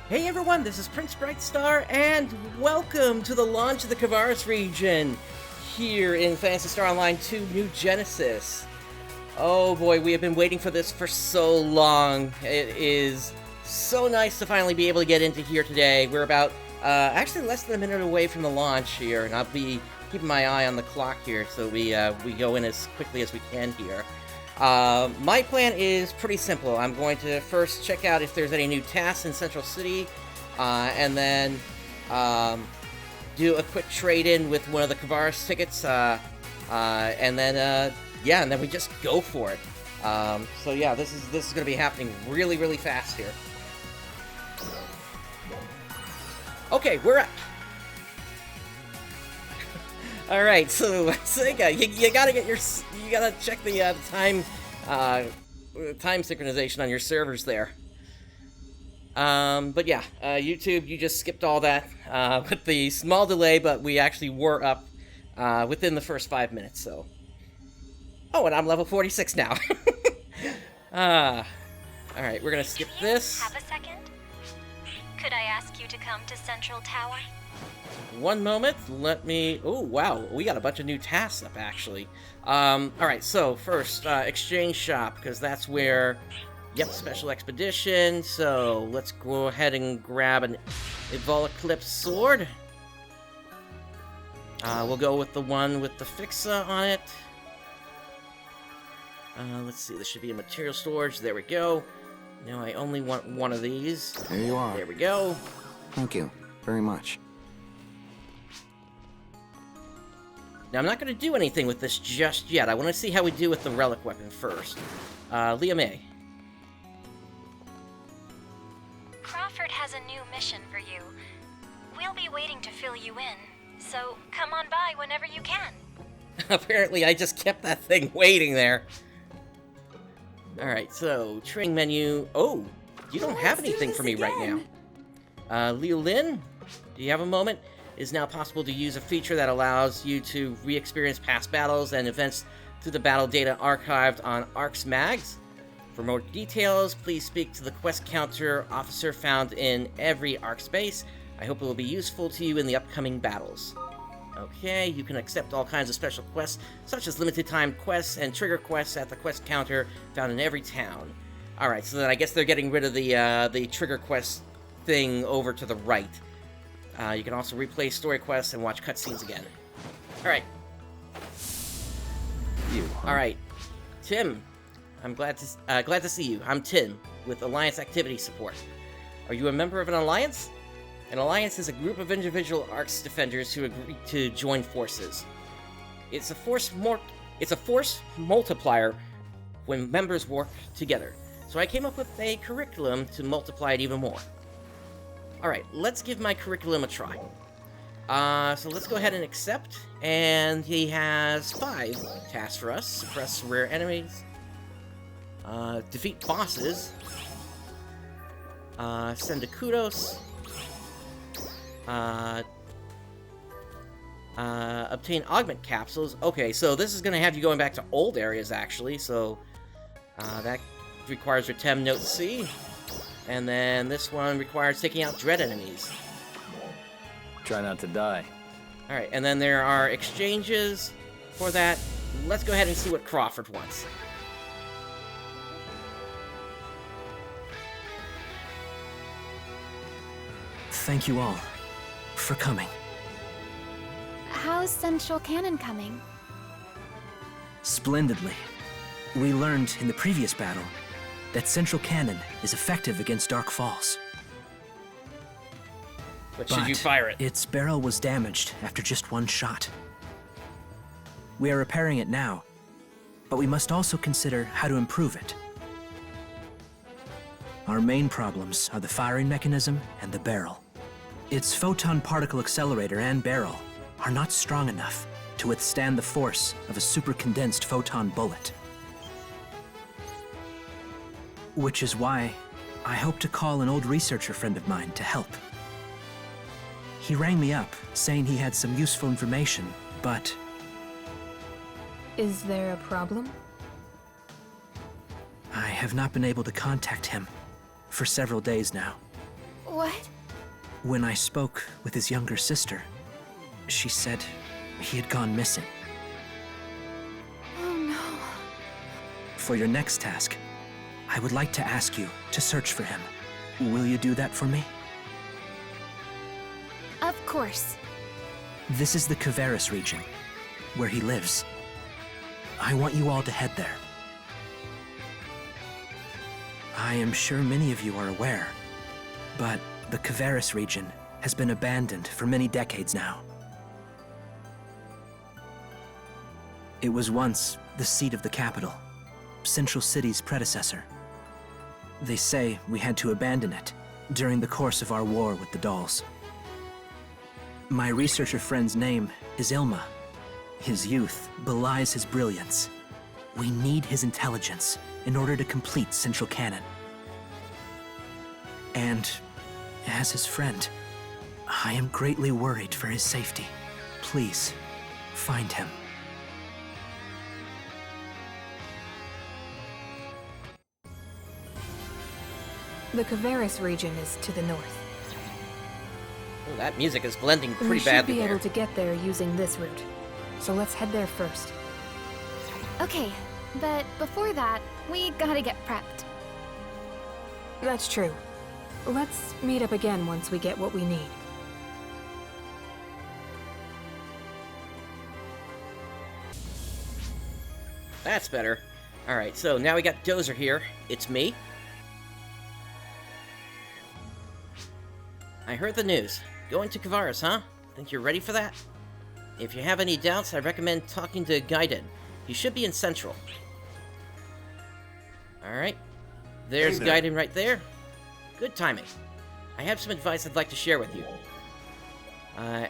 Hey everyone, this is PrinceBrightstar, and welcome to the launch of the Kvaris region here in Phantasy Star Online 2 New Genesis. Oh boy, we have been waiting for this for so long. It is so nice to finally be able to get into here today. We're about, actually less than a minute away from the launch here, and I'll be keeping my eye on the clock here so we go in as quickly as we can here. My plan is pretty simple. I'm going to first check out if there's any new tasks in Central City, and then do a quick trade-in with one of the Kvaris tickets, and then we just go for it. So yeah, this is going to be happening really, really fast here. Okay, we're up. All right, so Sega, you gotta check the time synchronization on your servers there. But yeah, YouTube, you just skipped all that with the small delay, but we actually were up within the first 5 minutes. So, oh, and I'm level 46 now. All right, we're gonna skip this. Have a second? Could I ask you to come to Central Tower? One moment, let me... Oh, wow, we got a bunch of new tasks up, actually. Alright, so first, Exchange Shop, because that's where... Yep, Special Expedition, so let's go ahead and grab an Evol Eclipse Sword. We'll go with the one with the Fixa on it. Let's see, this should be a material storage, there we go. Now I only want one of these. There you are. There we go. Thank you very much. Now, I'm not going to do anything with this just yet. I want to see how we do with the relic weapon first. Leah May. Crawford has a new mission for you. We'll be waiting to fill you in, so come on by whenever you can. Apparently, I just kept that thing waiting there. Alright, so, training menu. Oh, you don't have anything for me right now. Liu Lin, do you have a moment? It is now possible to use a feature that allows you to re-experience past battles and events through the battle data archived on ARC's mags. For more details, please speak to the quest counter officer found in every ARC space. I hope it will be useful to you in the upcoming battles. Okay, you can accept all kinds of special quests, such as limited time quests and trigger quests at the quest counter found in every town. Alright, so then I guess they're getting rid of the trigger quest thing over to the right. You can also replay story quests and watch cutscenes again. Alright. Alright. Tim. I'm glad to see you. I'm Tim, with Alliance Activity Support. Are you a member of an Alliance? An Alliance is a group of individual ARC's defenders who agree to join forces. It's a force multiplier when members work together. So I came up with a curriculum to multiply it even more. Alright, let's give my curriculum a try. So let's go ahead and accept, and he has 5 tasks for us. Suppress rare enemies, defeat bosses, send a kudos, obtain augment capsules. Okay, so this is going to have you going back to old areas, actually, so that requires your Tem Note C. And then this one requires taking out dread enemies. Try not to die. Alright, and then there are exchanges for that. Let's go ahead and see what Crawford wants. Thank you all for coming. How's Central Cannon coming? Splendidly. We learned in the previous battle that Central Cannon is effective against Dark Falls. But should you fire it? Its barrel was damaged after just one shot. We are repairing it now, but we must also consider how to improve it. Our main problems are the firing mechanism and the barrel. Its photon particle accelerator and barrel are not strong enough to withstand the force of a supercondensed photon bullet. Which is why I hope to call an old researcher friend of mine to help. He rang me up, saying he had some useful information, but... Is there a problem? I have not been able to contact him for several days now. What? When I spoke with his younger sister, she said he had gone missing. Oh no. For your next task, I would like to ask you to search for him. Will you do that for me? Of course. This is the Kvaris region, where he lives. I want you all to head there. I am sure many of you are aware, but the Kvaris region has been abandoned for many decades now. It was once the seat of the capital, Central City's predecessor. They say we had to abandon it during the course of our war with the dolls. My researcher friend's name is Ilma. His youth belies his brilliance. We need his intelligence in order to complete Central Canon. And as his friend, I am greatly worried for his safety. Please, find him. The Kvaris region is to the north. Oh, that music is blending We pretty should badly be there. able to get there using this route. So let's head there first. Okay, but before that, we gotta get prepped. That's true. Let's meet up again once we get what we need. That's better. Alright, so now we got Dozer here. It's me. I heard the news. Going to Kvaris, huh? Think you're ready for that? If you have any doubts, I recommend talking to Gaiden. He should be in Central. Alright. There's Hey there. Gaiden right there. Good timing. I have some advice I'd like to share with you.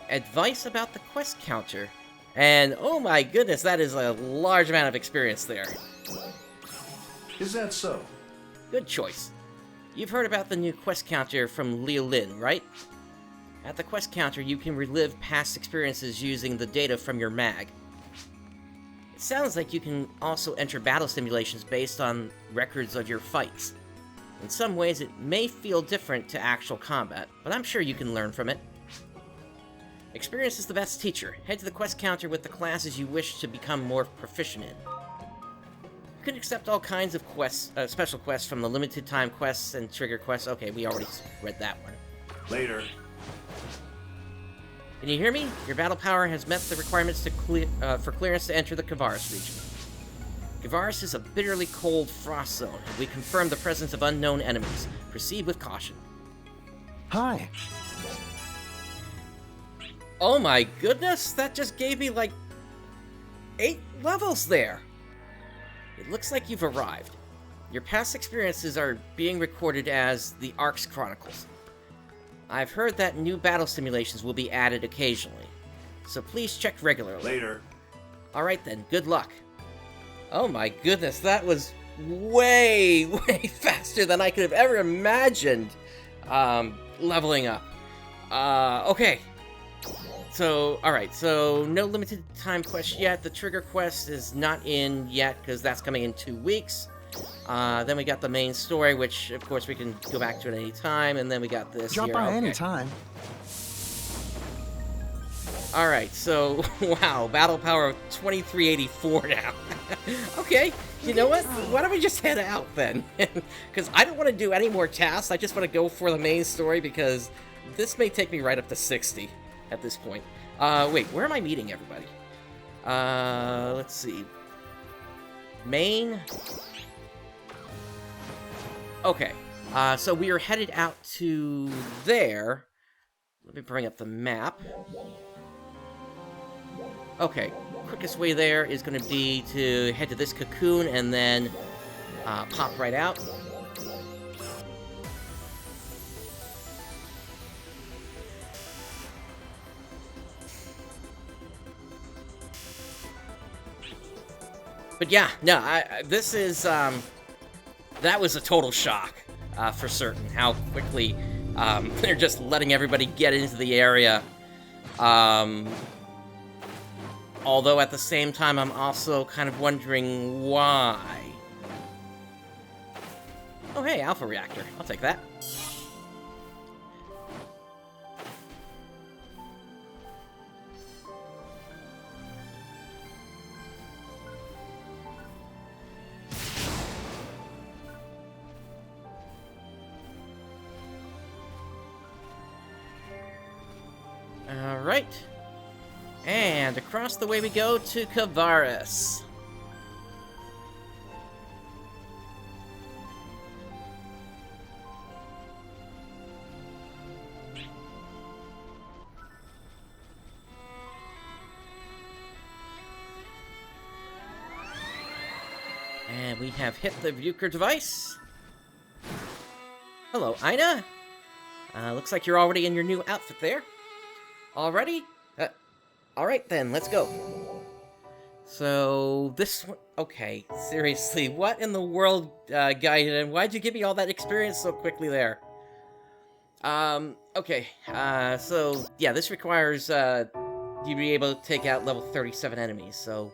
Advice about the quest counter. And, oh my goodness, that is a large amount of experience there. Is that so? Good choice. You've heard about the new quest counter from Lin, right? At the quest counter, you can relive past experiences using the data from your mag. It sounds like you can also enter battle simulations based on records of your fights. In some ways, it may feel different to actual combat, but I'm sure you can learn from it. Experience is the best teacher. Head to the quest counter with the classes you wish to become more proficient in. You can accept all kinds of quests, special quests from the limited time quests and trigger quests. Okay, we already read that one. Later. Can you hear me? Your battle power has met the requirements to for clearance to enter the Kvaris region. Kvaris is a bitterly cold frost zone, and we confirm the presence of unknown enemies. Proceed with caution. Hi. Oh my goodness, that just gave me like 8 levels there. It looks like you've arrived. Your past experiences are being recorded as the Ark's Chronicles. I've heard that new battle simulations will be added occasionally, so please check regularly. Later. Alright then, good luck. Oh my goodness, that was way, way faster than I could have ever imagined leveling up. Okay. So, alright, so no limited time quest yet. The trigger quest is not in yet, because that's coming in 2 weeks. Then we got the main story, which, of course, we can go back to at any time, and then we got this Drop here. by Okay. any time. Alright, so, wow, battle power of 2384 now. Okay, you know what? Why don't we just head out, then? Because I don't want to do any more tasks, I just want to go for the main story, because this may take me right up to 60 at this point. Wait, where am I meeting everybody? Let's see. Main? Okay, so we are headed out to there. Let me bring up the map. Okay, quickest way there is going to be to head to this cocoon and then pop right out. But yeah, no, this is, that was a total shock, for certain, how quickly they're just letting everybody get into the area. Although at the same time, I'm also kind of wondering why. Oh hey, Alpha Reactor, I'll take that. Alright. And across the way we go to Kvaris. And we have hit the Vuker device. Hello, Ina. Looks like you're already in your new outfit there. Already? Alright then, let's go. So, this one... Okay, seriously, what in the world, Gaiden? Why'd you give me all that experience so quickly there? Okay, so, yeah, this requires, you be able to take out level 37 enemies, so...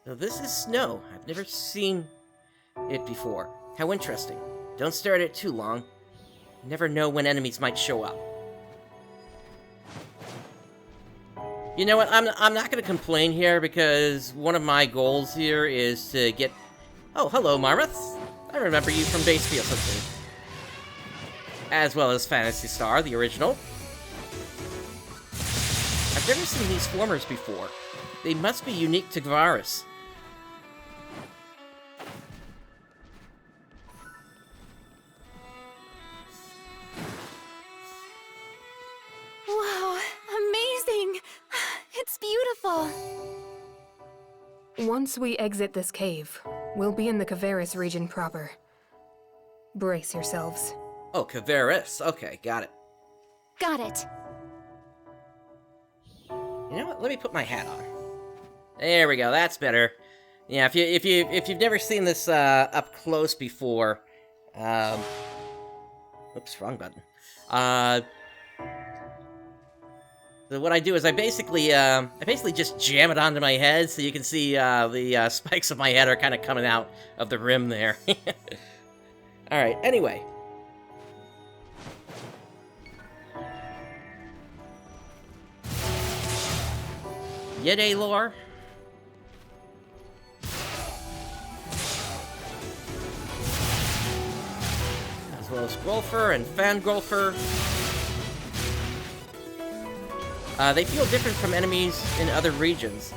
So this is snow. I've never seen it before. How interesting. Don't stare at it too long. You never know when enemies might show up. You know what? I'm not going to complain here because one of my goals here is to get... Oh, hello, Marmoth. I remember you from base PSO2. As well as Phantasy Star, the original. I've never seen these formers before. They must be unique to Kvaris. Wow, amazing! It's beautiful! Once we exit this cave, we'll be in the Kvaris region proper. Brace yourselves. Oh, Kvaris. Okay, got it. Got it. You know what? Let me put my hat on. There we go. That's better. Yeah, if you've never seen this up close before, oops, wrong button. So what I do is I basically just jam it onto my head, so you can see the spikes of my head are kind of coming out of the rim there. All right. Anyway. Yede lore. As well as Grolfer and Fangolfer. They feel different from enemies in other regions.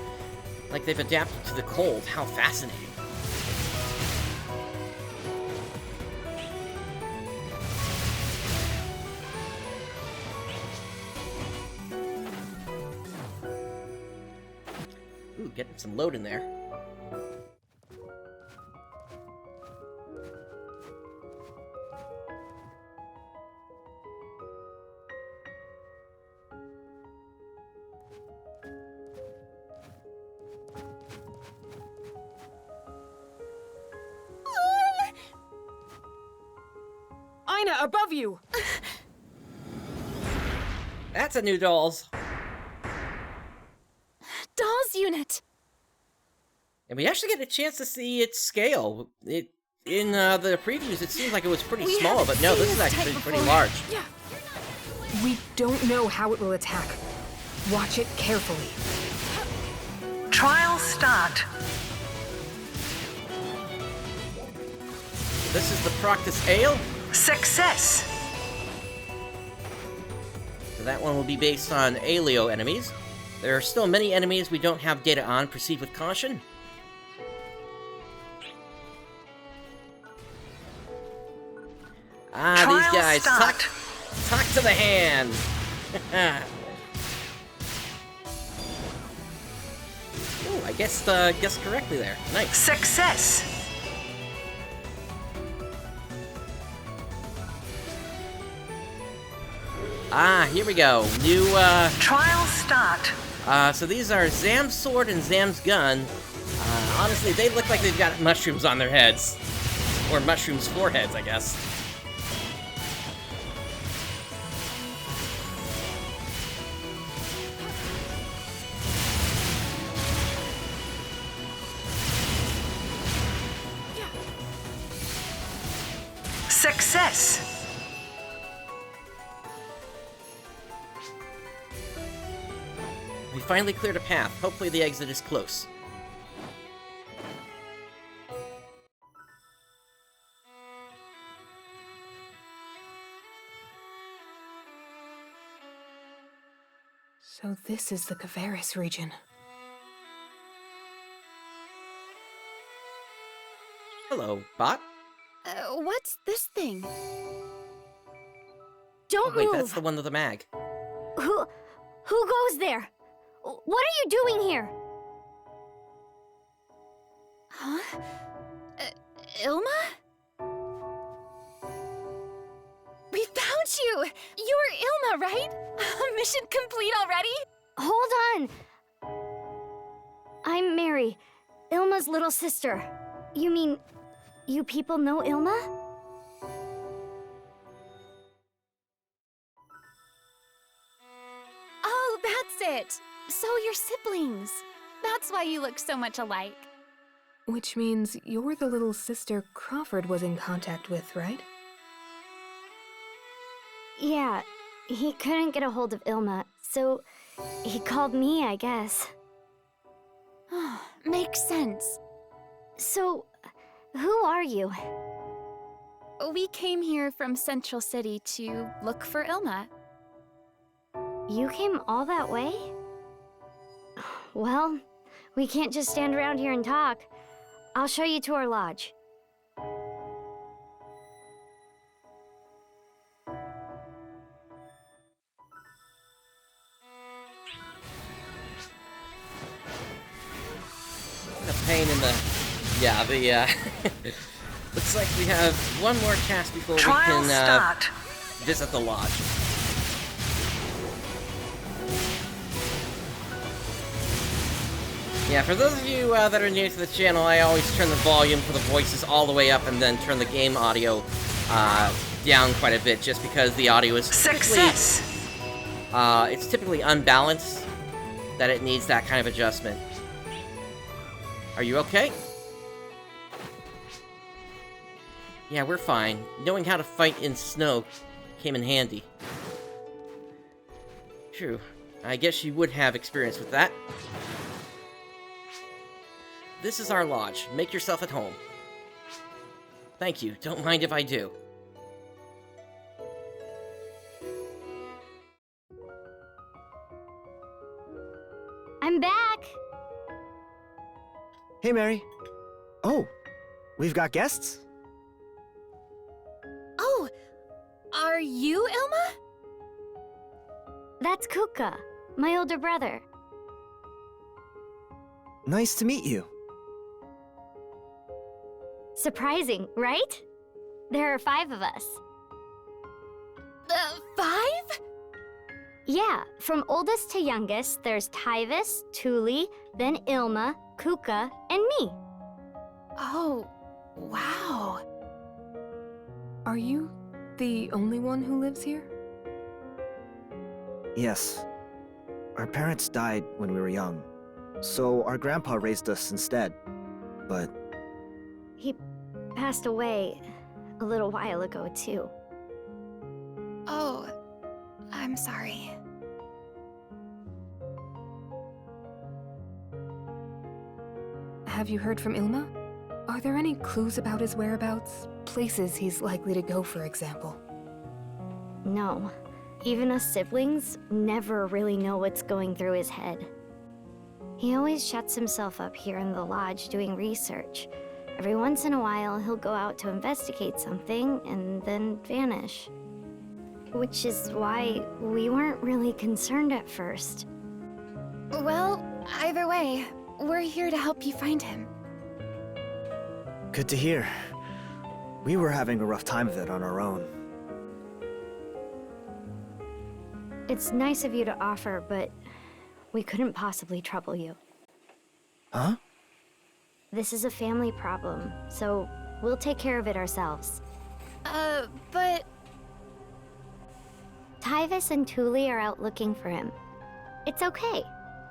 Like they've adapted to the cold. How fascinating. Ooh, getting some load in there. Ina, above you! That's a new dolls. Dolls unit! And we actually get a chance to see its scale. In the previews, it seemed like it was pretty small, but no, this is actually pretty large. Yeah. We don't know how it will attack. Watch it carefully. Trial start. This is the Proctus Ale. Success. So that one will be based on Aleo enemies. There are still many enemies we don't have data on. Proceed with caution. Ah, Trial these guys. start. Talk to the hand. Ooh, I guessed correctly there. Nice. Success. Ah, here we go. New, Trial start. so these are Zam's sword and Zam's gun. Honestly, they look like they've got mushrooms on their heads. Or mushrooms for heads, I guess. Success. We finally cleared a path. Hopefully the exit is close. So this is the Kvaris region. Hello, bot. What's this thing? Don't Wait, move! that's the one with the mag. Who goes there? What are you doing here? Huh? Ilma? We found you! You were Ilma, right? Mission complete already? Hold on! I'm Mary, Ilma's little sister. You mean, you people know Ilma? Oh, that's it! So you're siblings. That's why you look so much alike. Which means you're the little sister Crawford was in contact with, right? Yeah, he couldn't get a hold of Ilma, so he called me, I guess. Makes sense. So, who are you? We came here from Central City to look for Ilma. You came all that way? Well, we can't just stand around here and talk. I'll show you to our lodge. The pain in the... Yeah, the, looks like we have one more cast before Trial we can, start. visit the lodge. Yeah, for those of you that are new to the channel, I always turn the volume for the voices all the way up and then turn the game audio down quite a bit, just because the audio is Success. it's typically unbalanced, that it needs that kind of adjustment. Are you okay? Yeah, we're fine. Knowing how to fight in snow came in handy. True. I guess you would have experience with that. This is our lodge. Make yourself at home. Thank you. Don't mind if I do. I'm back! Hey, Mary. Oh, we've got guests? Oh, are you Ilma? That's Kuka, my older brother. Nice to meet you. Surprising, right? There are 5 of us. 5? Yeah, from oldest to youngest, there's Tyvis, Thule, then Ilma, Kuka, and me. Oh, wow. Are you the only one who lives here? Yes. Our parents died when we were young, so our grandpa raised us instead. But He passed away a little while ago, too. Oh, I'm sorry. Have you heard from Ilma? Are there any clues about his whereabouts? Places he's likely to go, for example? No. Even us siblings never really know what's going through his head. He always shuts himself up here in the lodge doing research. Every once in a while, he'll go out to investigate something and then vanish. Which is why we weren't really concerned at first. Well, either way, we're here to help you find him. good to hear. We were having a rough time of it on our own. It's nice of you to offer, but we couldn't possibly trouble you. Huh? This is a family problem, so we'll take care of it ourselves. But... Tyvis and Thule are out looking for him. It's okay.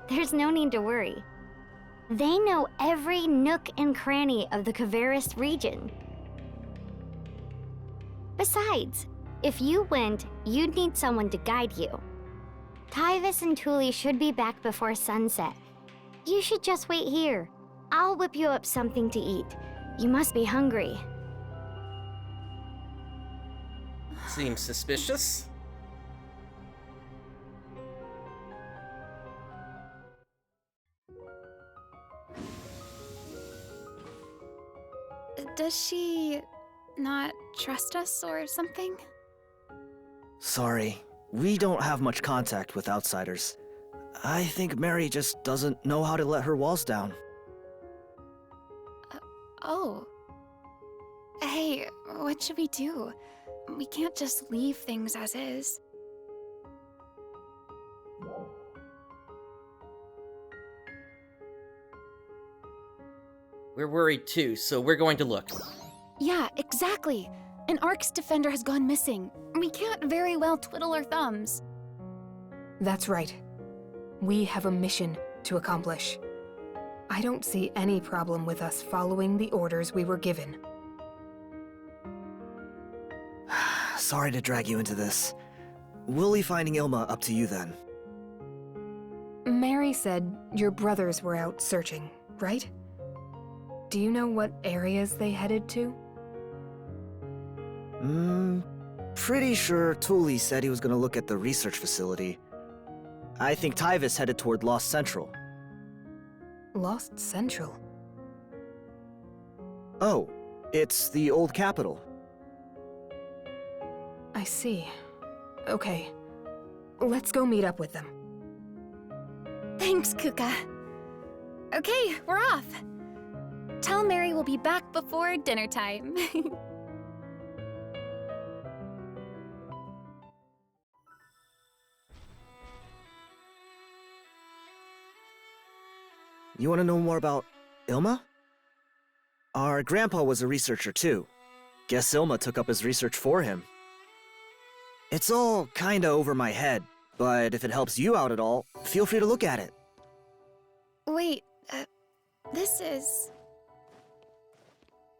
There's no need to worry. They know every nook and cranny of the Kvaris region. Besides, if you went, you'd need someone to guide you. Tyvis and Thule should be back before sunset. You should just wait here. I'll whip you up something to eat. You must be hungry. Seems suspicious. Does she not trust us or something? Sorry, we don't have much contact with outsiders. I think Mary just doesn't know how to let her walls down. Oh. Hey, what should we do? We can't just leave things as is. We're worried too, so we're going to look. Yeah, exactly. An Ark's defender has gone missing. We can't very well twiddle our thumbs. That's right. We have a mission to accomplish. I don't see any problem with us following the orders we were given. Sorry to drag you into this. We'll leave finding Ilma up to you then. Mary said your brothers were out searching, right? Do you know what areas they headed to? Pretty sure Thule said he was gonna look at the research facility. I think Tyvis headed toward Lost Central. Lost Central? Oh, it's the old capital. I see. Okay. Let's go meet up with them. Thanks, Kuka. Okay, we're off. Tell Mary we'll be back before dinner time. You want to know more about Ilma? Our grandpa was a researcher too. Guess Ilma took up his research for him. It's all kinda over my head, but if it helps you out at all, feel free to look at it. Wait, this is...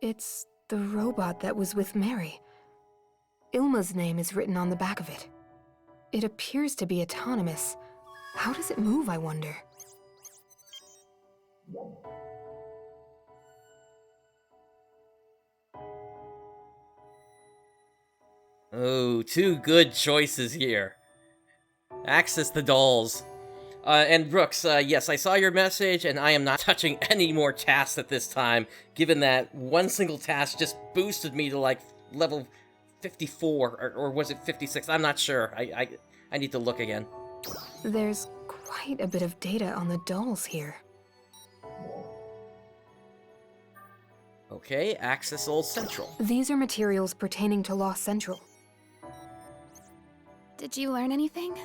It's the robot that was with Mary. Ilma's name is written on the back of it. It appears to be autonomous. How does it move, I wonder? Oh, two good choices here. Access the dolls. And Brooks, yes, I saw your message, and I am not touching any more tasks at this time, given that one single task just boosted me to, like, level 54, or was it 56? I'm not sure. I need to look again. There's quite a bit of data on the dolls here. Okay, access Old Central. These are materials pertaining to Lost Central. Did you learn anything?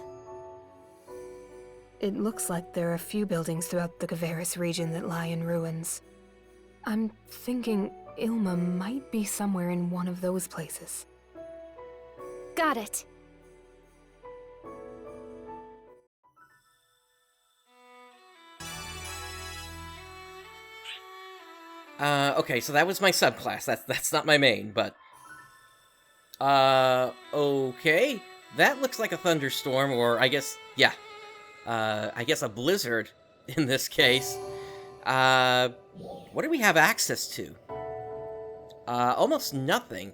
It looks like there are a few buildings throughout the Kvaris region that lie in ruins. I'm thinking Ilma might be somewhere in one of those places. Got it. Okay, so that was my subclass. That's not my main, but... okay. That looks like a thunderstorm, or I guess, yeah. I guess a blizzard, in this case. What do we have access to? Almost nothing.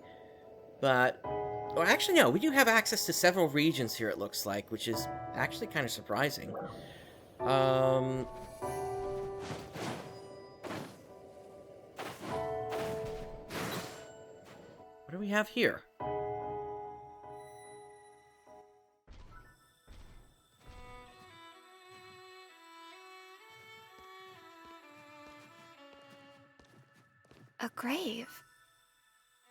But... Well, actually, no. We do have access to several regions here, it looks like, which is actually kind of surprising. What do we have here? A grave.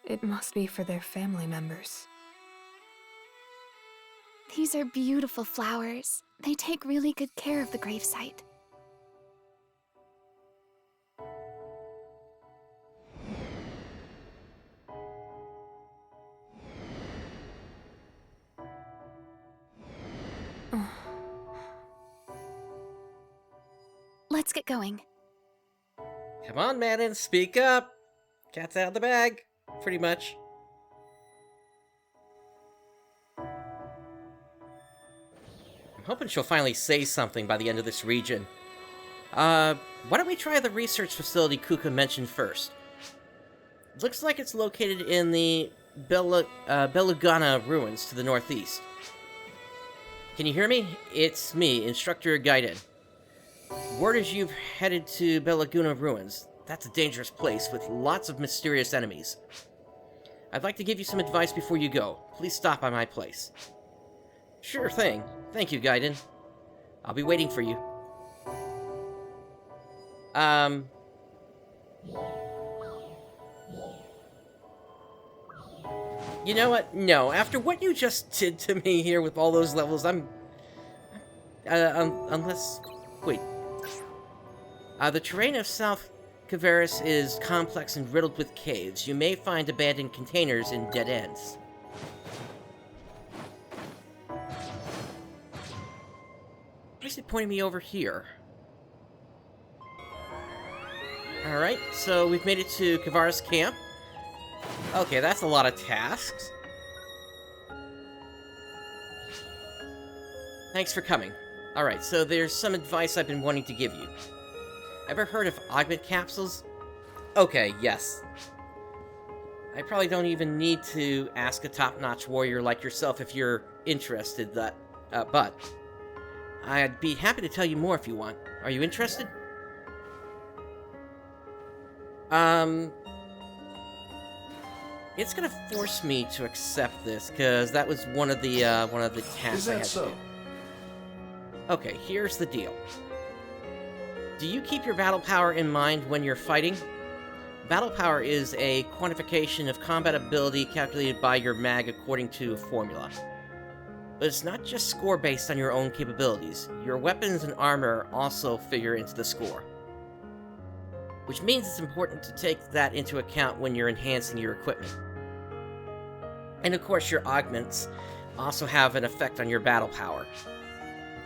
It must be for their family members. These are beautiful flowers. They take really good care of the gravesite. Let's get going. Come on, Madden, speak up! Cat's out of the bag, pretty much. I'm hoping she'll finally say something by the end of this region. Why don't we try the research facility Kuka mentioned first? Looks like it's located in the Belugana ruins to the northeast. Can you hear me? It's me, Instructor Gaiden. Word is you've headed to Belugana ruins. That's a dangerous place with lots of mysterious enemies. I'd like to give you some advice before you go. Please stop by my place. Sure thing. Thank you, Gaiden. I'll be waiting for you. You know what? No. After what you just did to me here with all those levels, unless... Wait. The terrain of South Kvaris is complex and riddled with caves. You may find abandoned containers in dead ends. Why is it pointing me over here? Alright, so we've made it to Kvaris camp. Okay, that's a lot of tasks. Thanks for coming. Alright, so there's some advice I've been wanting to give you. Ever heard of augment capsules? Okay, yes. I probably don't even need to ask a top-notch warrior like yourself if you're interested, but I'd be happy to tell you more if you want. Are you interested? It's gonna force me to accept this, because that was one of the tasks I had to do. Okay, here's the deal. Do you keep your battle power in mind when you're fighting? Battle power is a quantification of combat ability calculated by your mag according to a formula. But it's not just score based on your own capabilities. Your weapons and armor also figure into the score. Which means it's important to take that into account when you're enhancing your equipment. And of course, your augments also have an effect on your battle power.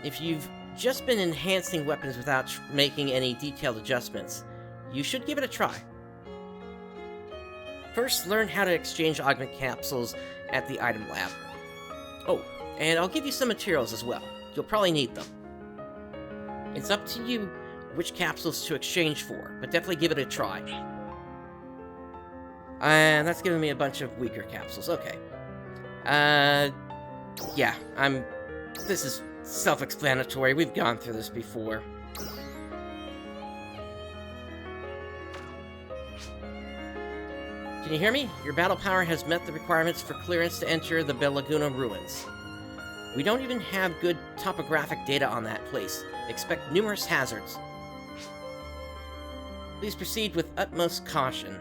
If you've just been enhancing weapons without making any detailed adjustments, you should give it a try. First, learn how to exchange augment capsules at the item lab. Oh, and I'll give you some materials as well. You'll probably need them. It's up to you which capsules to exchange for, but definitely give it a try. And that's giving me a bunch of weaker capsules. Okay. Yeah, this is self-explanatory. We've gone through this before. Can you hear me? Your battle power has met the requirements for clearance to enter the Belaguna ruins. We don't even have good topographic data on that place. Expect numerous hazards. Please proceed with utmost caution.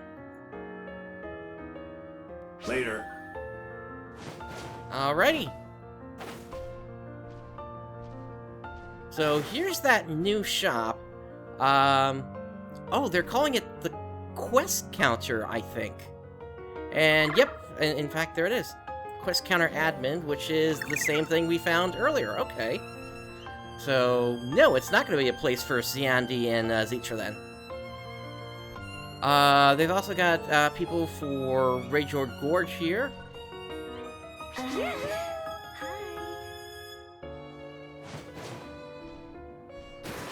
Later. Alrighty. So here's that new shop. Oh, they're calling it the quest counter, I think. And yep, in fact, there it is. Quest counter admin, which is the same thing we found earlier. Okay. So, no, it's not going to be a place for Siandi and Zitra then. They've also got people for Rajord Gorge here. Hi.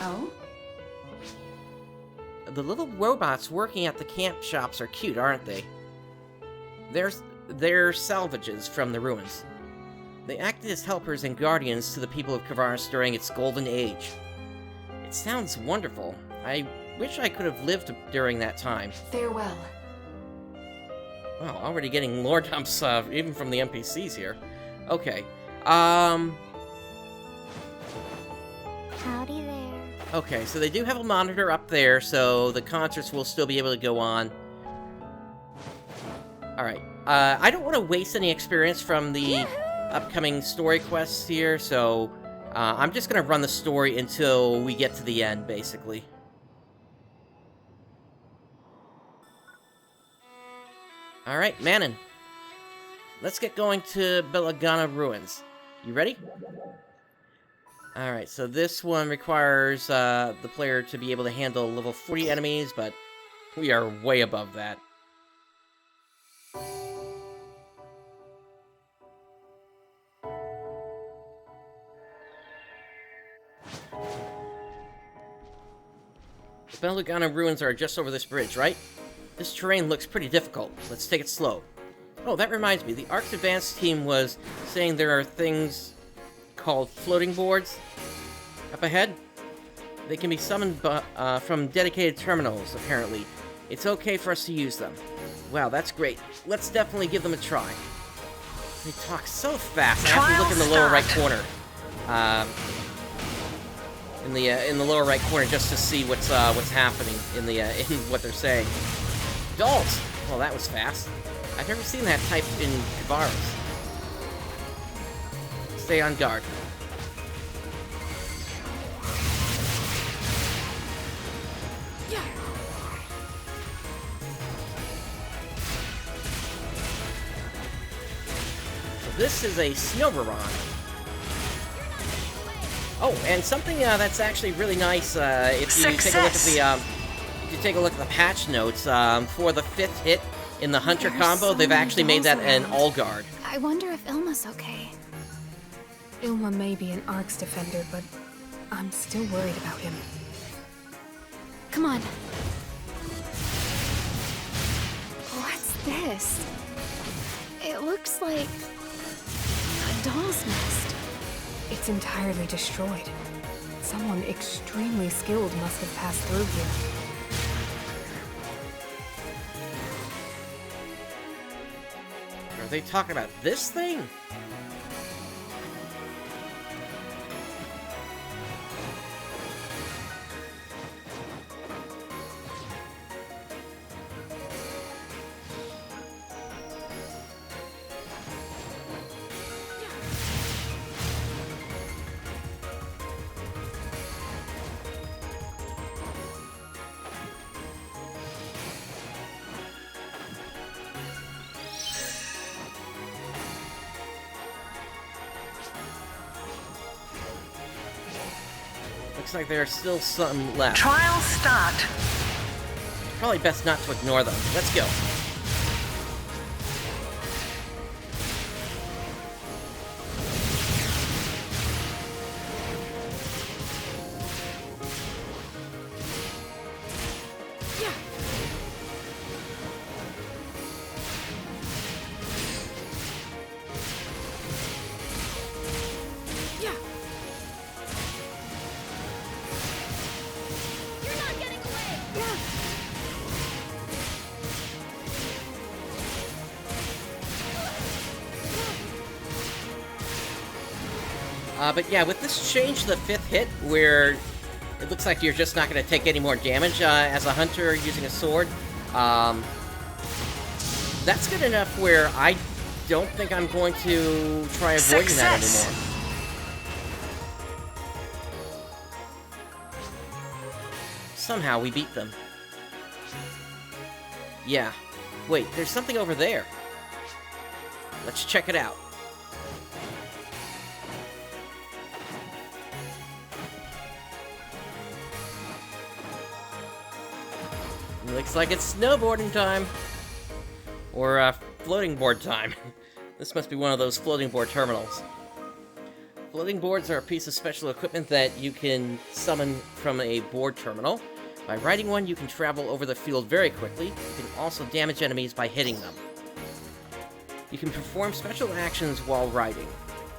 Oh? The little robots working at the camp shops are cute, aren't they? They're salvages from the ruins. They acted as helpers and guardians to the people of Kvaris during its golden age. It sounds wonderful. I wish I could have lived during that time. Farewell. Wow, already getting lore dumps, even from the NPCs here. Okay, Howdy there. Okay, so they do have a monitor up there, so the concerts will still be able to go on. Alright, I don't want to waste any experience from the upcoming story quests here, so I'm just going to run the story until we get to the end, basically. Alright, Manon. Let's get going to Belaguna Ruins. You ready? Alright, so this one requires the player to be able to handle level 40 enemies, but we are way above that. The Belaguna Ruins are just over this bridge, right? This terrain looks pretty difficult. Let's take it slow. Oh, that reminds me. The Ark's Advanced team was saying there are things called floating boards up ahead. They can be summoned from dedicated terminals, apparently. It's okay for us to use them. Wow, that's great. Let's definitely give them a try. They talk so fast. I have to look in the lower right corner. In the lower right corner just to see what's happening in what they're saying. Dolls! Well, that was fast. I've never seen that type in Kvaris. Stay on guard. This is a Snowbaron. Oh, and something that's actually really nice. If you take a look at the patch notes for the 5th hit in the Hunter combo, they've actually made that an all guard. I wonder if Ilma's okay. Ilma may be an Ark's defender, but I'm still worried about him. Come on. What's this? It looks like a doll's nest. It's entirely destroyed. Someone extremely skilled must have passed through here. Are they talking about this thing? Looks like there's still some left. Trial start. Probably best not to ignore them. Let's go. But yeah, with this change to the 5th hit, where it looks like you're just not going to take any more damage as a hunter using a sword, that's good enough where I don't think I'm going to try avoiding that anymore. Somehow we beat them. Yeah. Wait, there's something over there. Let's check it out. Looks like it's snowboarding time. Or, floating board time. This must be one of those floating board terminals. Floating boards are a piece of special equipment that you can summon from a board terminal. By riding one, you can travel over the field very quickly. You can also damage enemies by hitting them. You can perform special actions while riding.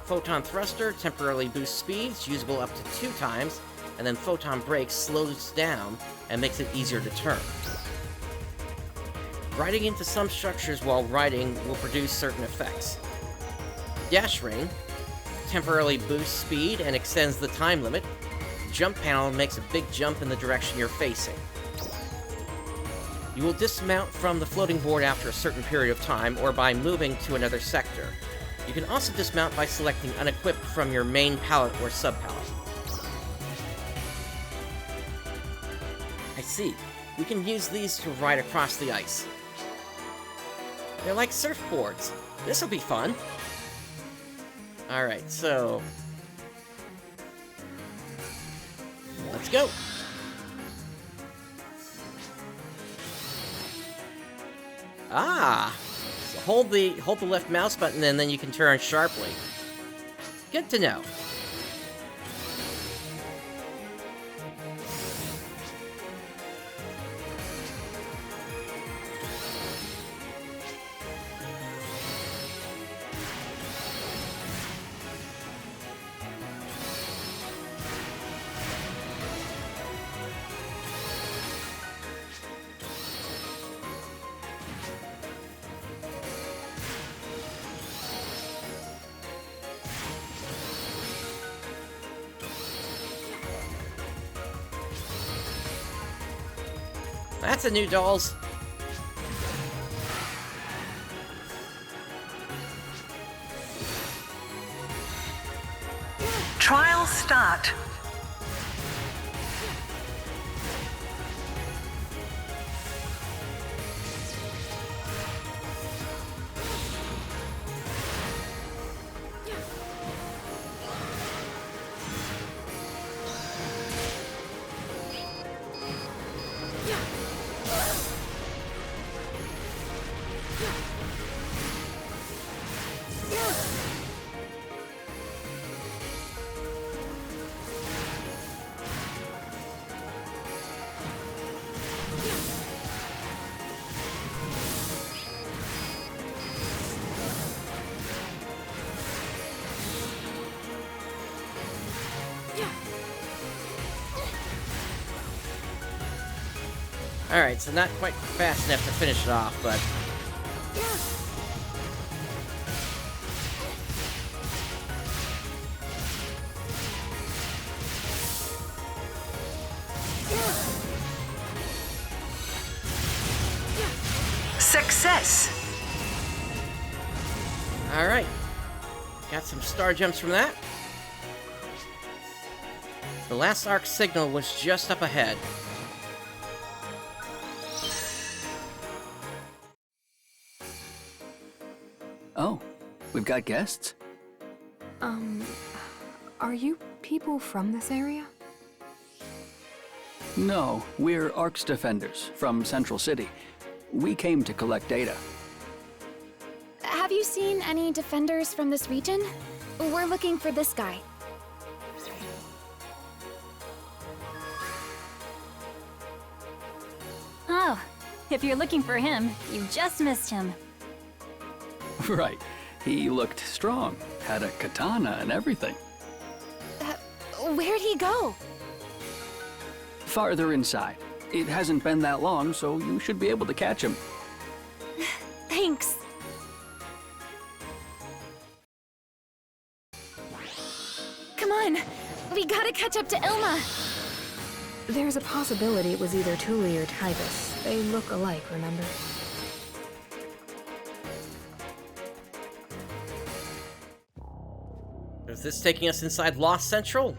Photon Thruster temporarily boosts speeds, usable up to 2 times, and then Photon Brake slows down and makes it easier to turn. Riding into some structures while riding will produce certain effects. Dash Ring temporarily boosts speed and extends the time limit. Jump Panel makes a big jump in the direction you're facing. You will dismount from the floating board after a certain period of time or by moving to another sector. You can also dismount by selecting Unequipped from your main palette or sub-palette. I see. We can use these to ride across the ice. They're like surfboards. This'll be fun. Alright, so... let's go! Ah! So hold the left mouse button and then you can turn sharply. Good to know. That's a new dolls. Trial start. Alright, so not quite fast enough to finish it off, but... Success! Alright. Got some star gems from that. The last arc signal was just up ahead. Oh, we've got guests? Are you people from this area? No, we're Ark's defenders from Central City. We came to collect data. Have you seen any defenders from this region? We're looking for this guy. Oh, if you're looking for him, you just missed him. Right. He looked strong, had a katana and everything. Where'd he go? Farther inside. It hasn't been that long, so you should be able to catch him. Thanks. Come on, we gotta catch up to Ilma. There's a possibility it was either Thule or Tybus. They look alike, remember? Is this taking us inside Lost Central?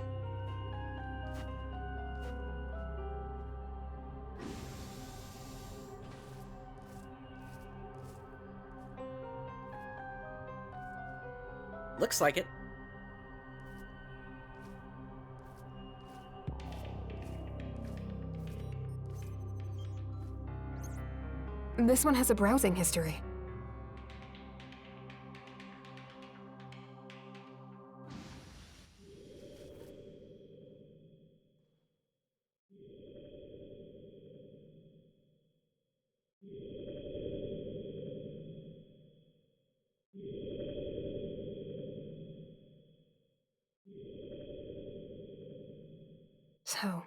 Looks like it. This one has a browsing history. So,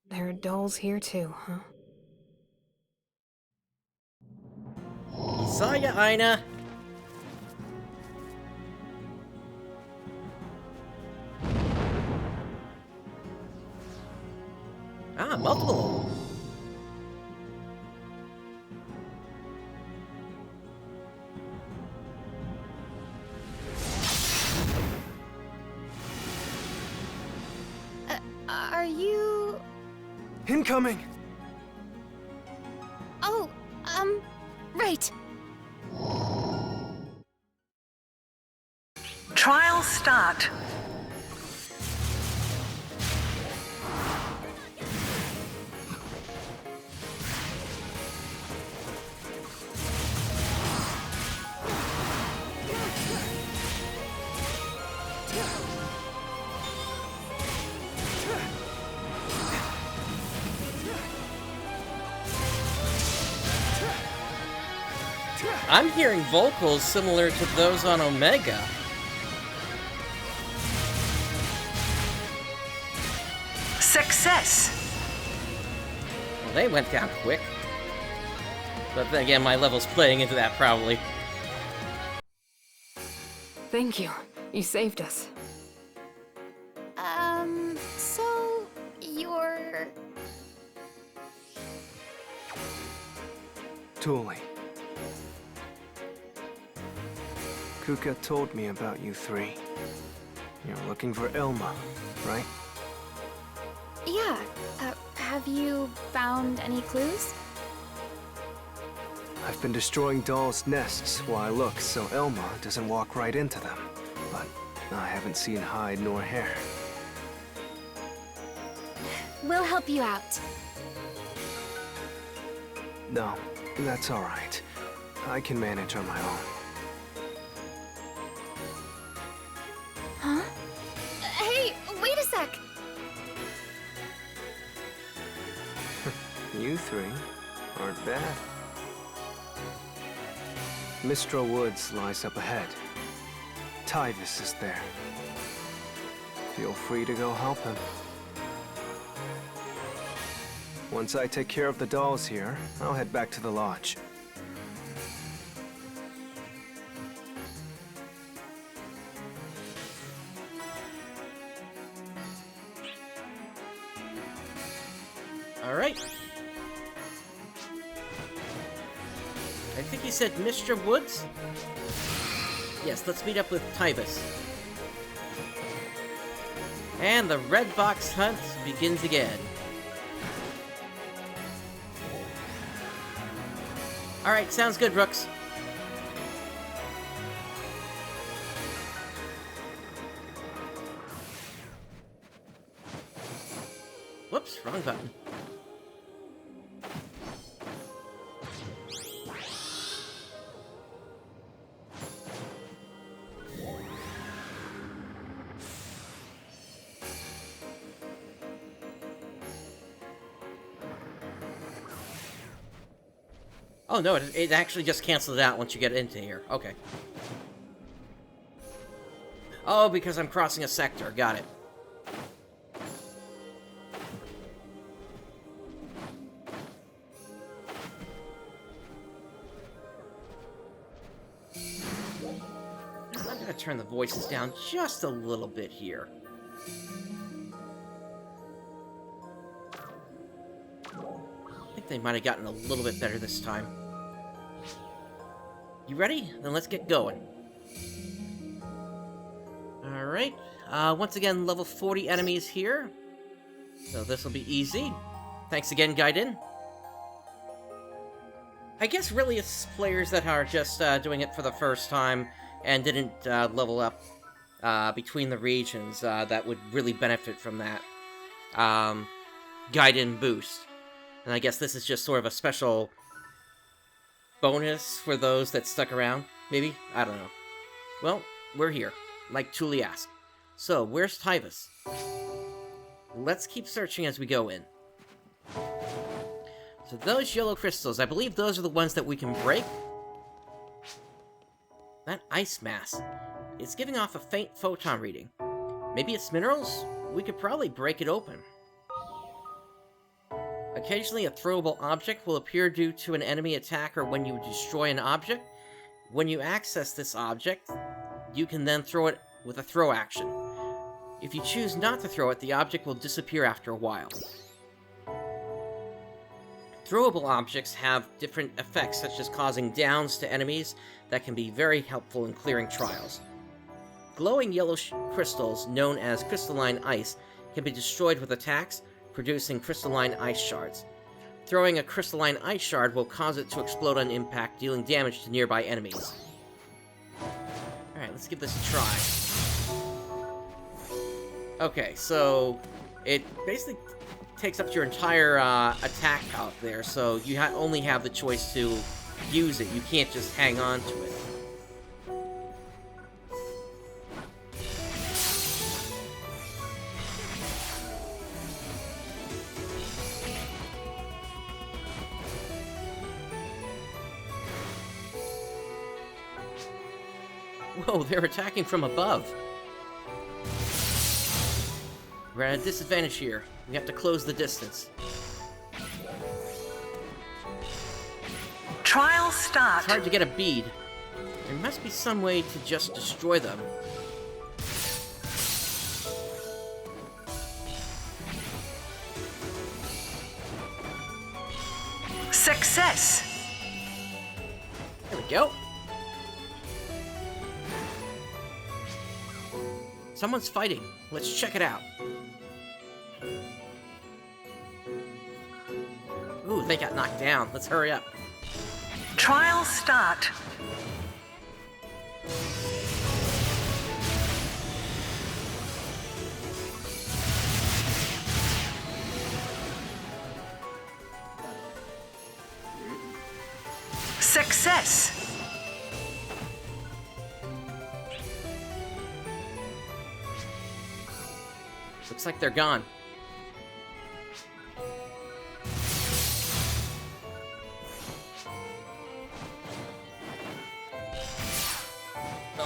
there are dolls here too, huh? Saw ya, Aina. Ah, multiple. Are you... Incoming! Oh, right. Trial start. I'm hearing vocals similar to those on Omega. Success! Well, they went down quick. But then again, my level's playing into that, probably. Thank you. You saved us. So... you're... Tuli. Kuka told me about you three. You're looking for Ilma, right? Yeah. Have you found any clues? I've been destroying dolls' nests while I look so Ilma doesn't walk right into them. But I haven't seen hide nor hair. We'll help you out. No, that's all right. I can manage on my own. Huh? Hey, wait a sec! You three aren't bad. Mistral Woods lies up ahead. Kvaris is there. Feel free to go help him. Once I take care of the dolls here, I'll head back to the lodge. All right. I think he said Mr. Woods? Yes, let's meet up with Kvaris. And the red box hunt begins again. Alright, sounds good, Brooks. Whoops, wrong button. Oh no, it actually just canceled it out once you get into here. Okay. Oh, because I'm crossing a sector. Got it. I'm gonna turn the voices down just a little bit here. I think they might have gotten a little bit better this time. You ready? Then let's get going. Alright. Once again, level 40 enemies here. So this will be easy. Thanks again, Gaiden. I guess really it's players that are just doing it for the first time and didn't level up between the regions that would really benefit from that Gaiden boost. And I guess this is just sort of a special bonus for those that stuck around, maybe? I don't know. Well, we're here, like Tuli asked. So, where's Kvaris? Let's keep searching as we go in. So those yellow crystals, I believe those are the ones that we can break. That ice mass, it's giving off a faint photon reading. Maybe it's minerals? We could probably break it open. Occasionally, a throwable object will appear due to an enemy attack or when you destroy an object. When you access this object, you can then throw it with a throw action. If you choose not to throw it, the object will disappear after a while. Throwable objects have different effects, such as causing downs to enemies that can be very helpful in clearing trials. Glowing yellow crystals, known as crystalline ice, can be destroyed with attacks, producing crystalline ice shards. Throwing a crystalline ice shard will cause it to explode on impact, dealing damage to nearby enemies. Alright, let's give this a try. Okay, so it basically takes up your entire attack out there, so you only have the choice to use it. You can't just hang on to it. Whoa, they're attacking from above. We're at a disadvantage here. We have to close the distance. Trial start. It's hard to get a bead. There must be some way to just destroy them. Success. There we go. Someone's fighting. Let's check it out. Ooh, they got knocked down. Let's hurry up. Trial start. Success. Looks like they're gone.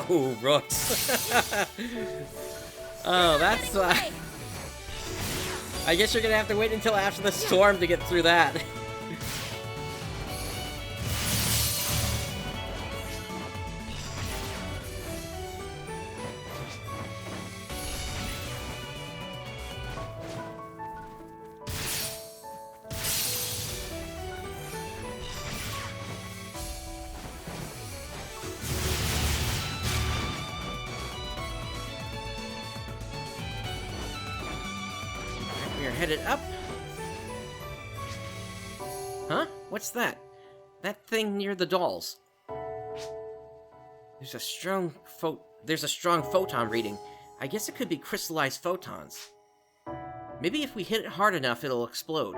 Oh, rooks. Oh, that's I guess you're gonna have to wait until after the storm to get through that. We're headed up. Huh? What's that? That thing near the dolls. There's a strong photon reading. I guess it could be crystallized photons. Maybe if we hit it hard enough, it'll explode.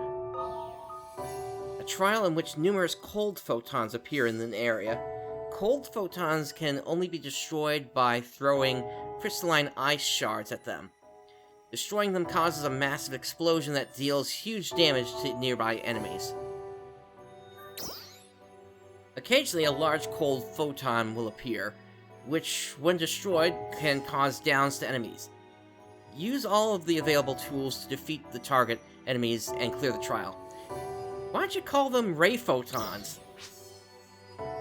A trial in which numerous cold photons appear in an area. Cold photons can only be destroyed by throwing crystalline ice shards at them. Destroying them causes a massive explosion that deals huge damage to nearby enemies. Occasionally, a large cold photon will appear, which, when destroyed, can cause downs to enemies. Use all of the available tools to defeat the target enemies and clear the trial. Why don't you call them ray photons?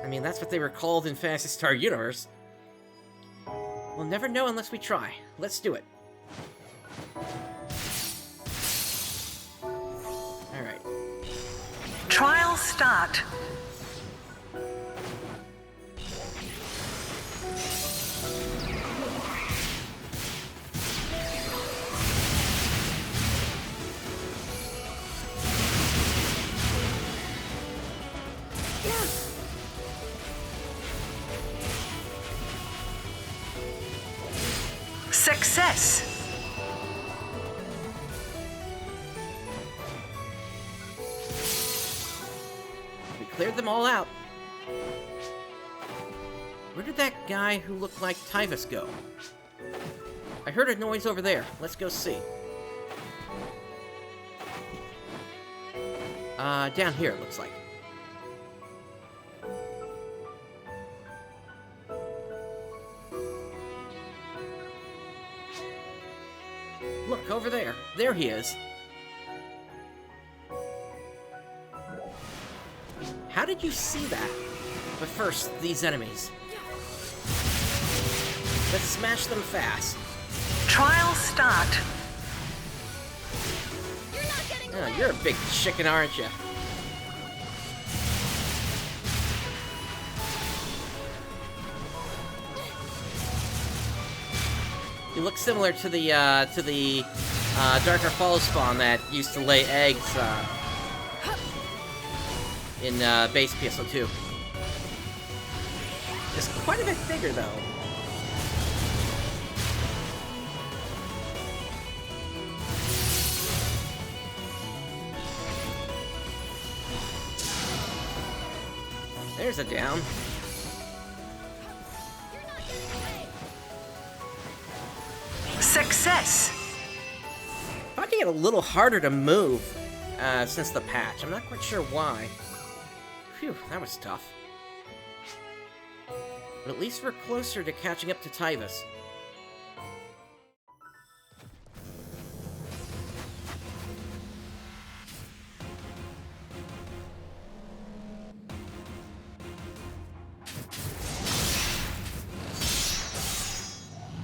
I mean, that's what they were called in Phantasy Star Universe. We'll never know unless we try. Let's do it. Alright. Trial start. Success. We cleared them all out. Where did that guy who looked like Tyvis go? I heard a noise over there. Let's go see. Down here it looks like. Look, over there. There he is. How did you see that? But first, these enemies. Let's smash them fast. Trial start. Oh, you're a big chicken, aren't you? You look similar to the Darker Falls spawn that used to lay eggs in base PSO2. It's quite a bit bigger, though. There's a down. Success. Finding it a little harder to move since the patch. I'm not quite sure why. Phew, that was tough. But at least we're closer to catching up to Tyvis.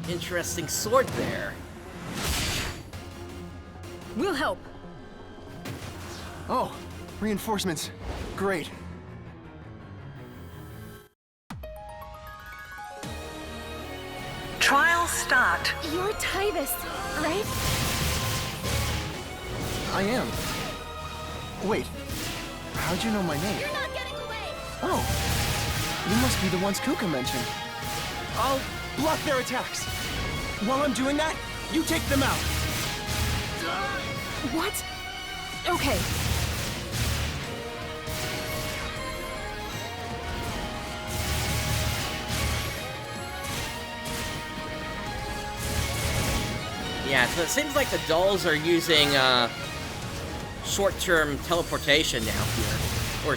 Interesting sword there. We'll help. Oh, reinforcements. Great. start. You're Tyvis, right? I am. Wait, how'd you know my name? You're not getting away! Oh, you must be the ones Kuka mentioned. I'll block their attacks. While I'm doing that, you take them out. What? Okay. Yeah, so it seems like the dolls are using short-term teleportation now here, or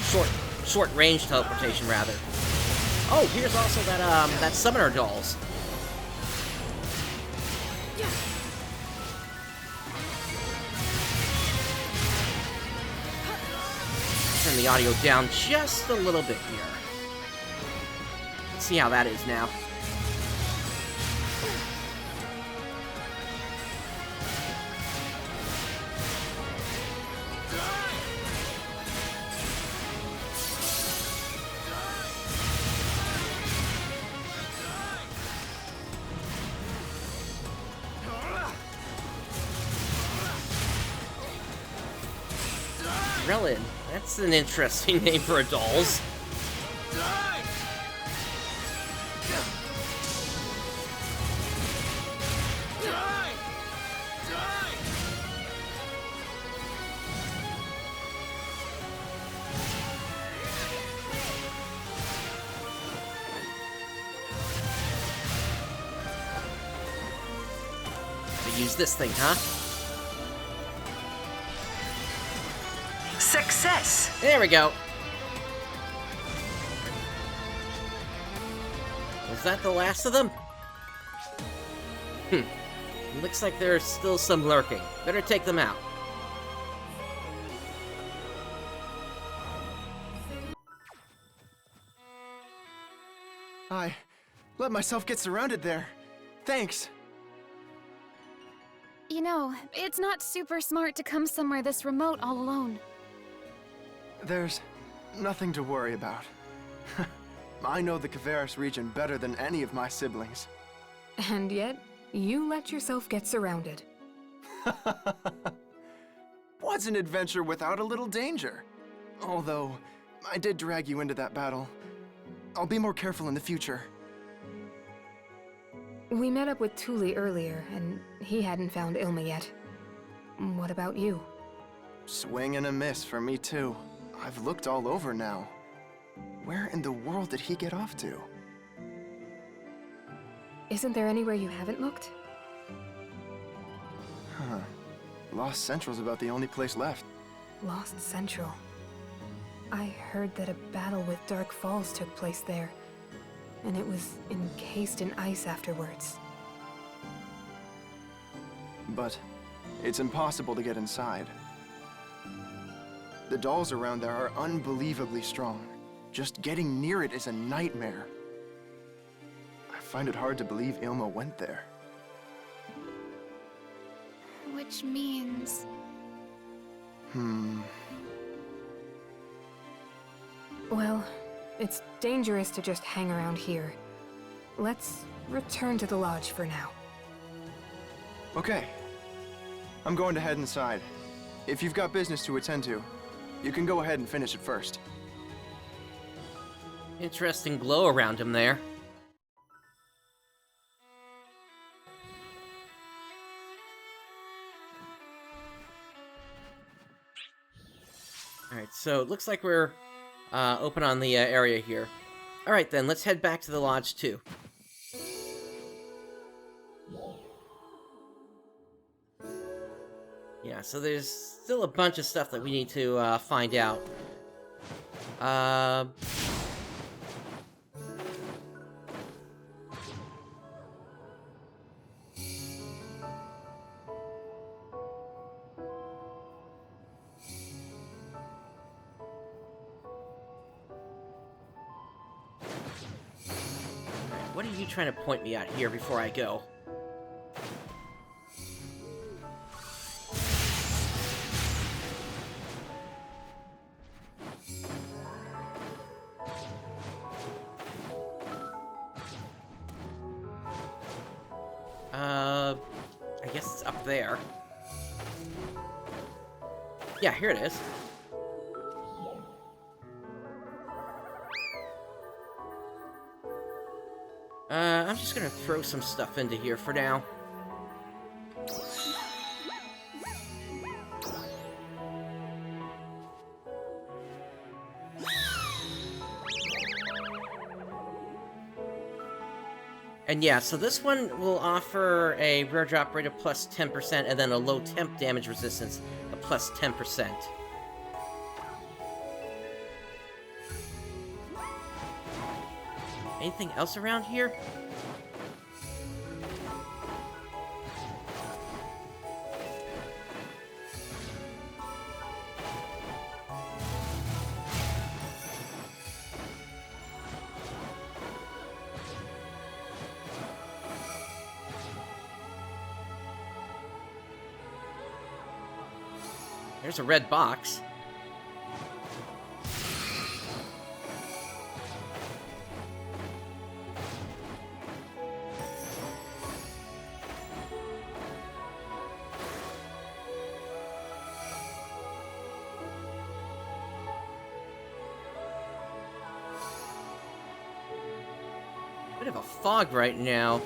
short-range teleportation rather. Oh, here's also that summoner dolls. Turn the audio down just a little bit here. Let's see how that is now. Relin, that's an interesting name for a dolls. Use this thing, huh? Success. There we go. Was that the last of them? Looks like there's still some lurking. Better take them out. I let myself get surrounded there. Thanks. You know, it's not super smart to come somewhere this remote all alone. There's nothing to worry about. I know the Kvaris region better than any of my siblings. And yet, you let yourself get surrounded. What's an adventure without a little danger? Although, I did drag you into that battle. I'll be more careful in the future. We met up with Thule earlier, and he hadn't found Ilma yet. What about you? Swing and a miss for me too. I've looked all over now. Where in the world did he get off to? Isn't there anywhere you haven't looked? Huh. Lost Central's about the only place left. Lost Central. I heard that a battle with Dark Falls took place there, and it was encased in ice afterwards. But it's impossible to get inside. The dolls around there are unbelievably strong. Just getting near it is a nightmare. I find it hard to believe Ilma went there. Which means... Well, it's dangerous to just hang around here. Let's return to the lodge for now. Okay. I'm going to head inside. If you've got business to attend to, you can go ahead and finish it first. Interesting glow around him there. Alright, so it looks like we're open on the area here. Alright then, let's head back to the lodge too. Yeah, so there's still a bunch of stuff that we need to find out. What are you trying to point me at here before I go? up there. Yeah, here it is. I'm just gonna throw some stuff into here for now. And yeah, so this one will offer a rare drop rate of plus 10% and then a low temp damage resistance of plus 10%. Anything else around here? There's a red box. Bit of a fog right now.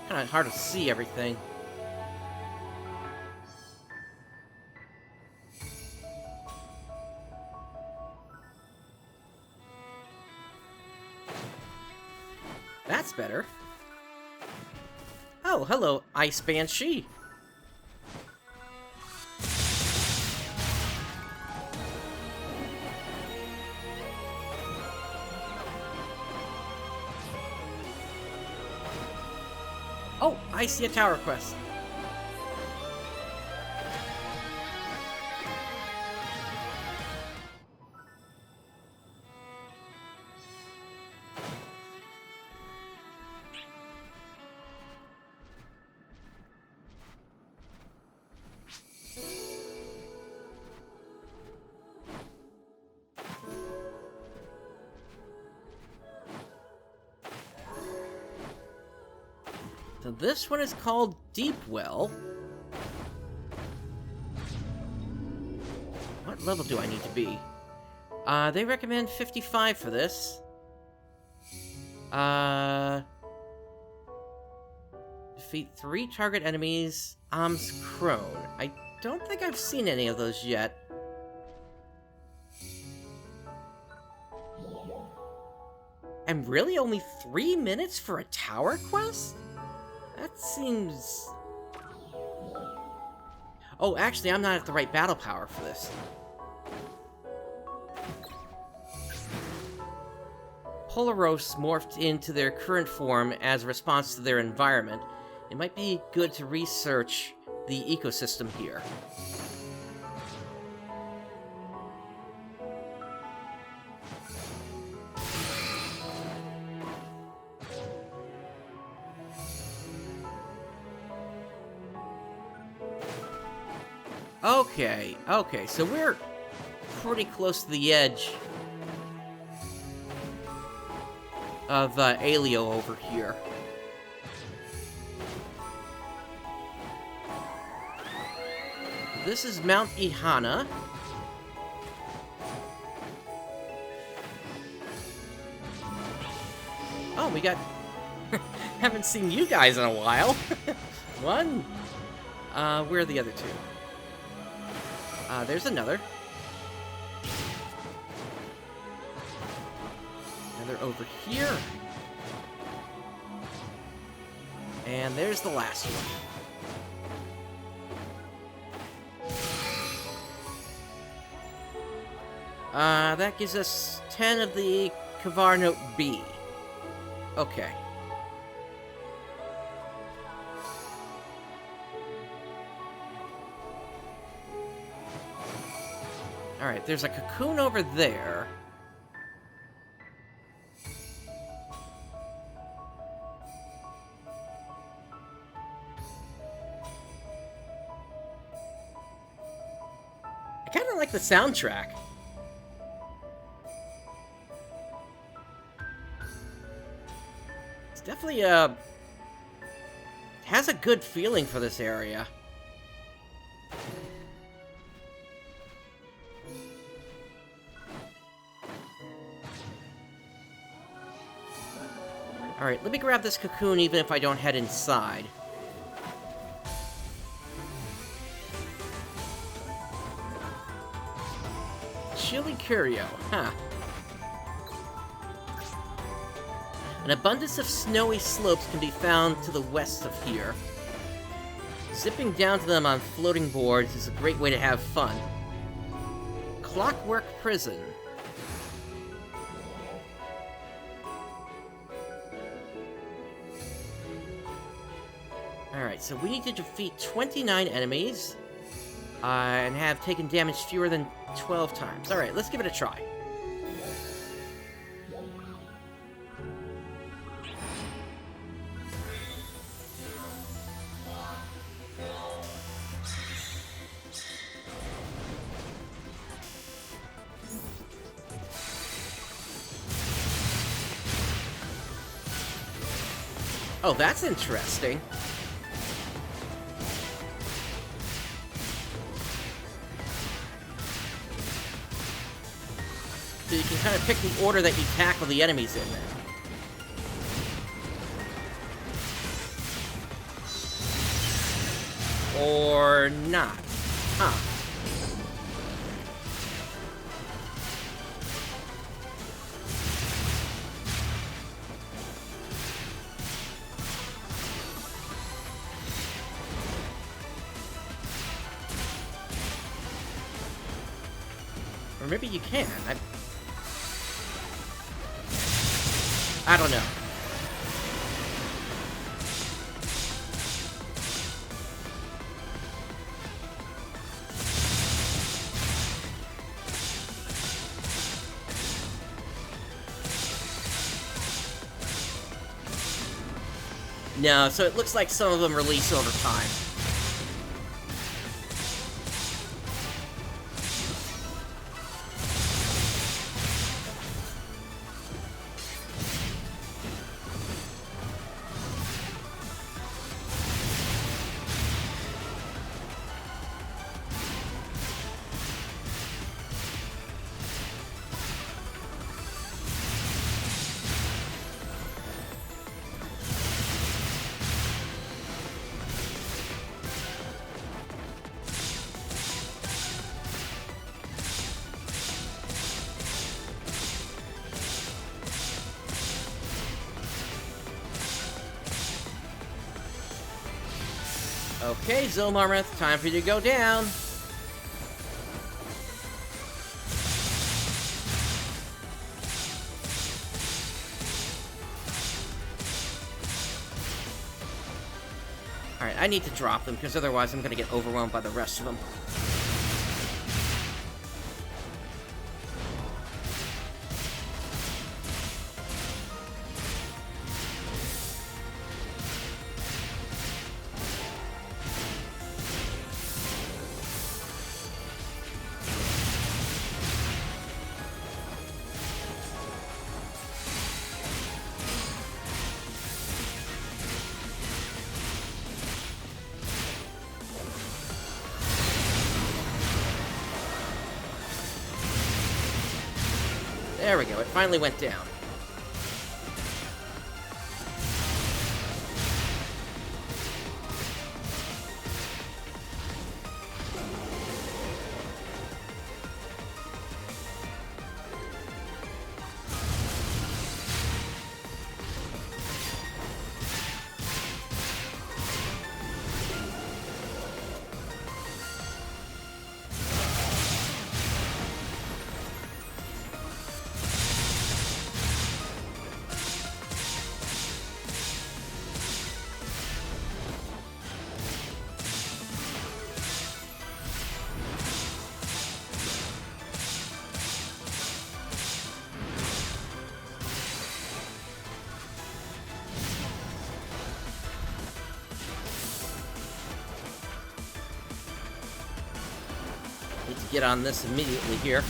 Kind of hard to see everything. That's better. Oh, hello, Ice Banshee. Oh, I see a tower quest. So this one is called Deep Well. What level do I need to be? They recommend 55 for this. Defeat 3 target enemies. Am's Crone. I don't think I've seen any of those yet. And really only 3 minutes for a tower quest? That seems... Oh, actually, I'm not at the right battle power for this. Polaros morphed into their current form as a response to their environment. It might be good to research the ecosystem here. Okay, so we're pretty close to the edge of Alio over here. This is Mount Ihana. Oh, we got... haven't seen you guys in a while. One. Where are the other two? There's another. Another over here. And there's the last one. That gives us 10 of the Kvar Note B. Okay. Alright, there's a cocoon over there. I kind of like the soundtrack. It's definitely, has a good feeling for this area. Alright, let me grab this cocoon even if I don't head inside. Chili Curio, huh. An abundance of snowy slopes can be found to the west of here. Zipping down to them on floating boards is a great way to have fun. Clockwork Prison. Alright, so we need to defeat 29 enemies, and have taken damage fewer than 12 times. Alright, let's give it a try. Oh, that's interesting. So you can kind of pick the order that you tackle the enemies in there. Or not. Huh. Or maybe you can. I don't know. No, so it looks like some of them release over time. Okay, Zilmarmouth, time for you to go down. Alright, I need to drop them, because otherwise I'm gonna get overwhelmed by the rest of them. There we go, it finally went down. Need to get on this immediately here.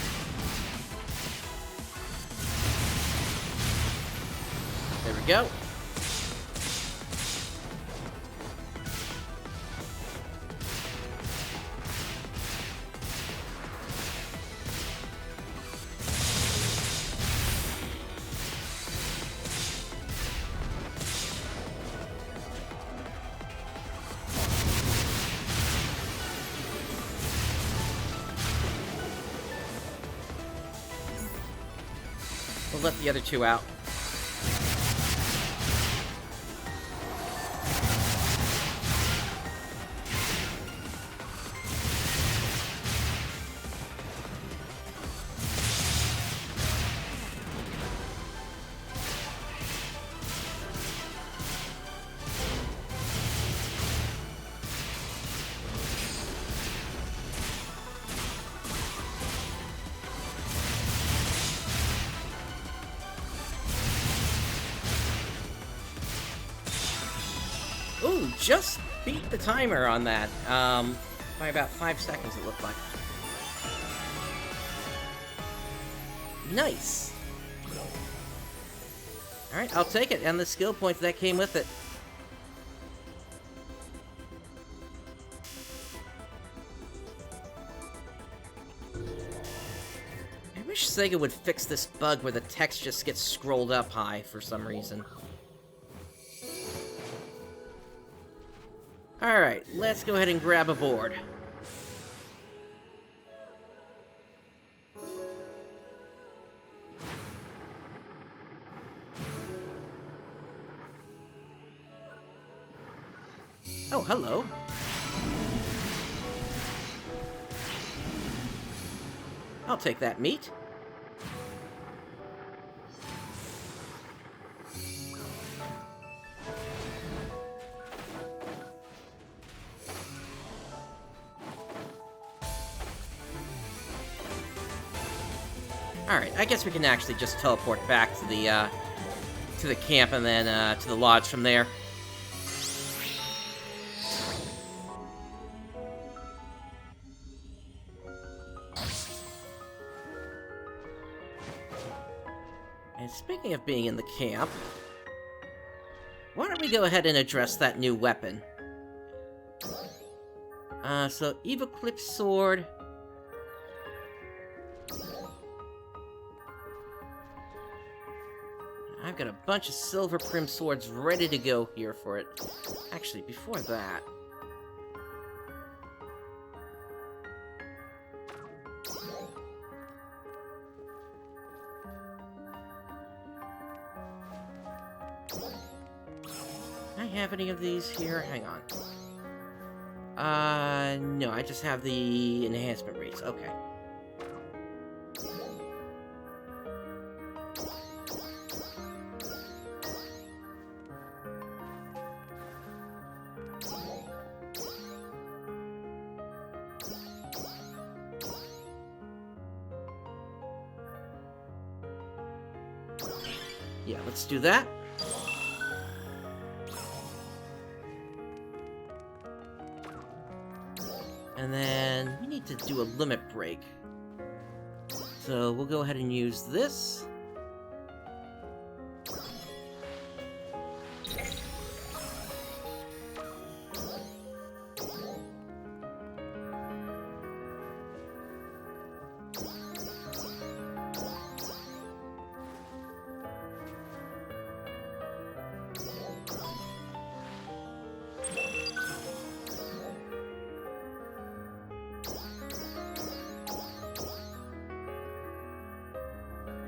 There we go. We'll let the other two out. Ooh, just beat the timer on that. By about 5 seconds, it looked like. Nice. Alright, I'll take it, and the skill points that came with it. I wish Sega would fix this bug where the text just gets scrolled up high for some reason. Alright, let's go ahead and grab a board. Oh, hello. I'll take that meat. Alright, I guess we can actually just teleport back to the camp and then to the lodge from there. And speaking of being in the camp, why don't we go ahead and address that new weapon? So Eva Clip Sword. I've got a bunch of silver prim swords ready to go here for it. Actually, before that... Do I have any of these here? Hang on. No, I just have the enhancement rates. Okay. Yeah, let's do that. And then we need to do a limit break. So we'll go ahead and use this.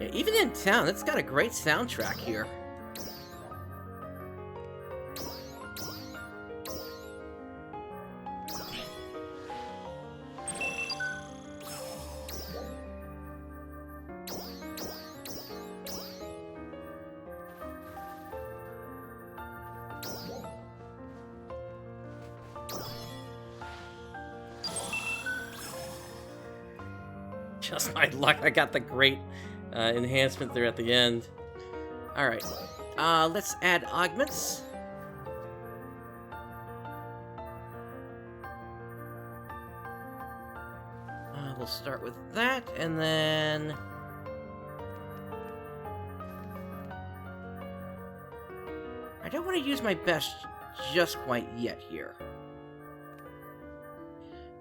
Yeah, even in town, it's got a great soundtrack here. Just my luck, I got the great enhancement there at the end. Alright, let's add augments. We'll start with that, and then... I don't want to use my best just quite yet here.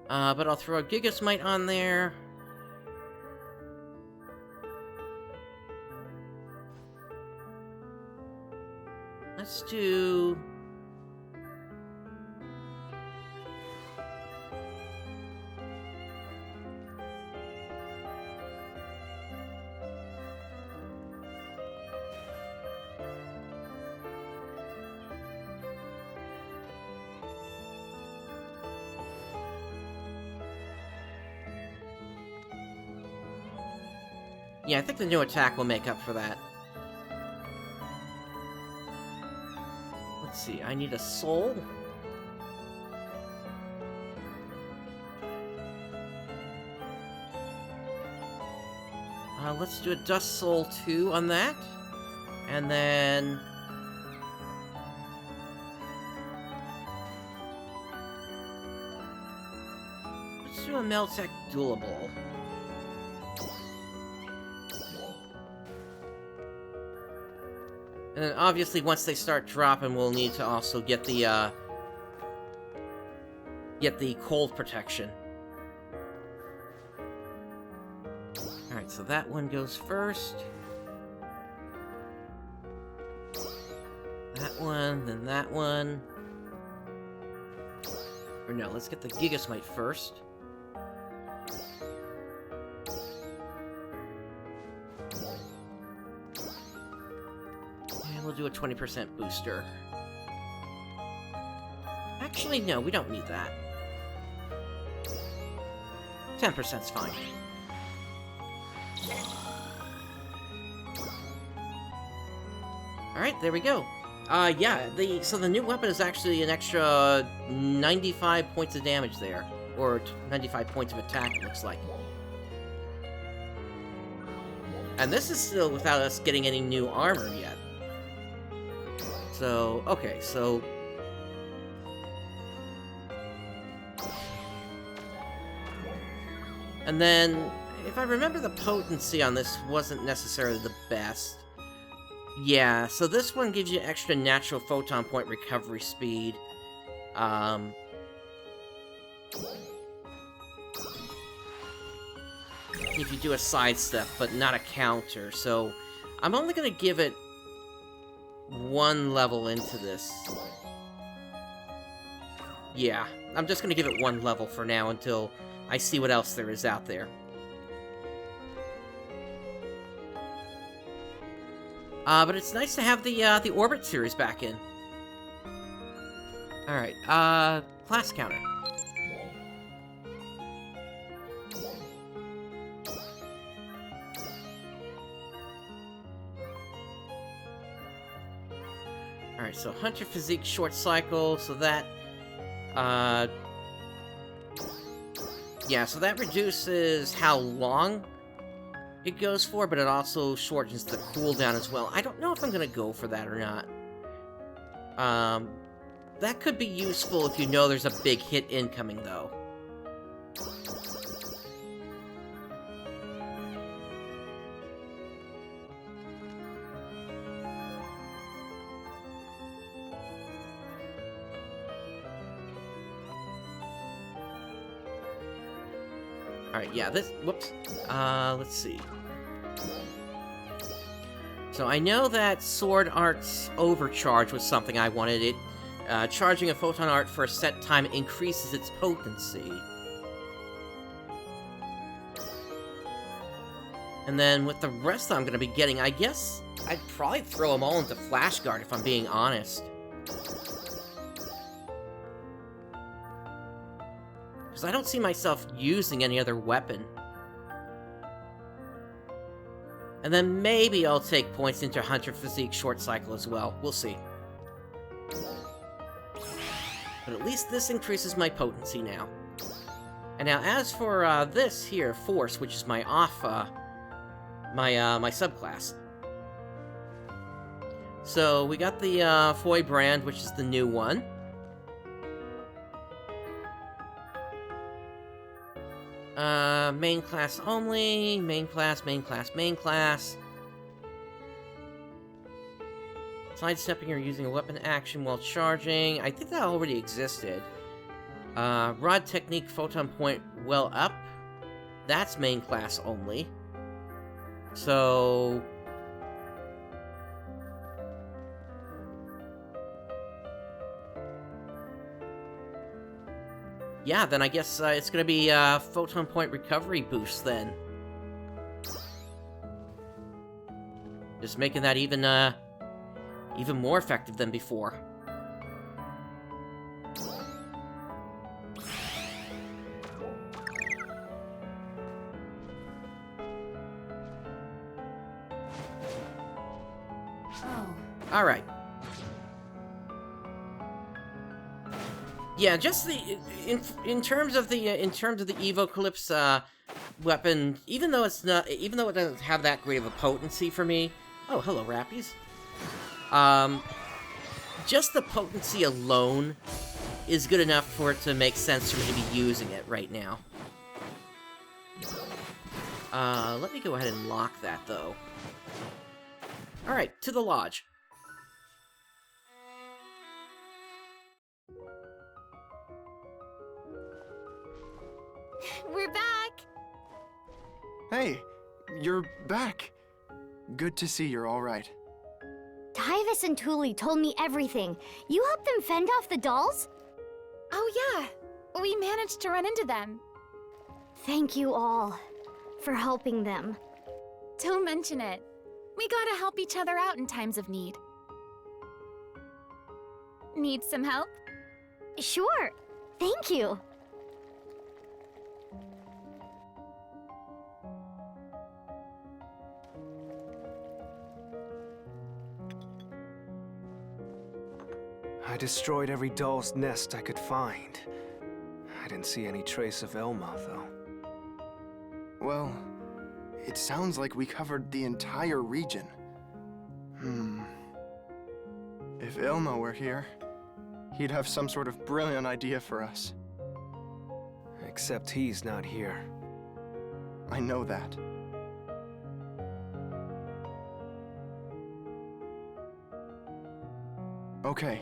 But I'll throw a Gigasmite on there. Let's do... Yeah, I think the new attack will make up for that. Let's see, I need a soul. Let's do a Dust Soul 2 on that. And then... let's do a Meltech Duelable. And then obviously once they start dropping, we'll need to also get the cold protection. Alright, so that one goes first. That one, then that one. Or no, let's get the Gigasmite first. And we'll do a 20% booster. Actually, no, we don't need that. 10%'s fine. Alright, there we go. Yeah, so the new weapon is actually an extra 95 points of damage there. Or 95 points of attack, it looks like. And this is still without us getting any new armor yet. So, okay, so... and then, if I remember, the potency on this wasn't necessarily the best. Yeah, so this one gives you extra natural photon point recovery speed. If you do a sidestep, but not a counter. So, I'm only going to give it one level into this. Yeah, I'm just going to give it one level for now until I see what else there is out there. But it's nice to have the Orbit series back in. Alright, class counter. Alright, so Hunter Physique short cycle, so that, yeah, so that reduces how long it goes for, but it also shortens the cooldown as well. I don't know if I'm gonna go for that or not. That could be useful if you know there's a big hit incoming, though. Alright, yeah, this... whoops. Let's see. So I know that Sword Art's Overcharge was something I wanted. It, charging a Photon Art for a set time increases its potency. And then with the rest I'm gonna be getting, I guess I'd probably throw them all into Flash Guard if I'm being honest. Because I don't see myself using any other weapon. And then maybe I'll take points into Hunter Physique short cycle as well. We'll see. But at least this increases my potency now. And now as for this here, Force, which is my off, my subclass. So we got the Foy brand, which is the new one. Main class only, main class, main class, main class. Sidestepping or using a weapon action while charging. I think that already existed. Rod technique, photon point, well up. That's main class only. So... yeah, then I guess it's gonna be photon point recovery boost then. Just making that even more effective than before. All right. Yeah, just the in terms of the Evocalypse weapon, even though it doesn't have that great of a potency for me. Oh, hello, Rappies. Just the potency alone is good enough for it to make sense for me to be using it right now. Let me go ahead and lock that, though. Alright, to the lodge. We're back! Hey, you're back. Good to see you're all right. Tyvis and Thule told me everything. You helped them fend off the dolls? Oh yeah, we managed to run into them. Thank you all for helping them. Don't mention it. We gotta help each other out in times of need. Need some help? Sure. Thank you. I destroyed every doll's nest I could find. I didn't see any trace of Ilma, though. Well, it sounds like we covered the entire region. If Ilma were here, he'd have some sort of brilliant idea for us. Except he's not here. I know that. Okay.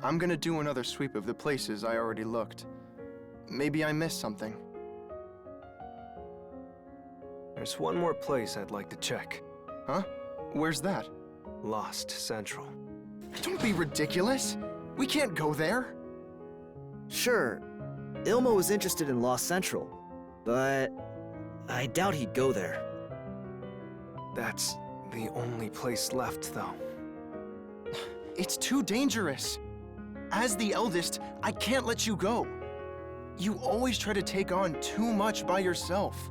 I'm gonna do another sweep of the places I already looked. Maybe I missed something. There's one more place I'd like to check. Huh? Where's that? Lost Central. Don't be ridiculous! We can't go there! Sure, Ilma was interested in Lost Central, but I doubt he'd go there. That's the only place left, though. It's too dangerous. As the eldest, I can't let you go. You always try to take on too much by yourself.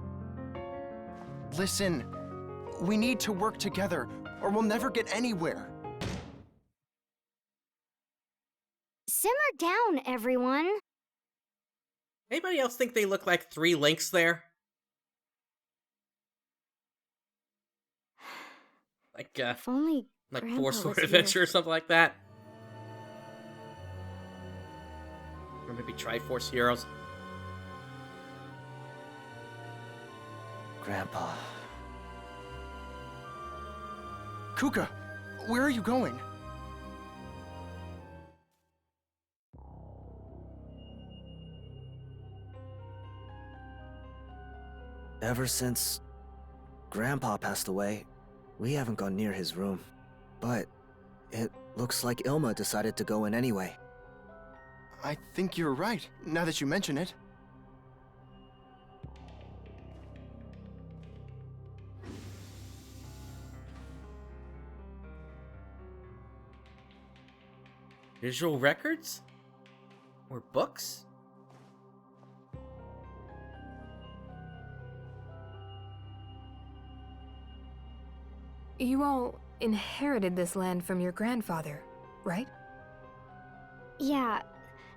Listen, we need to work together, or we'll never get anywhere. Simmer down, everyone. Anybody else think they look like 3 Links there? Like, If only like Grandpa 4 Sword was Adventure here. or something like that? Or maybe Triforce Heroes? Grandpa. Kuka, where are you going? Ever since Grandpa passed away, we haven't gone near his room. But it looks like Ilma decided to go in anyway. I think you're right, now that you mention it. Visual records? Or books? You all inherited this land from your grandfather, right? Yeah,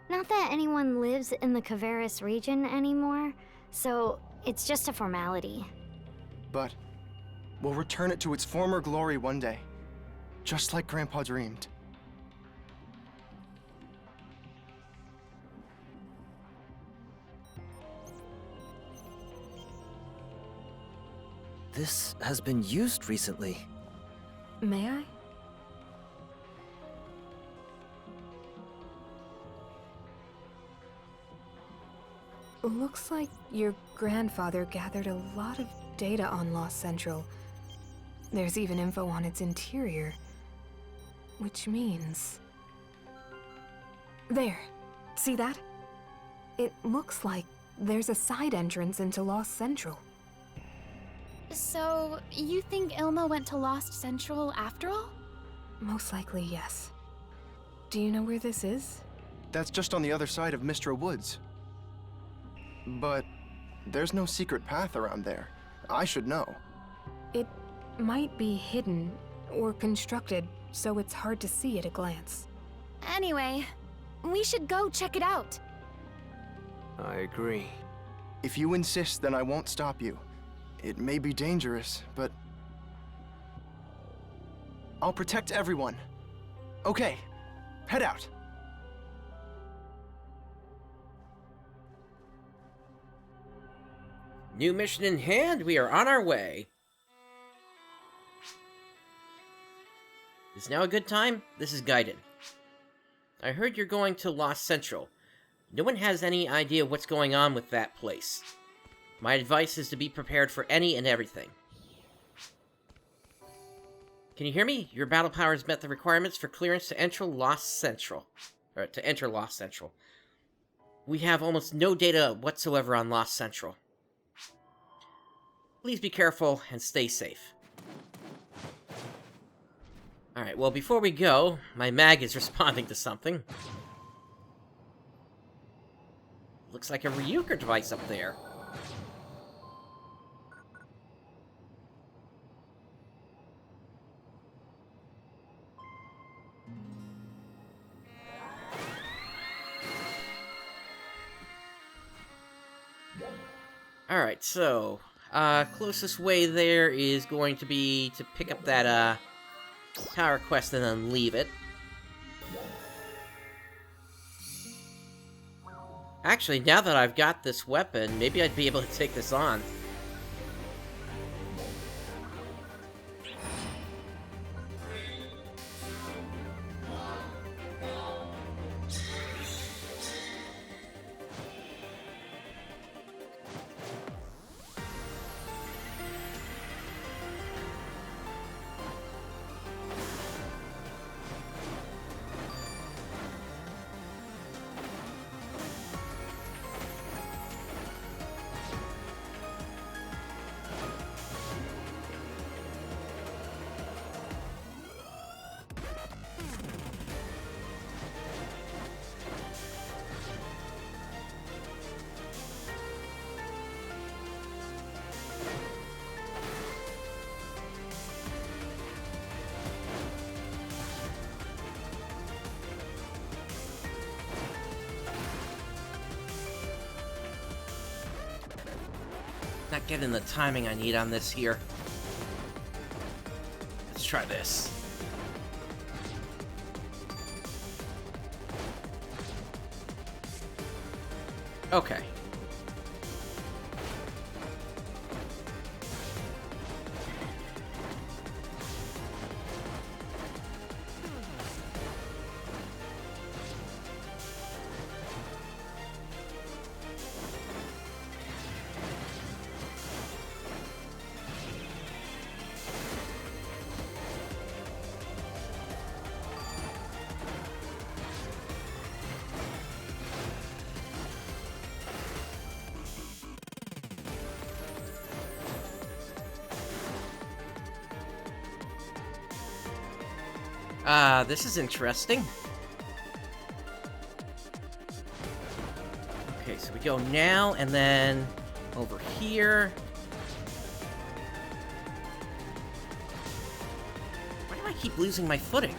not that anyone lives in the Kvaris region anymore, so it's just a formality. But we'll return it to its former glory one day, just like Grandpa dreamed. This has been used recently. May I? Looks like your grandfather gathered a lot of data on Lost Central. There's even info on its interior. Which means... There. See that? It looks like there's a side entrance into Lost Central. So, you think Ilma went to Lost Central after all? Most likely, yes. Do you know where this is? That's just on the other side of Mistra Woods. But there's no secret path around there. I should know. It might be hidden or constructed so it's hard to see at a glance. Anyway, we should go check it out. I agree. If you insist, then I won't stop you. It may be dangerous, but I'll protect everyone. Okay, head out. New mission in hand, we are on our way. Is now a good time? This is Gaiden. I heard you're going to Lost Central. No one has any idea what's going on with that place. My advice is to be prepared for any and everything. Can you hear me? Your battle powers met the requirements for clearance to enter Lost Central. We have almost no data whatsoever on Lost Central. Please be careful and stay safe. Alright, well, before we go, my mag is responding to something. Looks like a Ryuker device up there. Alright, so, closest way there is going to be to pick up that, tower quest and then leave it. Actually, now that I've got this weapon, maybe I'd be able to take this on. Not getting the timing I need on this here. Let's try this. Okay. This is interesting. Okay, so we go now, and then over here. Why do I keep losing my footing?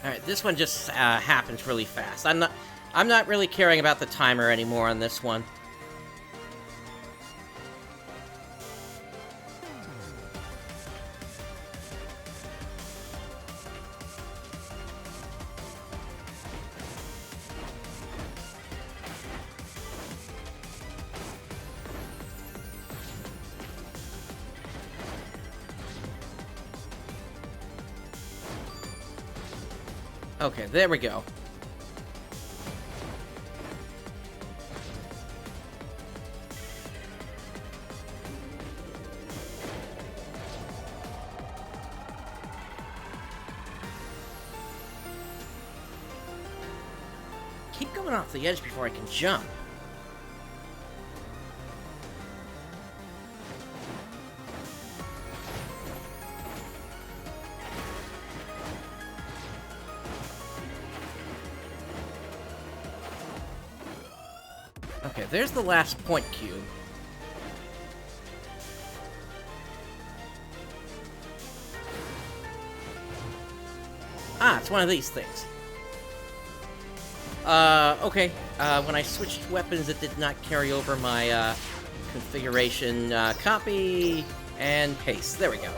All right, this one just happens really fast. I'm not really caring about the timer anymore on this one. Okay, there we go. Keep going off the edge before I can jump. Okay, there's the last point cube. Ah, it's one of these things. Okay. When I switched weapons, it did not carry over my, configuration. Copy and paste. There we go.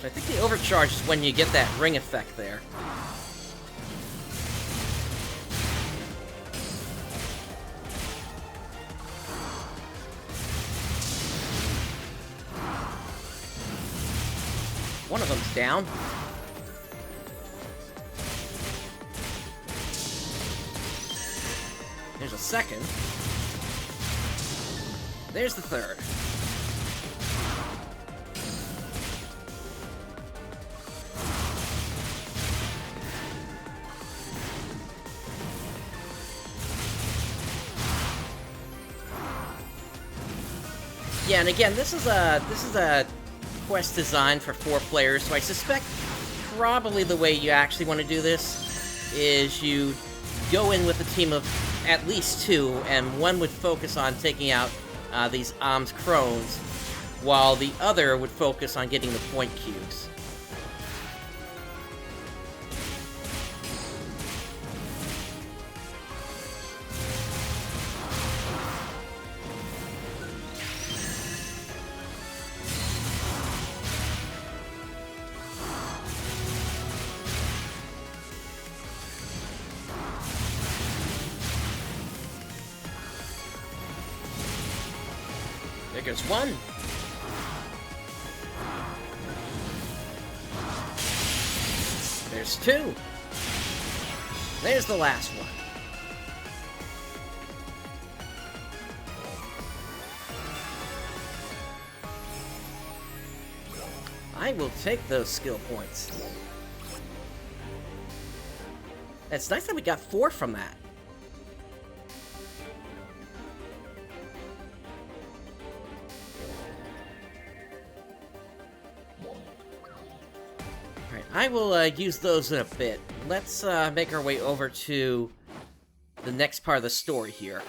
I think the overcharge is when you get that ring effect there. One of them's down. There's a second. There's the third. Yeah, and again, this is a quest designed for 4 players, so I suspect probably the way you actually want to do this is you go in with a team of at least 2, and one would focus on taking out these Am's crones, while the other would focus on getting the point cubes. There goes one. There's 2. There's the last one. I will take those skill points. It's nice that we got 4 from that. I will use those in a bit. Let's make our way over to the next part of the story here.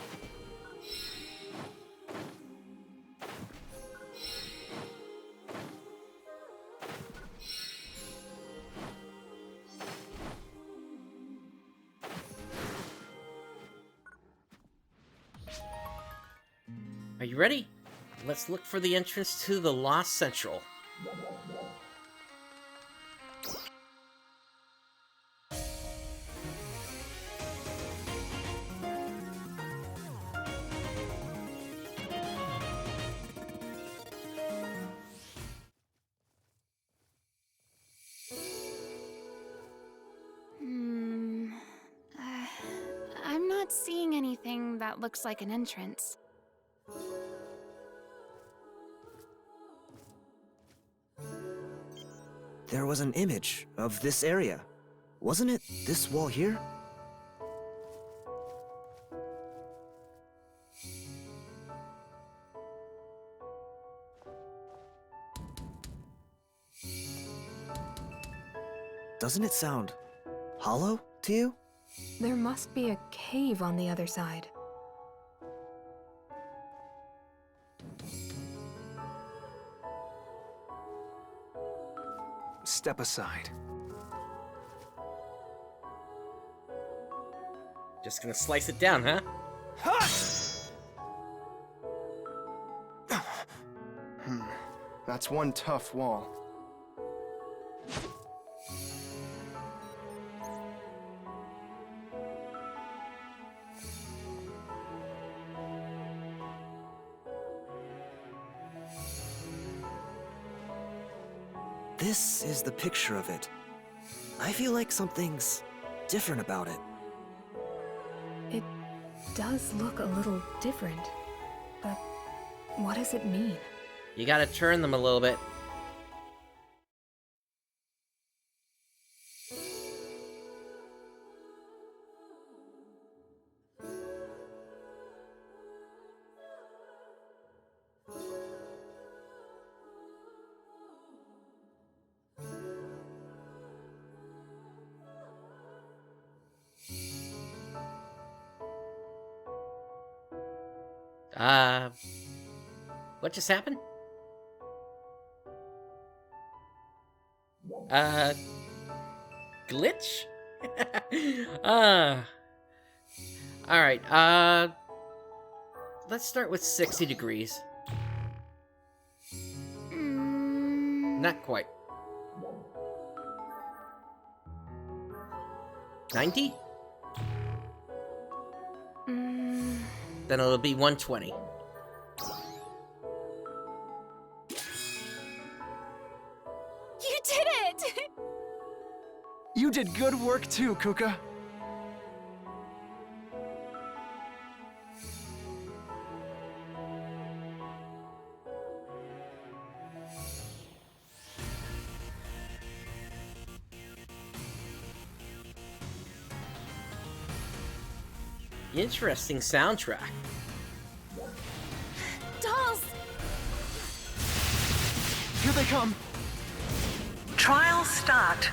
Are you ready? Let's look for the entrance to the Lost Central. I'm not seeing anything that looks like an entrance. There was an image of this area. Wasn't it this wall here? Doesn't it sound hollow to you? There must be a cave on the other side. Step aside. Just gonna slice it down, huh? That's one tough wall. This is the picture of it. I feel like something's different about it. It does look a little different, but what does it mean? You gotta turn them a little bit. What just happened? Glitch? Alright, let's start with 60 degrees. Not quite. 90? Then it'll be 120. You did it! You did good work too, Kuka. Interesting soundtrack. Dolls! Here they come. Trial start.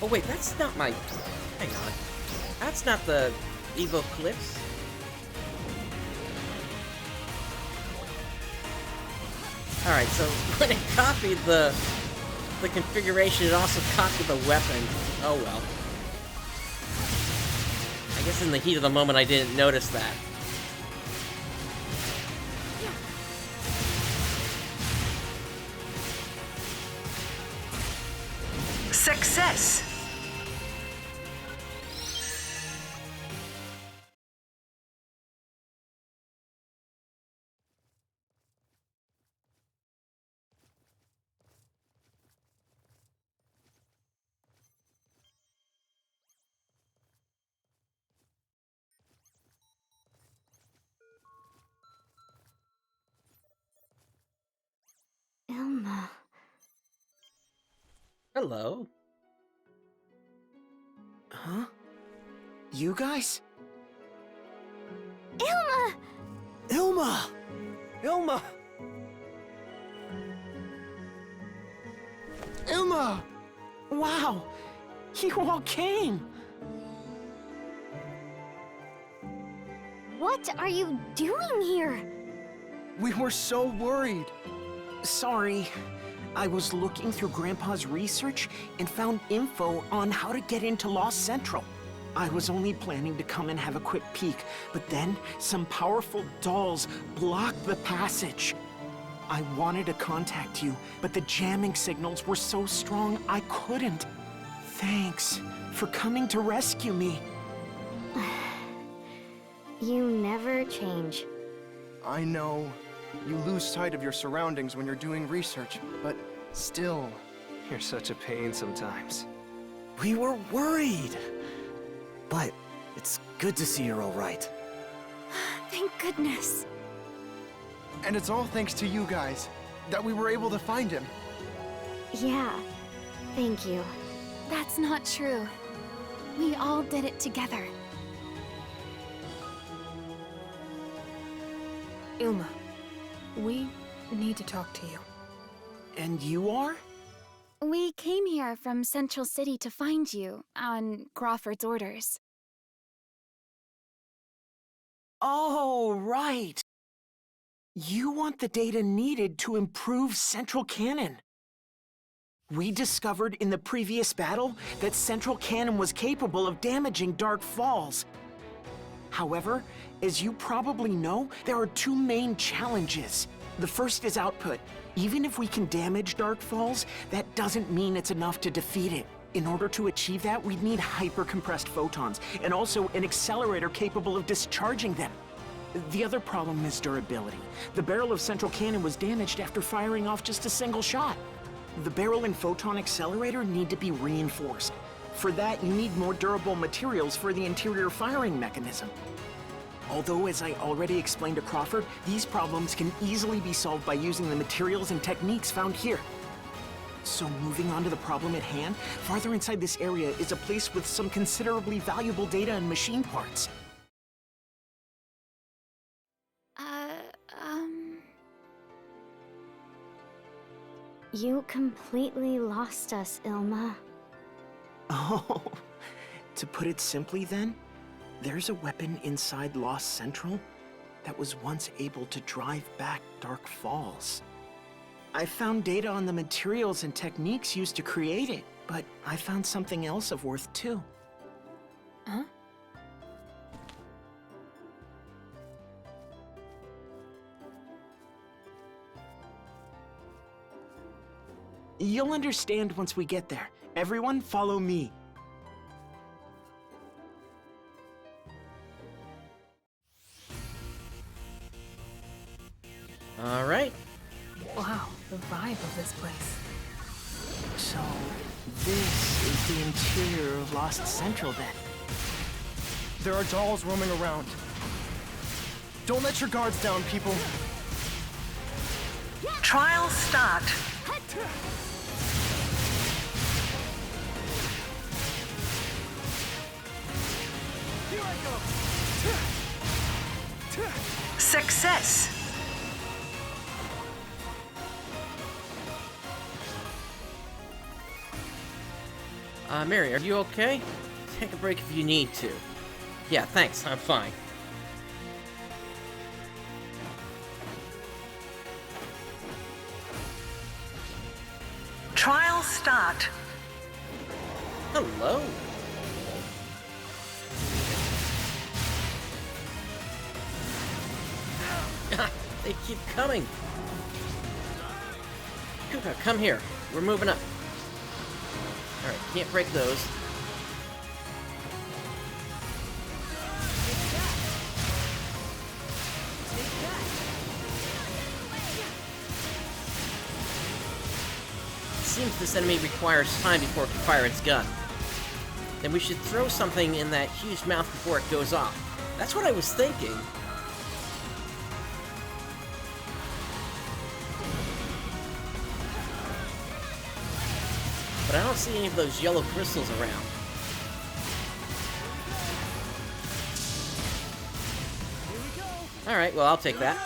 Oh wait, that's not my... Hang on. That's not the Evo Clips. Alright, so when it copied the configuration, it also copied the weapon. Oh well. I guess in the heat of the moment I didn't notice that. Success. Ilma. Hello. Huh? You guys? Ilma! Ilma! Ilma! Ilma! Wow! You all came! What are you doing here? We were so worried. Sorry. I was looking through Grandpa's research and found info on how to get into Lost Central. I was only planning to come and have a quick peek, but then some powerful dolls blocked the passage. I wanted to contact you, but the jamming signals were so strong I couldn't. Thanks for coming to rescue me. You never change. I know. You lose sight of your surroundings when you're doing research, but still. You're such a pain sometimes. We were worried. But it's good to see you're all right. Thank goodness. And it's all thanks to you guys that we were able to find him. Yeah, thank you. That's not true. We all did it together. Ilma, we need to talk to you. And you are? We came here from Central City to find you, on Crawford's orders. Oh, right. You want the data needed to improve Central Cannon. We discovered in the previous battle that Central Cannon was capable of damaging Dark Falls. However, as you probably know, there are two main challenges. The first is output. Even if we can damage Dark Falls, that doesn't mean it's enough to defeat it. In order to achieve that, we'd need hyper-compressed photons, and also an accelerator capable of discharging them. The other problem is durability. The barrel of Central Cannon was damaged after firing off just a single shot. The barrel and photon accelerator need to be reinforced. For that, you need more durable materials for the interior firing mechanism. Although, as I already explained to Crawford, these problems can easily be solved by using the materials and techniques found here. So moving on to the problem at hand, farther inside this area is a place with some considerably valuable data and machine parts. You completely lost us, Ilma. Oh, to put it simply then, there's a weapon inside Lost Central that was once able to drive back Dark Falls. I found data on the materials and techniques used to create it, but I found something else of worth too. Huh? You'll understand once we get there. Everyone, follow me. All right. Wow, the vibe of this place. So, this is the interior of Lost Central then. There are dolls roaming around. Don't let your guards down, people. Trial start. Here I go. Success. Mary, are you okay? Take a break if you need to. Yeah, thanks, I'm fine. Trial start. Hello. They keep coming. Kuka, come here. We're moving up. Alright, can't break those. It seems this enemy requires time before it can fire its gun. Then we should throw something in that huge mouth before it goes off. That's what I was thinking. But I don't see any of those yellow crystals around. Alright, well, I'll take that.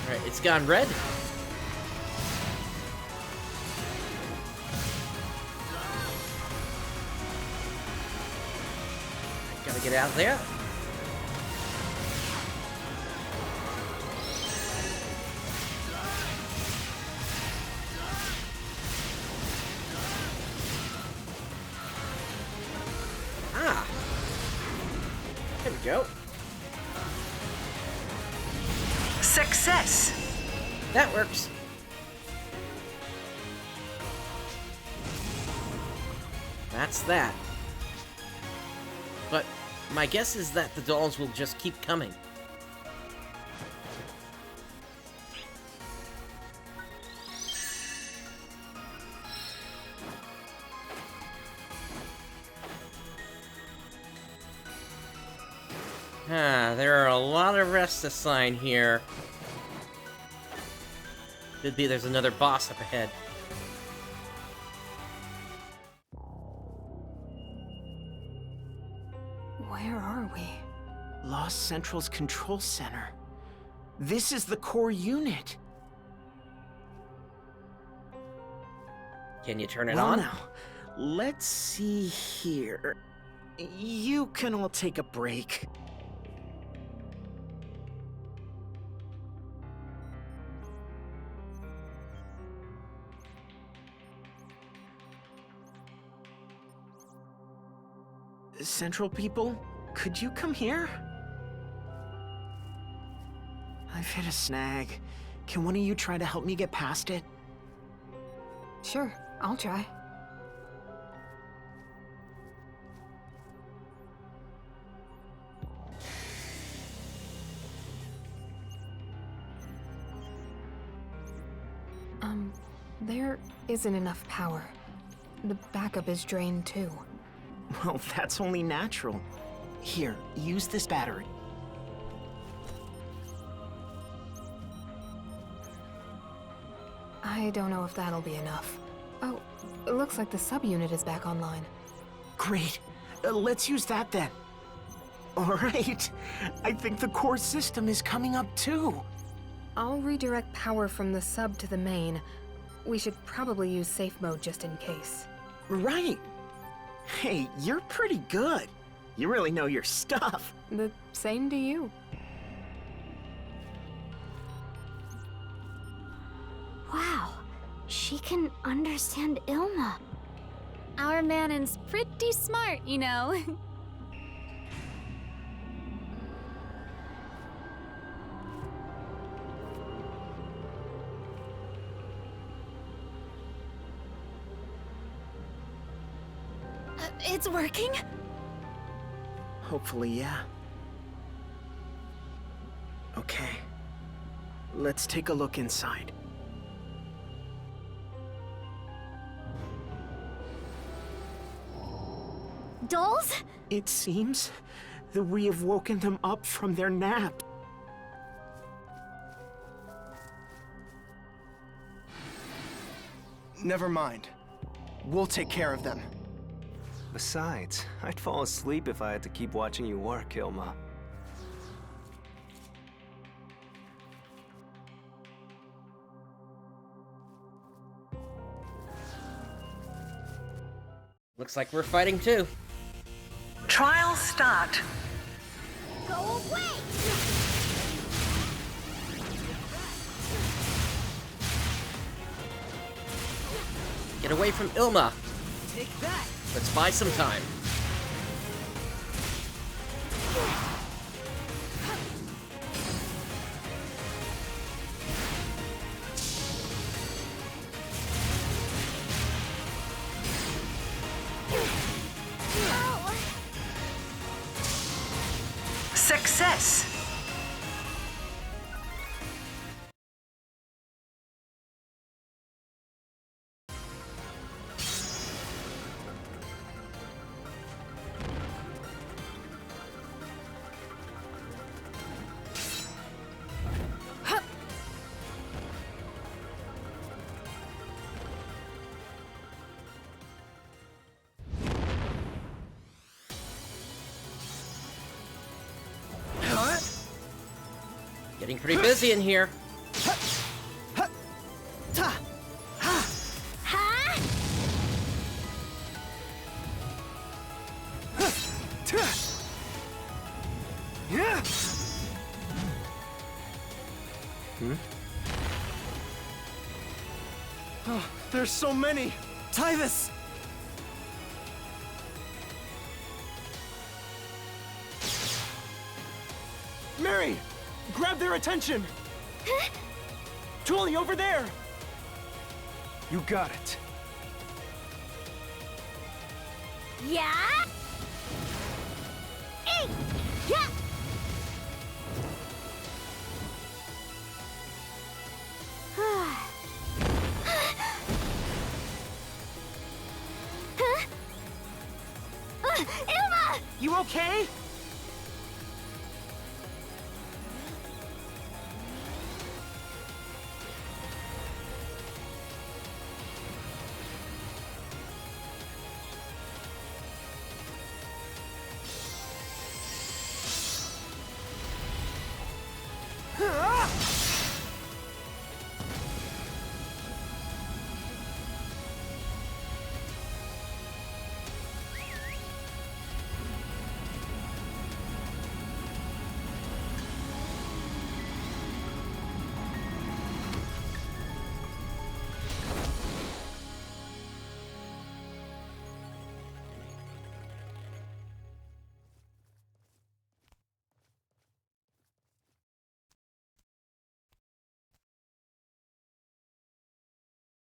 Alright, it's gone red. Gotta get out there. Ah! There we go. Success. That works. That's that. But My guess is that the dolls will just keep coming. There are a lot of rests to sign here. Could be there's another boss up ahead. Where are we? Lost Central's control center. This is the core unit. Can you turn it well, on? Now, let's see here. You can all take a break. Central people, could you come here? I've hit a snag. Can one of you try to help me get past it? Sure, I'll try. There isn't enough power. The backup is drained too. Well, that's only natural. Here, use this battery. I don't know if that'll be enough. Oh, it looks like the subunit is back online. Great. Let's use that then. All right. I think the core system is coming up too. I'll redirect power from the sub to the main. We should probably use safe mode just in case. Right. Hey, you're pretty good. You really know your stuff. The same to you. Wow, she can understand Ilma. Our Manon's pretty smart, you know. It's working? Hopefully, yeah. Okay. Let's take a look inside. Dolls? It seems that we have woken them up from their nap. Never mind. We'll take care of them. Besides, I'd fall asleep if I had to keep watching you work, Ilma. Looks like we're fighting too. Trial start. Go away! Get away from Ilma. Take that! Let's buy some time. Success. Getting pretty busy in here. Oh, there's so many! Tyvis! Mary! Grab their attention! Julie, over there! You got it. Yeah? Hey! Ilma! You okay?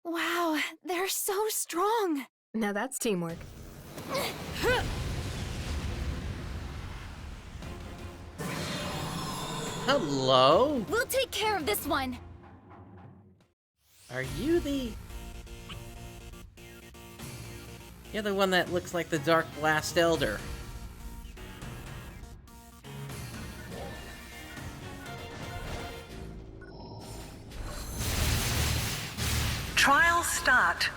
Wow, they're so strong. Now that's teamwork. Hello? We'll take care of this one. Are you the... You're the one that looks like the Dark Blast Elder. Trial start.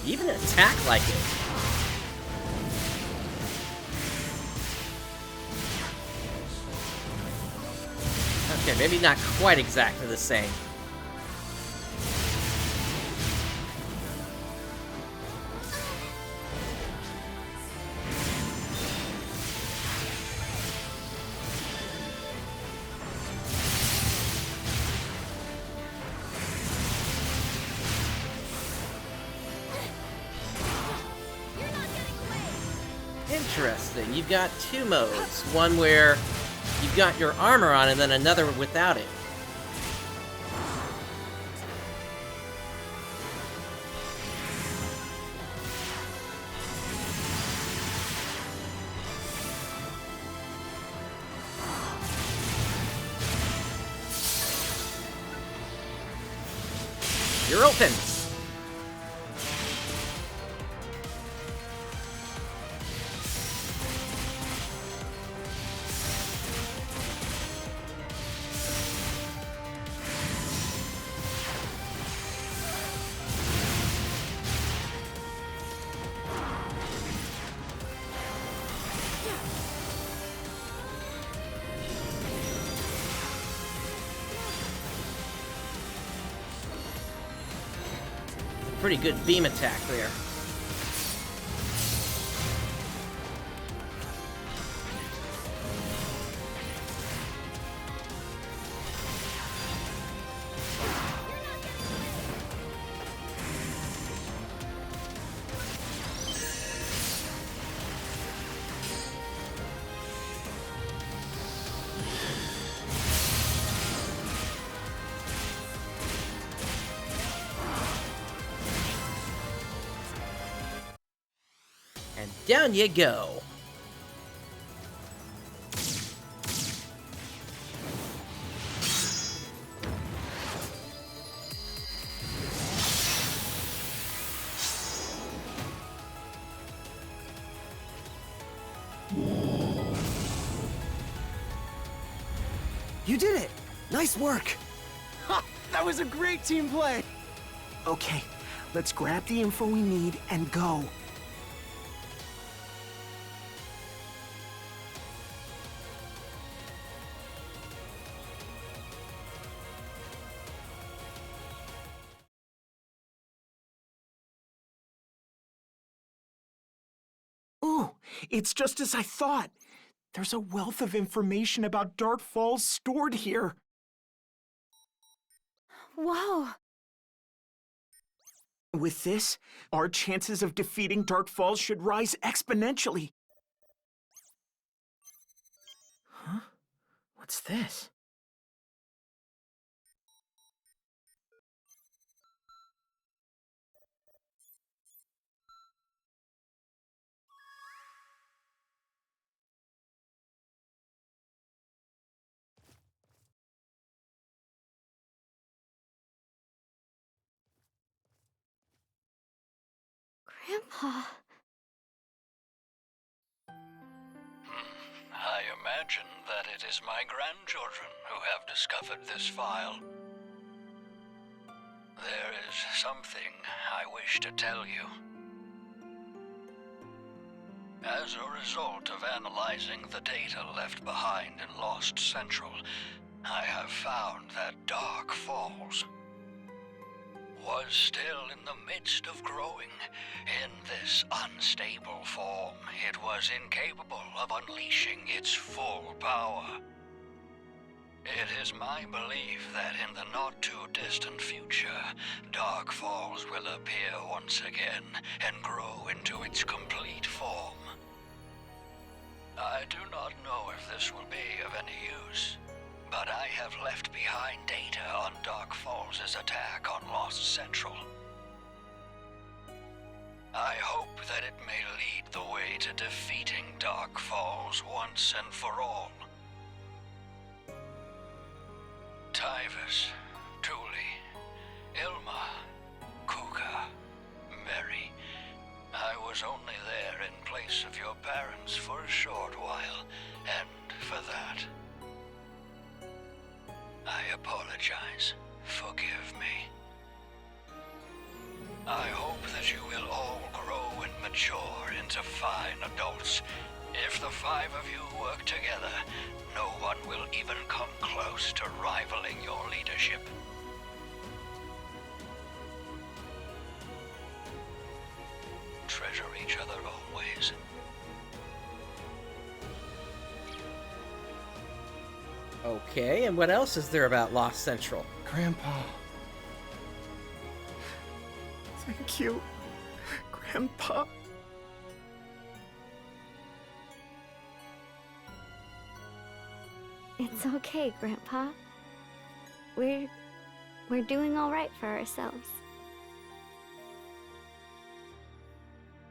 You even attack like it. Okay, maybe not quite exactly the same. Interesting. You've got two modes. One where you've got your armor on and then another without it. You're open. Pretty good beam attack there. And down you go. You did it! Nice work! Ha! That was a great team play! Okay, let's grab the info we need and go. Ooh, it's just as I thought. There's a wealth of information about Dark Falls stored here. Whoa. With this, our chances of defeating Dark Falls should rise exponentially. Huh? What's this? Grandpa. I imagine that it is my grandchildren who have discovered this file. There is something I wish to tell you. As a result of analyzing the data left behind in Lost Central, I have found that Dark Falls was still in the midst of growing. In this unstable form, it was incapable of unleashing its full power. It is my belief that in the not-too-distant future, Dark Falls will appear once again and grow into its complete form. I do not know if this will be of any use, but I have left behind data on Dark Falls' attack on Lost Central. I hope that it may lead the way to defeating Dark Falls once and for all. Kvaris, Thewly, Ilma, Kuka, Mary. I was only there in place of your parents for a short while, and for that, I apologize. Forgive me. I hope that you will all grow and mature into fine adults. If the 5 of you work together, no one will even come close to rivaling your leadership. Treasure each other always. Okay, and what else is there about Lost Central? Grandpa. Thank you, Grandpa. It's okay, Grandpa. We're doing all right for ourselves.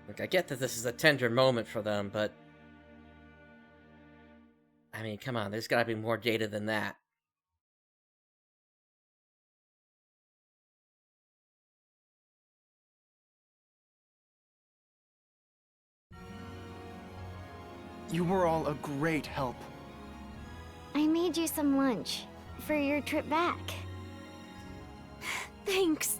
Look, I get that this is a tender moment for them, but I mean, come on, there's gotta be more data than that. You were all a great help. I made you some lunch for your trip back. Thanks.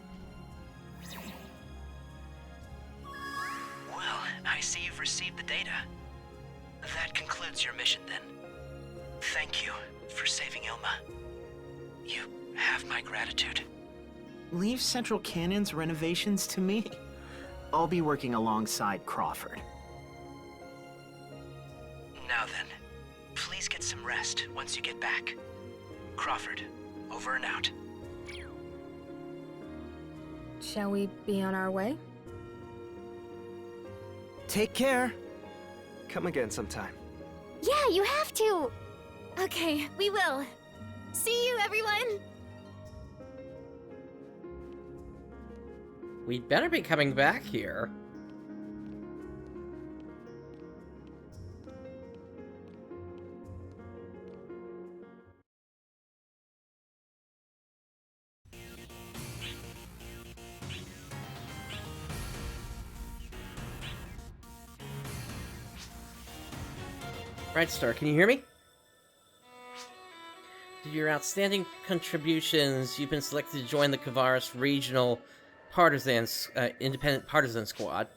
Well, I see you've received the data. That concludes your mission, then. Thank you for saving Ilma. You have my gratitude. Leave Central Canyon's renovations to me. I'll be working alongside Crawford. Now then, please get some rest once you get back. Crawford, over and out. Shall we be on our way? Take care. Come again sometime. Yeah, you have to! Okay, we will. See you, everyone! We'd better be coming back here. Brightstar, can you hear me? Due to your outstanding contributions, you've been selected to join the Kvaris Regional Independent Partisan Squad.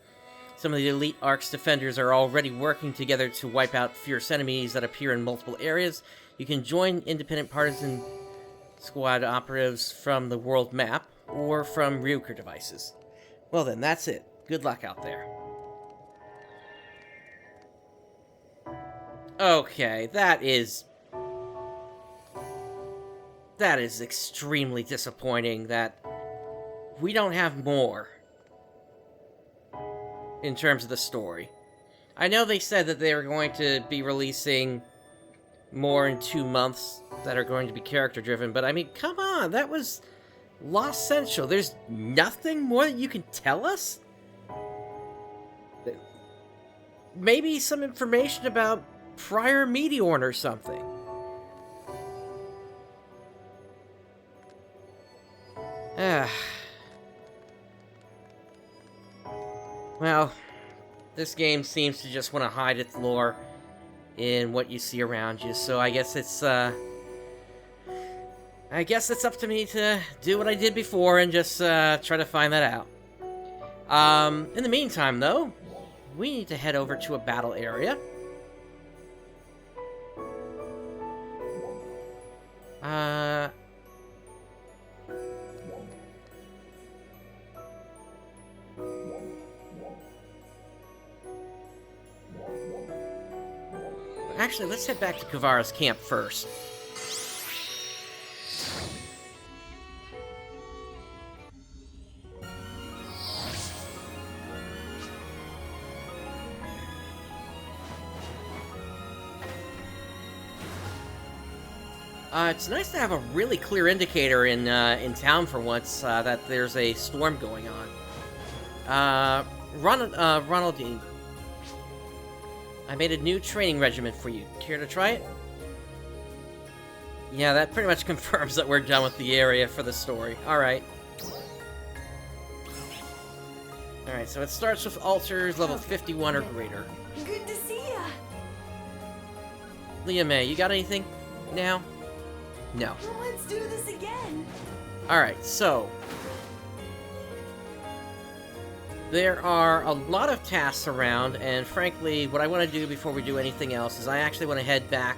Some of the elite Ark's defenders are already working together to wipe out fierce enemies that appear in multiple areas. You can join Independent Partisan Squad operatives from the world map or from Ryuker devices. Well then, that's it. Good luck out there. Okay, that is extremely disappointing that we don't have more in terms of the story. I know they said that they were going to be releasing more in 2 months that are going to be character-driven, but I mean, come on, that was Lost Central. There's nothing more that you can tell us? Maybe some information about Prior Meteorn or something. Well, this game seems to just want to hide its lore in what you see around you, so I guess it's up to me to do what I did before and just try to find that out. In the meantime, though, we need to head over to a battle area. Actually, let's head back to Kvaris camp first. It's nice to have a really clear indicator in town for once that there's a storm going on. Ronaldine, I made a new training regimen for you. Care to try it? Yeah, that pretty much confirms that we're done with the area for the story. Alright. Alright, so it starts with altars level 51 or greater. Good to see ya! Leah May, you got anything now? No. Let's do this again! Alright, so there are a lot of tasks around, and frankly, what I want to do before we do anything else is I actually want to head back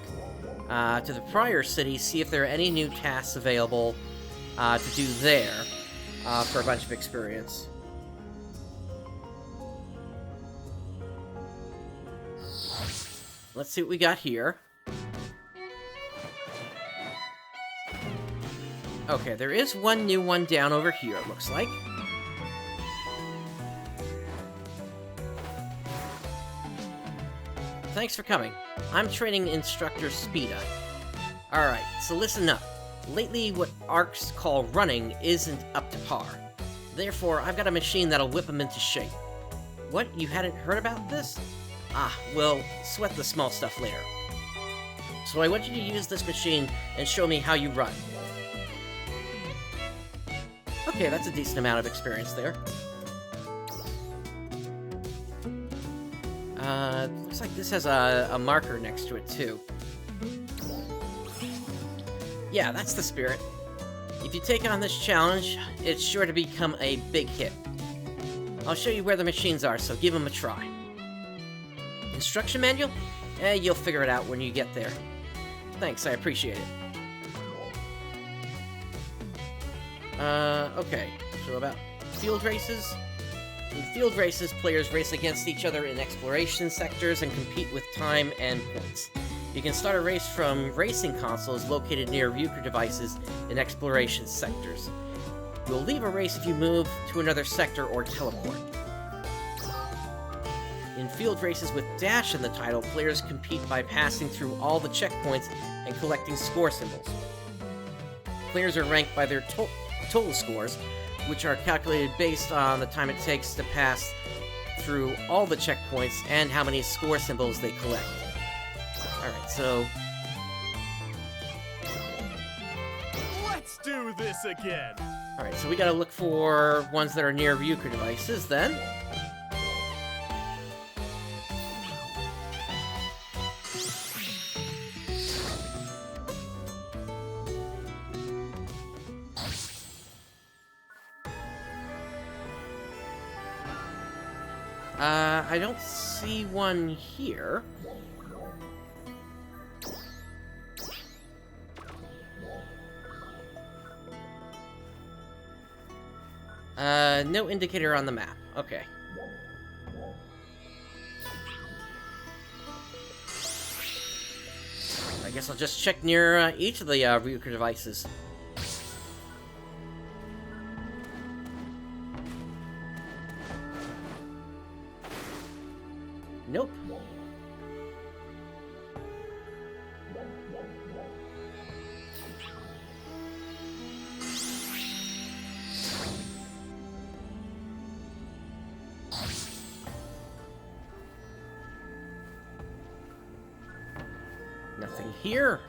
to the prior city, see if there are any new tasks available to do there for a bunch of experience. Let's see what we got here. Okay, there is one new one down over here, it looks like. Thanks for coming. I'm training instructor Speeda. Alright, so listen up. Lately, what ARCs call running isn't up to par. Therefore, I've got a machine that'll whip them into shape. What? You hadn't heard about this? Ah, well, sweat the small stuff later. So I want you to use this machine and show me how you run. Okay, that's a decent amount of experience there. Looks like this has a marker next to it, too. Yeah, that's the spirit. If you take on this challenge, it's sure to become a big hit. I'll show you where the machines are, so give them a try. Instruction manual? You'll figure it out when you get there. Thanks, I appreciate it. Okay, so about field races. In field races, players race against each other in exploration sectors and compete with time and points. You can start a race from racing consoles located near Euchre devices in exploration sectors. You'll leave a race if you move to another sector or teleport. In field races with dash in the title, players compete by passing through all the checkpoints and collecting score symbols. Players are ranked by their total scores, which are calculated based on the time it takes to pass through all the checkpoints and how many score symbols they collect. Alright, so... Let's do this again! Alright, so we gotta look for ones that are near Euchre devices, then. I don't see one here. No indicator on the map. Okay. I guess I'll just check near each of the Euchre devices. Nope. Nothing here.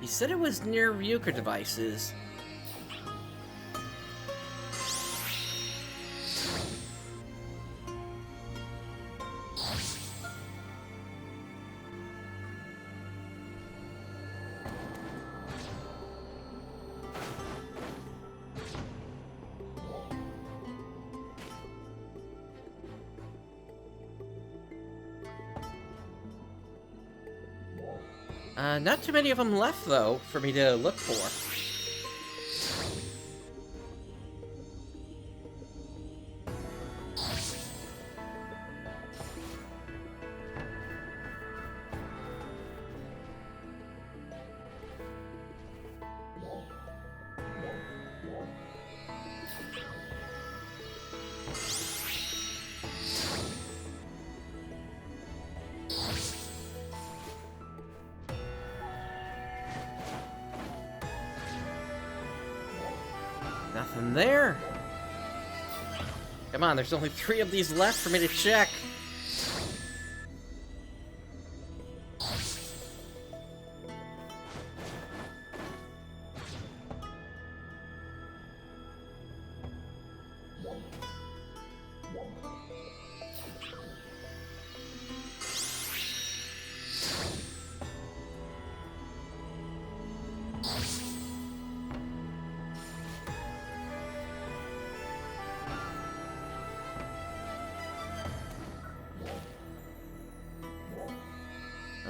He said it was near Ryuker devices. Not too many of them left, though, for me to look for. Nothing there. Come on, there's only 3 of these left for me to check.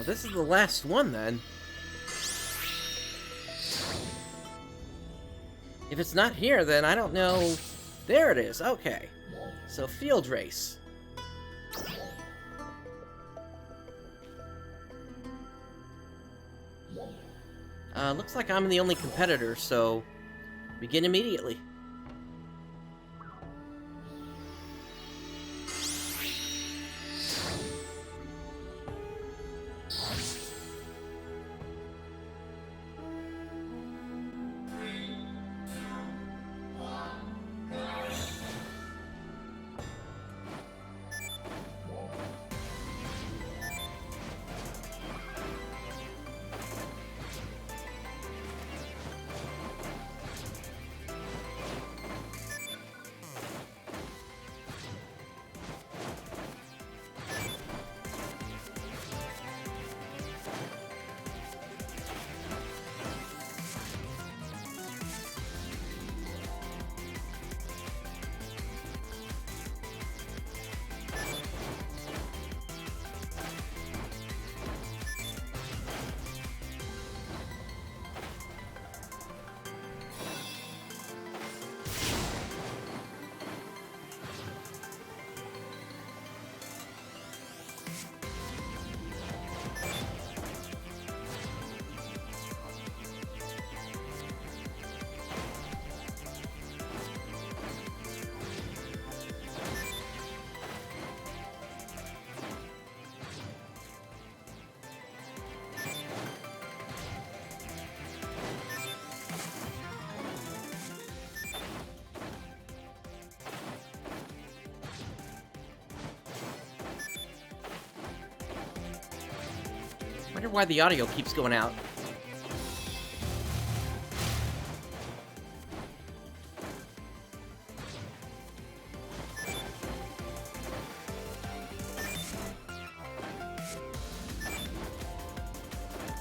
This is the last one, then. If it's not here, then I don't know... There it is, okay. So, field race. Looks like I'm the only competitor, so... Begin immediately. I wonder why the audio keeps going out.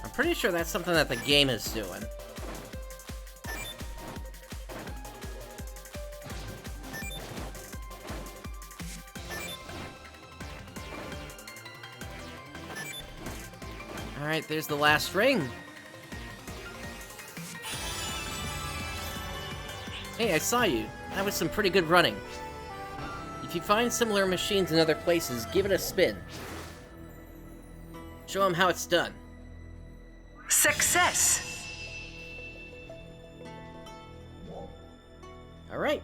I'm pretty sure that's something that the game is doing. Alright, there's the last ring. Hey, I saw you. That was some pretty good running. If you find similar machines in other places, give it a spin. Show them how it's done. Success! Alright.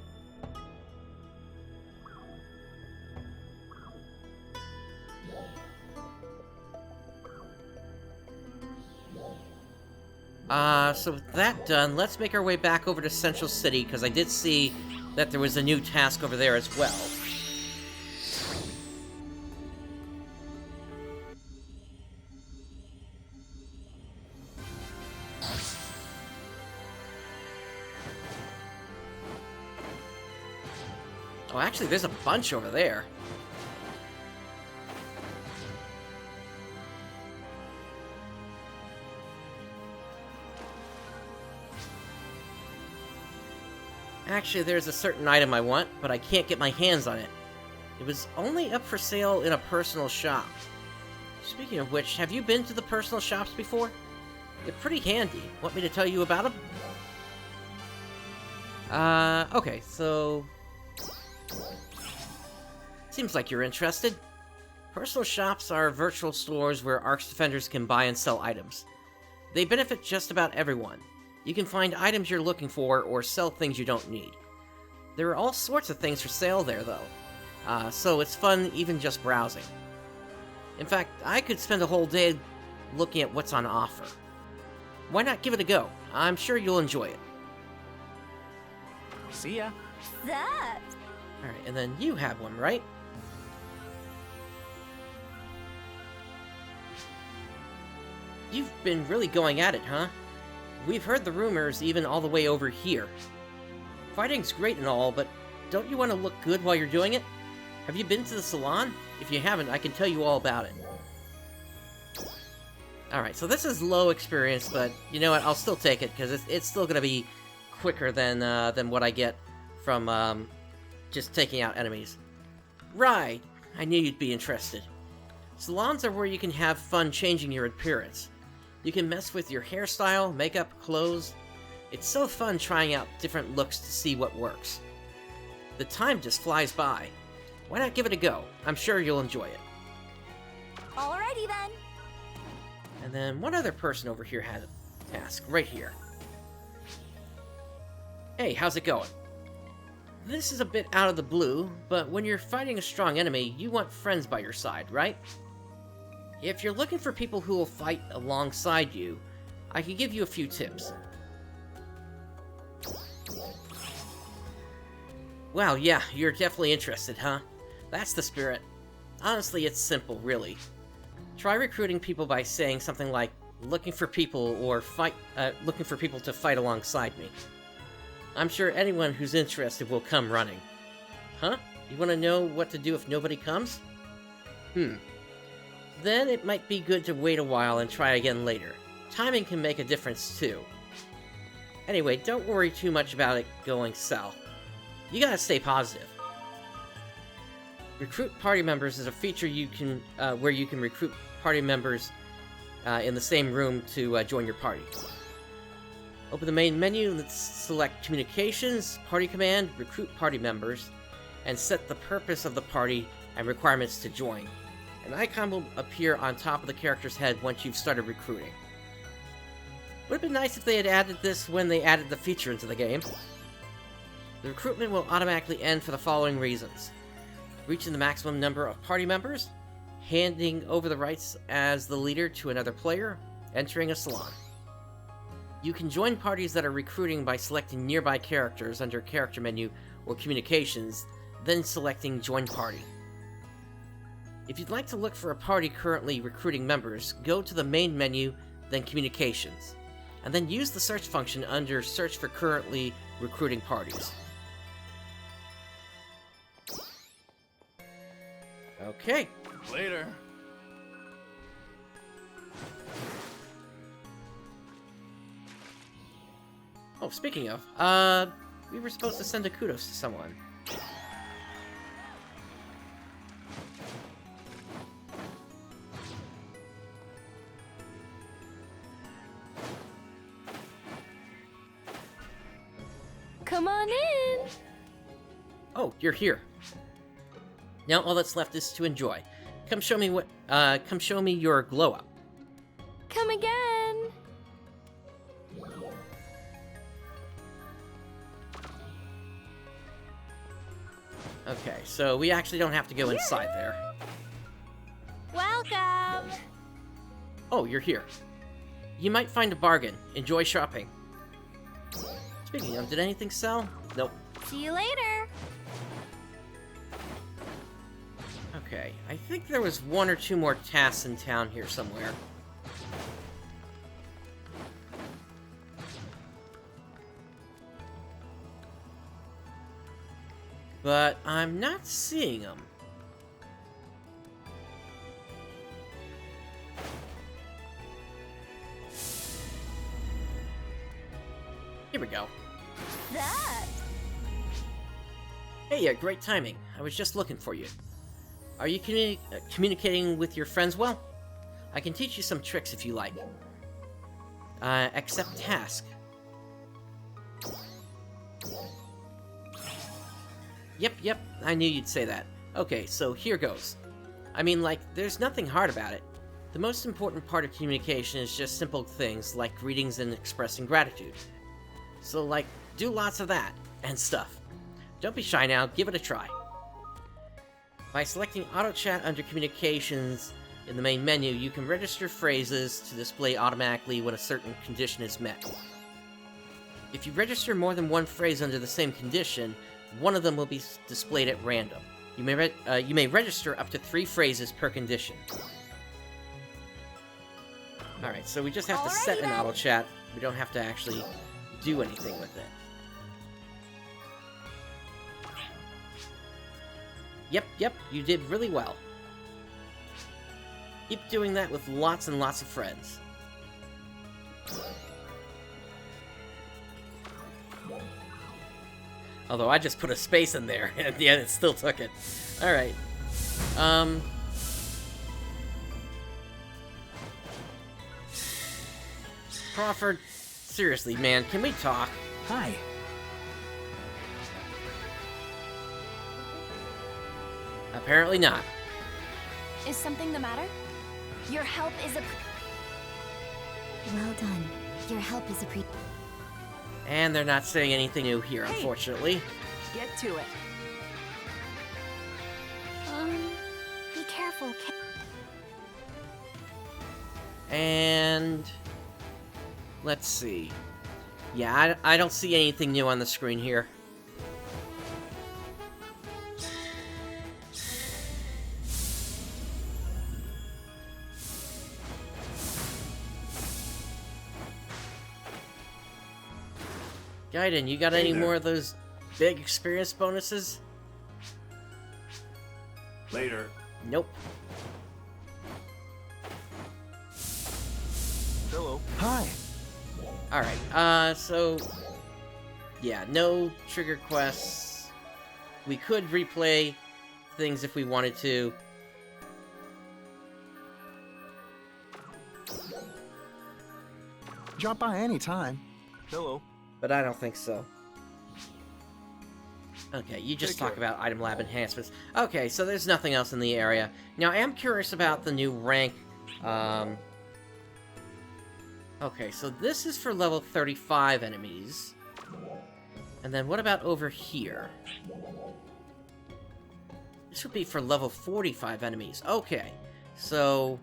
So with that done, let's make our way back over to Central City, because I did see that there was a new task over there as well. Oh, actually, there's a bunch over there. Actually, there's a certain item I want, but I can't get my hands on it. It was only up for sale in a personal shop. Speaking of which, have you been to the personal shops before? They're pretty handy. Want me to tell you about them? Okay, so... Seems like you're interested. Personal shops are virtual stores where Arcs defenders can buy and sell items. They benefit just about everyone. You can find items you're looking for or sell things you don't need. There are all sorts of things for sale there, though. So it's fun even just browsing. In fact, I could spend a whole day looking at what's on offer. Why not give it a go? I'm sure you'll enjoy it. See ya. That. Alright, and then you have one, right? You've been really going at it, huh? We've heard the rumors even all the way over here. Fighting's great and all, but don't you want to look good while you're doing it? Have you been to the salon? If you haven't, I can tell you all about it. Alright, so this is low experience, but you know what? I'll still take it, because it's still going to be quicker than what I get from just taking out enemies. Right! I knew you'd be interested. Salons are where you can have fun changing your appearance. You can mess with your hairstyle, makeup, clothes. It's so fun trying out different looks to see what works. The time just flies by. Why not give it a go? I'm sure you'll enjoy it. Alrighty then. And then one other person over here had a task, right here. Hey, how's it going? This is a bit out of the blue, but when you're fighting a strong enemy, you want friends by your side, right? If you're looking for people who will fight alongside you, I can give you a few tips. Wow, yeah, you're definitely interested, huh? That's the spirit. Honestly, it's simple, really. Try recruiting people by saying something like, looking for people to fight alongside me. I'm sure anyone who's interested will come running. Huh? You want to know what to do if nobody comes? Then it might be good to wait a while and try again later. Timing can make a difference too. Anyway, don't worry too much about it going south. You gotta stay positive. Recruit party members is a feature you can where you can recruit party members in the same room to join your party. Open the main menu and select Communications, Party Command, Recruit Party Members, and set the purpose of the party and requirements to join. An icon will appear on top of the character's head once you've started recruiting. Would have been nice if they had added this when they added the feature into the game. The recruitment will automatically end for the following reasons: reaching the maximum number of party members, handing over the rights as the leader to another player, entering a salon. You can join parties that are recruiting by selecting nearby characters under Character Menu or Communications, then selecting Join Party. If you'd like to look for a party currently recruiting members, go to the main menu, then Communications, and then use the search function under Search for Currently Recruiting Parties. Okay. Later. Oh, speaking of, we were supposed to send a kudos to someone. Come on in. Oh, you're here. Now all that's left is to enjoy. Come show me your glow up. Come again. Okay, so we actually don't have to go inside there. Welcome. Oh, you're here. You might find a bargain. Enjoy shopping. Speaking of, did anything sell? Nope. See you later. Okay, I think there was one or two more tasks in town here somewhere. but I'm not seeing them. Here we go. That. Hey, great timing. I was just looking for you. Are you communicating with your friends well? I can teach you some tricks if you like. Accept task. Yep, I knew you'd say that. Okay, so here goes. I mean, like, there's nothing hard about it. The most important part of communication is just simple things like greetings and expressing gratitude. So, like, do lots of that, and stuff. Don't be shy now, give it a try. By selecting Auto Chat under Communications in the main menu, you can register phrases to display automatically when a certain condition is met. If you register more than one phrase under the same condition, one of them will be displayed at random. You may register up to 3 phrases per condition. Alright, so we just have to set an auto chat. We don't have to actually do anything with it. Yep, you did really well. Keep doing that with lots and lots of friends. Although I just put a space in there, and at the end it still took it. Alright. Crawford, seriously, man, can we talk? Hi. Apparently not. Is something the matter? Your help is Well done. Your help is And they're not saying anything new here, unfortunately. Get to it. Be careful. And let's see. Yeah, I don't see anything new on the screen here. Gaiden, you got any more of those big experience bonuses? Later. Nope. Hello. Hi. Alright, so... yeah, no trigger quests. We could replay things if we wanted to. Drop by anytime. Hello. But I don't think so. Okay, you just talk about item lab enhancements. Okay, so there's nothing else in the area. Now, I am curious about the new rank. Okay, so this is for level 35 enemies. And then what about over here? This would be for level 45 enemies. Okay, so...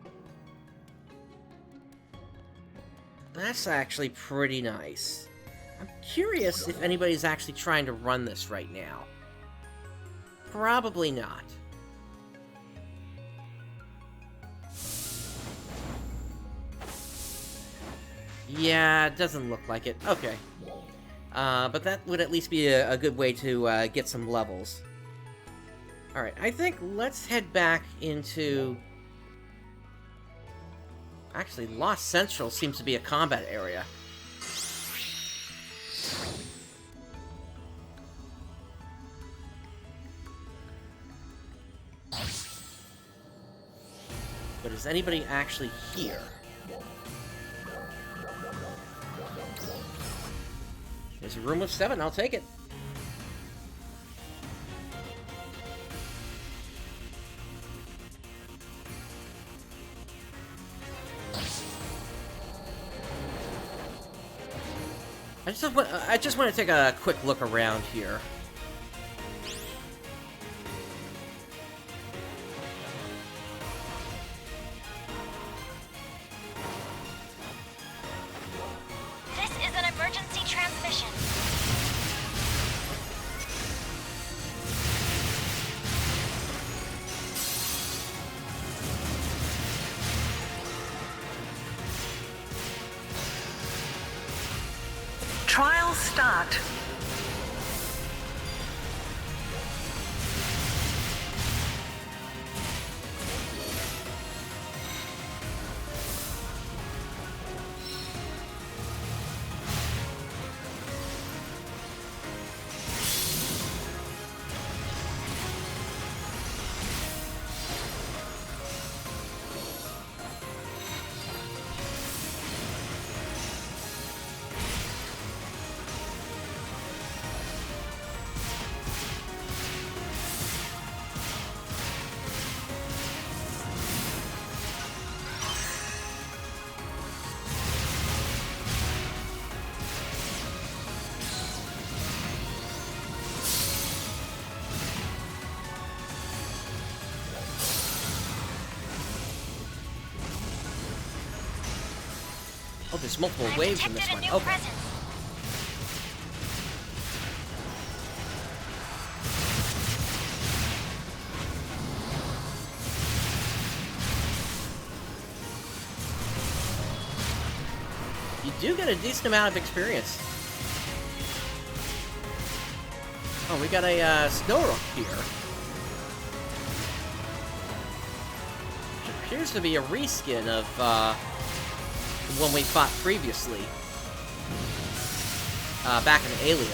that's actually pretty nice. I'm curious if anybody's actually trying to run this right now. Probably not. Yeah, it doesn't look like it. Okay. But that would at least be a good way to get some levels. Alright, I think let's head back into... actually, Lost Central seems to be a combat area. But is anybody actually here? There's a room of 7, I'll take it. I just want to take a quick look around here. This is an emergency transmission. Trial start. Oh, there's multiple I've waves in this detected one. a new Okay. presence. You do get a decent amount of experience. Oh, we got a Snow here. Which appears to be a reskin of the one we fought previously. Back in Alien.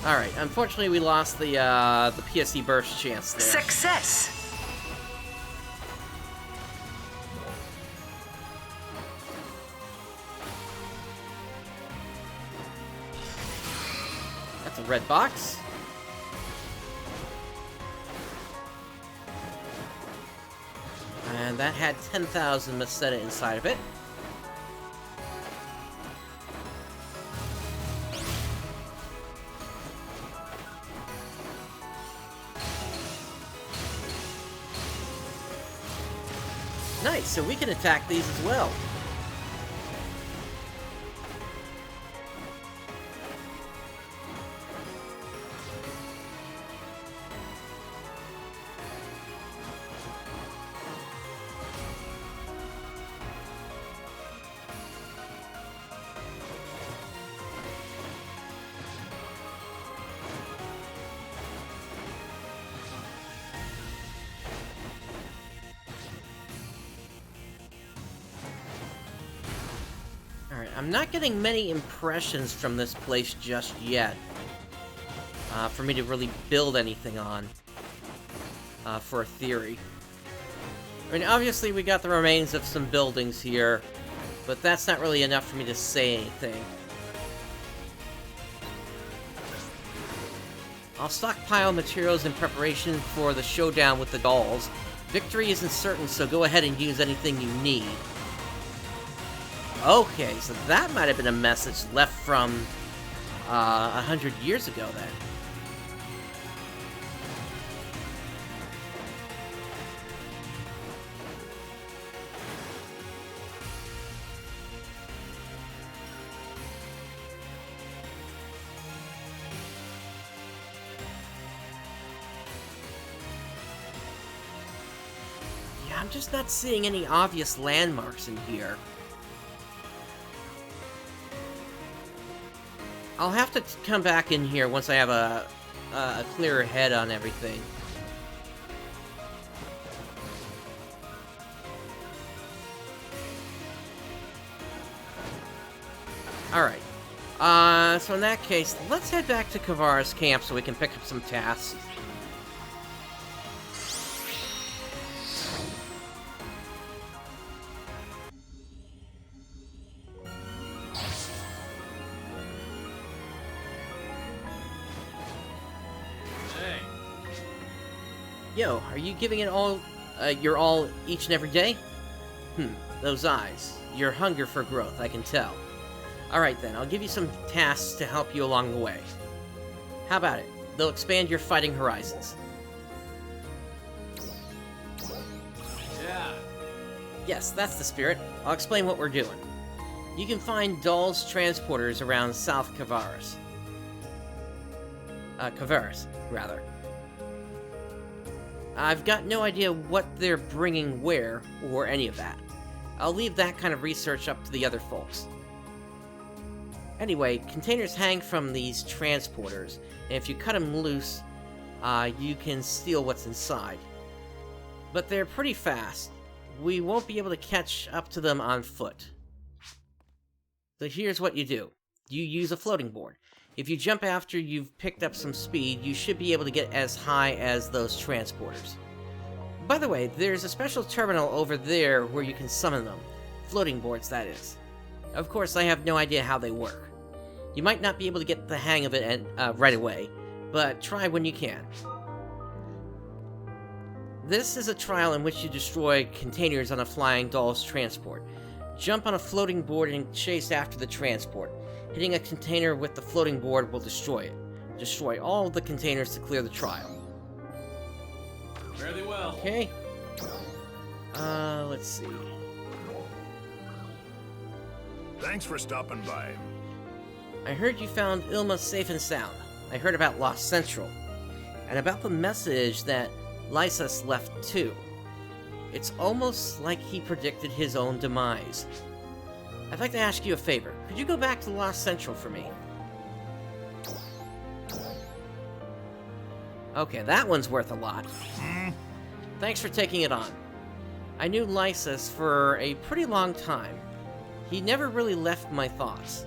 Alright, unfortunately we lost the PSE burst chance there. Success! That's a red box. And that had 10,000 Meseta inside of it. Nice, so we can attack these as well. Alright, I'm not getting many impressions from this place just yet. For me to really build anything on. For a theory. I mean, obviously we got the remains of some buildings here, but that's not really enough for me to say anything. I'll stockpile materials in preparation for the showdown with the dolls. Victory isn't certain, so go ahead and use anything you need. Okay, so that might have been a message left from 100 years ago then. Yeah, I'm just not seeing any obvious landmarks in here. I'll have to come back in here once I have a clearer head on everything. Alright. So in that case, let's head back to Kvaris camp so we can pick up some tasks. Yo, are you giving it all, your all each and every day? Those eyes. Your hunger for growth, I can tell. Alright then, I'll give you some tasks to help you along the way. How about it? They'll expand your fighting horizons. Yeah. Yes, that's the spirit. I'll explain what we're doing. You can find dolls transporters around South Kvaris. Kvaris, rather. I've got no idea what they're bringing where, or any of that. I'll leave that kind of research up to the other folks. Anyway, containers hang from these transporters, and if you cut them loose, you can steal what's inside. But they're pretty fast. We won't be able to catch up to them on foot. So here's what you do. You use a floating board. If you jump after you've picked up some speed, you should be able to get as high as those transporters. By the way, there's a special terminal over there where you can summon them. Floating boards, that is. Of course, I have no idea how they work. You might not be able to get the hang of it right away, but try when you can. This is a trial in which you destroy containers on a flying doll's transport. Jump on a floating board and chase after the transport. Hitting a container with the floating board will destroy it. Destroy all of the containers to clear the trial. Fairly well. Okay. Let's see. Thanks for stopping by. I heard you found Ilma safe and sound. I heard about Lost Central. And about the message that Lysas left too. It's almost like he predicted his own demise. I'd like to ask you a favor. Could you go back to Lost Central for me? Okay, that one's worth a lot. Thanks for taking it on. I knew Lysas for a pretty long time. He never really left my thoughts.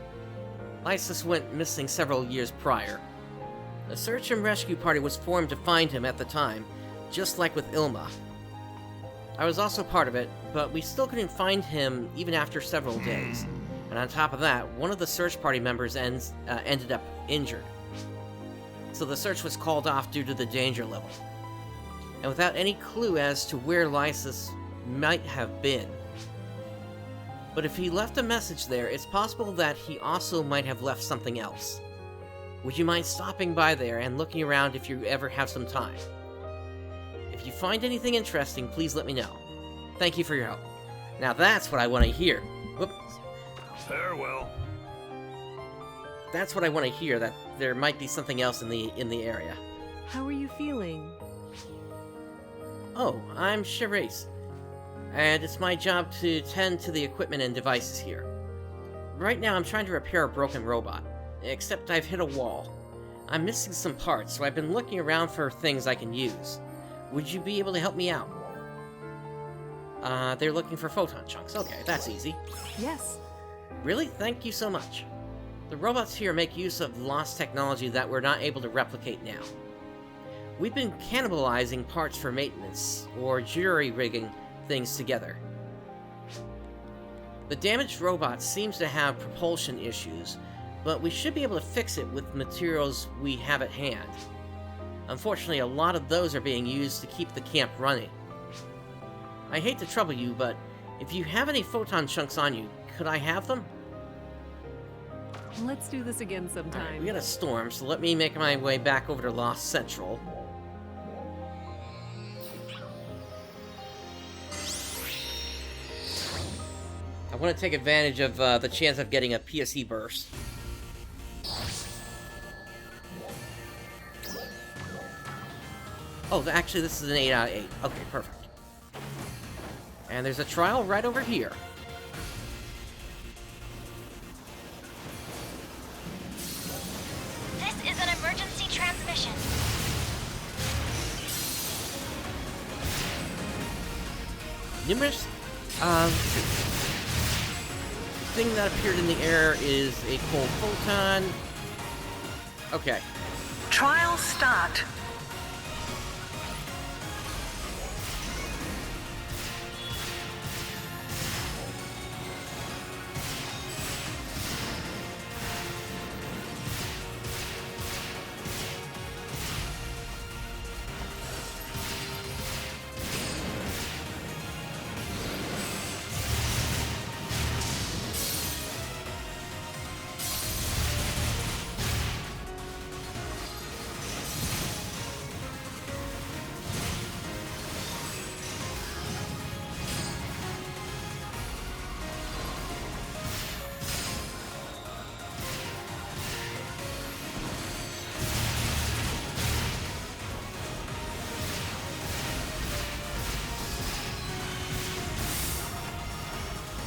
Lysas went missing several years prior. A search and rescue party was formed to find him at the time, just like with Ilma. I was also part of it, but we still couldn't find him even after several days. And on top of that, one of the search party members ended up injured. So the search was called off due to the danger level. And without any clue as to where Lysas might have been. But if he left a message there, it's possible that he also might have left something else. Would you mind stopping by there and looking around if you ever have some time? If you find anything interesting, please let me know. Thank you for your help. Now that's what I want to hear. Whoops. Farewell. That's what I want to hear, that there might be something else in the area. How are you feeling? Oh, I'm Kvaris. And it's my job to tend to the equipment and devices here. Right now I'm trying to repair a broken robot, except I've hit a wall. I'm missing some parts, so I've been looking around for things I can use. Would you be able to help me out? They're looking for photon chunks. Okay, that's easy. Yes. Really? Thank you so much. The robots here make use of lost technology that we're not able to replicate now. We've been cannibalizing parts for maintenance, or jury-rigging things together. The damaged robot seems to have propulsion issues, but we should be able to fix it with materials we have at hand. Unfortunately, a lot of those are being used to keep the camp running. I hate to trouble you, but if you have any photon chunks on you, could I have them? Let's do this again sometime. Alright, we got a storm, so let me make my way back over to Lost Central. I want to take advantage of the chance of getting a PSE burst. Oh, actually, this is an 8 out of 8. Okay, perfect. And there's a trial right over here. This is an emergency transmission. Numerous, the thing that appeared in the air is a cold photon. Okay. Trial start.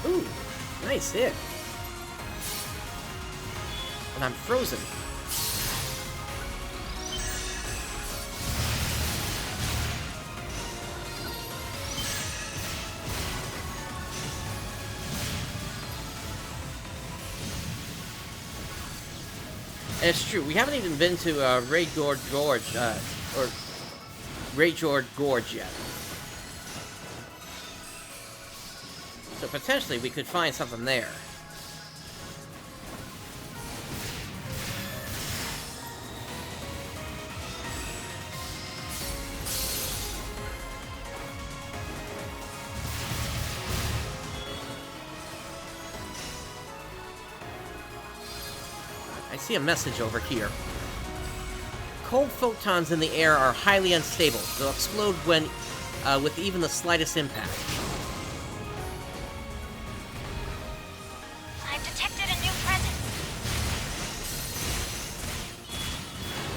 Ooh, nice hit. And I'm frozen. And it's true, we haven't even been to Rayjord Gorge, or Rayjord Gorge yet. So potentially we could find something there. I see a message over here. Cold photons in the air are highly unstable. They'll explode when, with even the slightest impact. I've detected a new presence.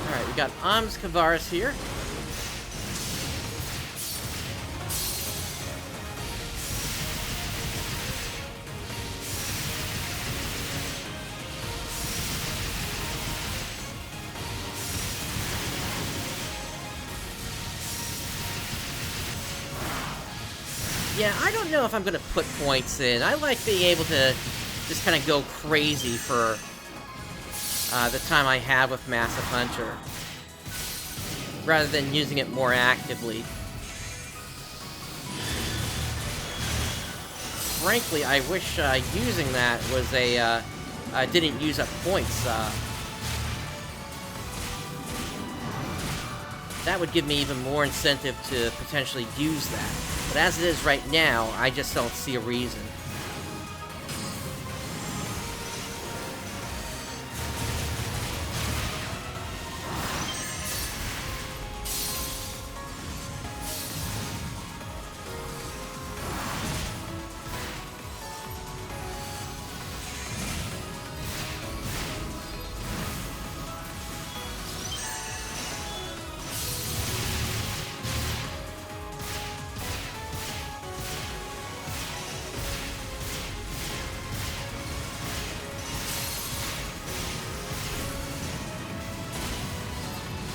Alright, we got Kvaris here. Yeah, I don't know if I'm gonna put points in. I like being able to just kind of go crazy for the time I have with Massive Hunter, rather than using it more actively. Frankly, I wish using that was a didn't use up points. That would give me even more incentive to potentially use that. But as it is right now, I just don't see a reason.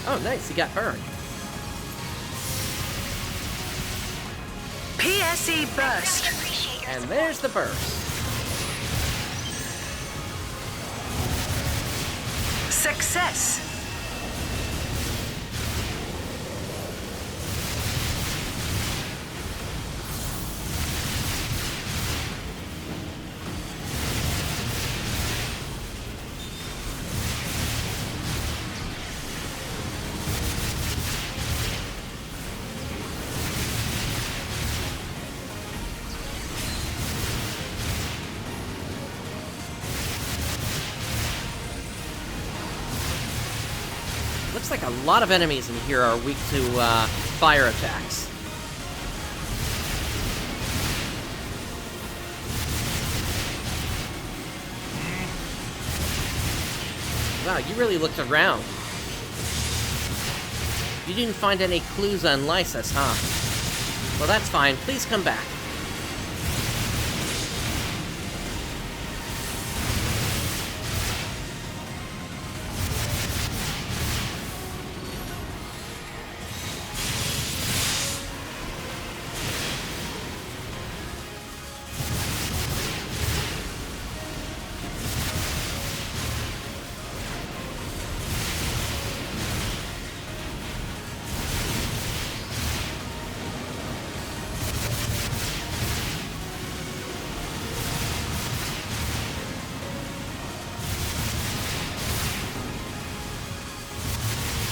Oh, nice, he got burned. PSE burst. And there's the burst. Success. Looks like a lot of enemies in here are weak to fire attacks. Wow, you really looked around. You didn't find any clues on Lysis, huh? Well, that's fine. Please come back.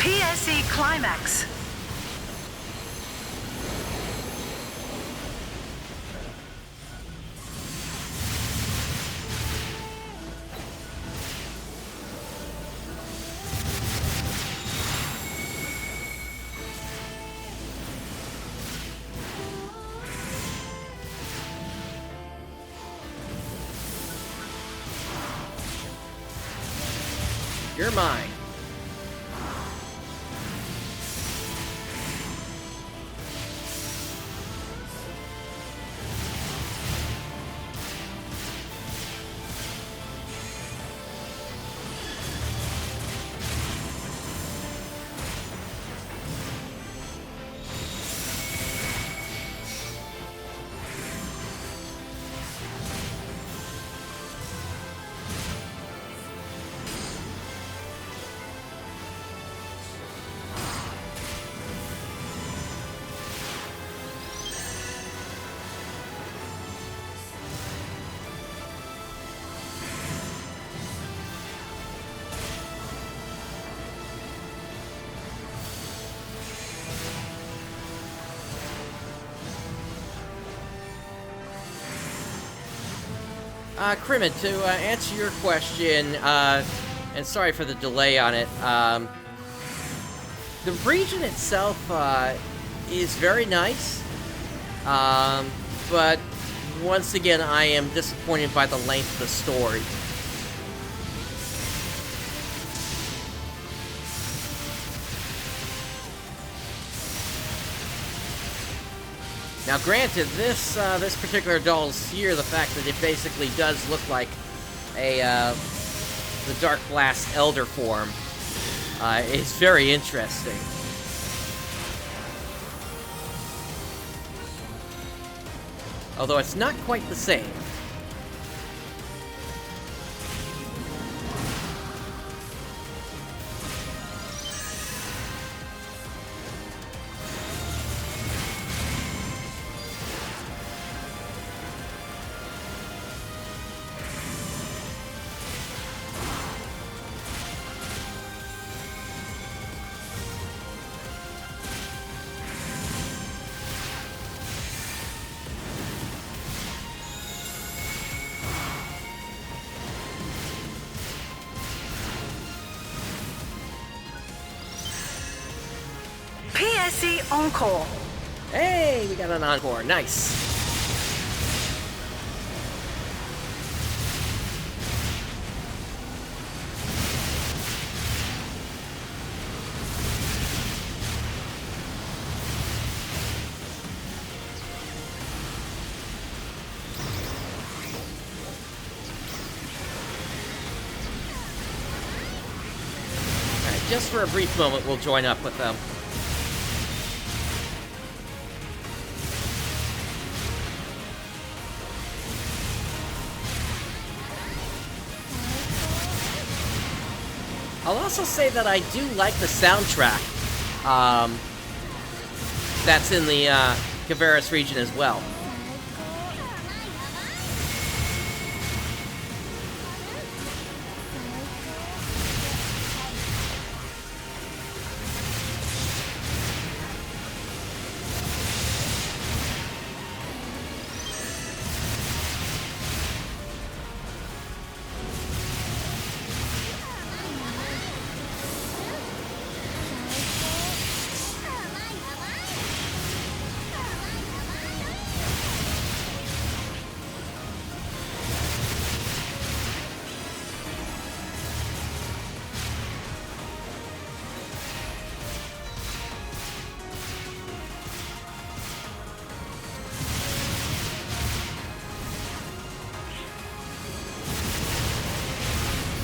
PSE climax. You're mine. Crimin, to answer your question, and sorry for the delay on it, the region itself is very nice, but once again, I am disappointed by the length of the story. Now, granted, this particular doll's here, the fact that it basically does look like the Dark Blast Elder form, is very interesting. Although it's not quite the same. PSE Encore. Hey, we got an encore. Nice. All right, just for a brief moment, we'll join up with them. I'll also say that I do like the soundtrack that's in the Kvaris region as well.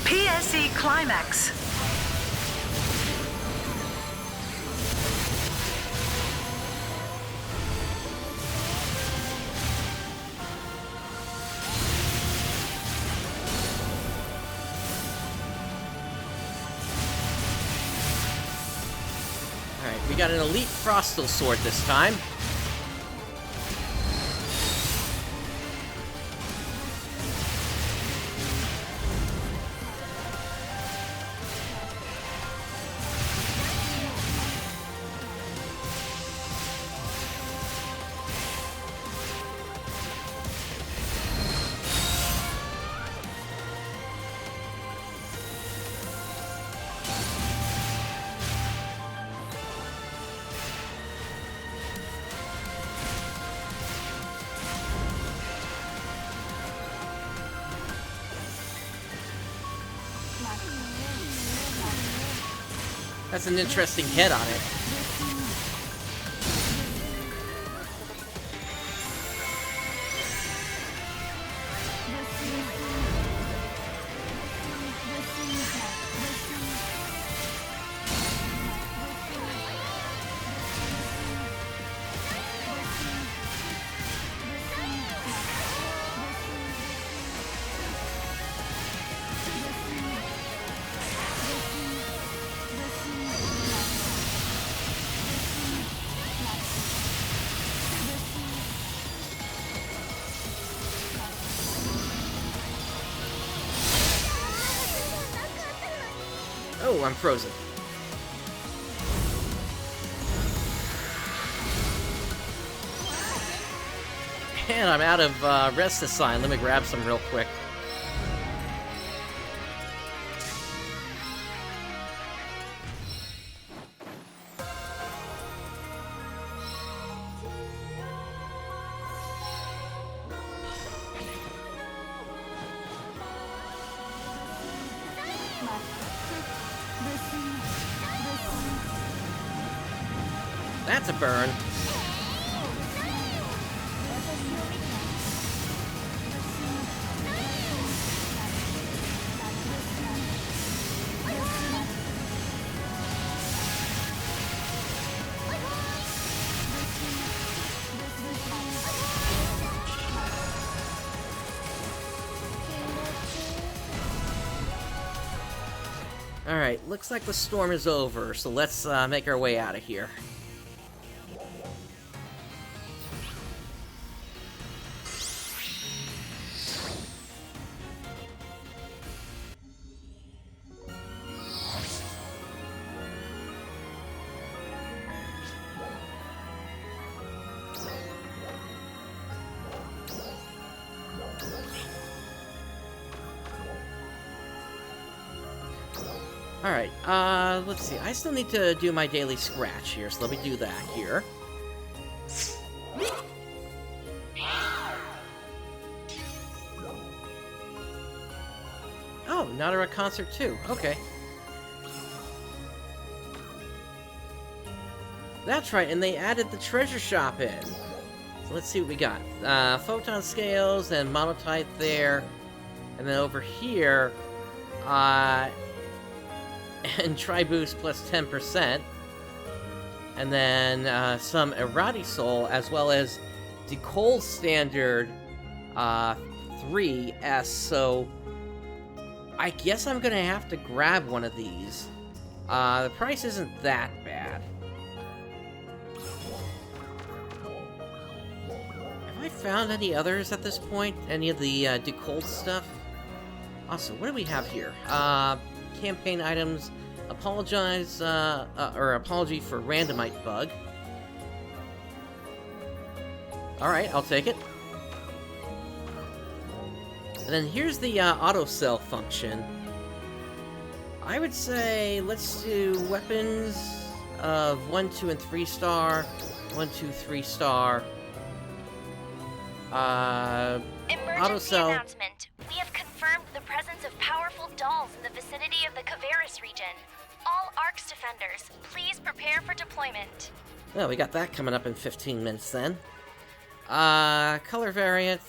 PSE Climax. Alright, we got an Elite Frostal Sword this time. That's an interesting hit on it. Oh, I'm frozen. And I'm out of Rest Assign. Let me grab some real quick. That's a burn. Alright, looks like the storm is over, so let's make our way out of here. Alright, let's see. I still need to do my daily scratch here, so let me do that here. Oh, Nadara concert too. Okay. That's right, and they added the treasure shop in. So let's see what we got. Photon scales and monotype there. And then over here, and Tri-Boost plus 10%. And then some Errati Soul, as well as Decol Standard 3S. So I guess I'm gonna have to grab one of these. The price isn't that bad. Have I found any others at this point? Any of the Decol stuff? Also, what do we have here? Campaign items, apology for randomite bug. Alright, I'll take it. And then here's the auto sell function. I would say let's do weapons of 1, 2, and 3 star. 1, 2, 3 star. Auto sell. Announcement. We have confirmed the presence of powerful dolls in the vicinity of the Kvaris region. All ARC's defenders, please prepare for deployment. Well, we got that coming up in 15 minutes then. Color variant.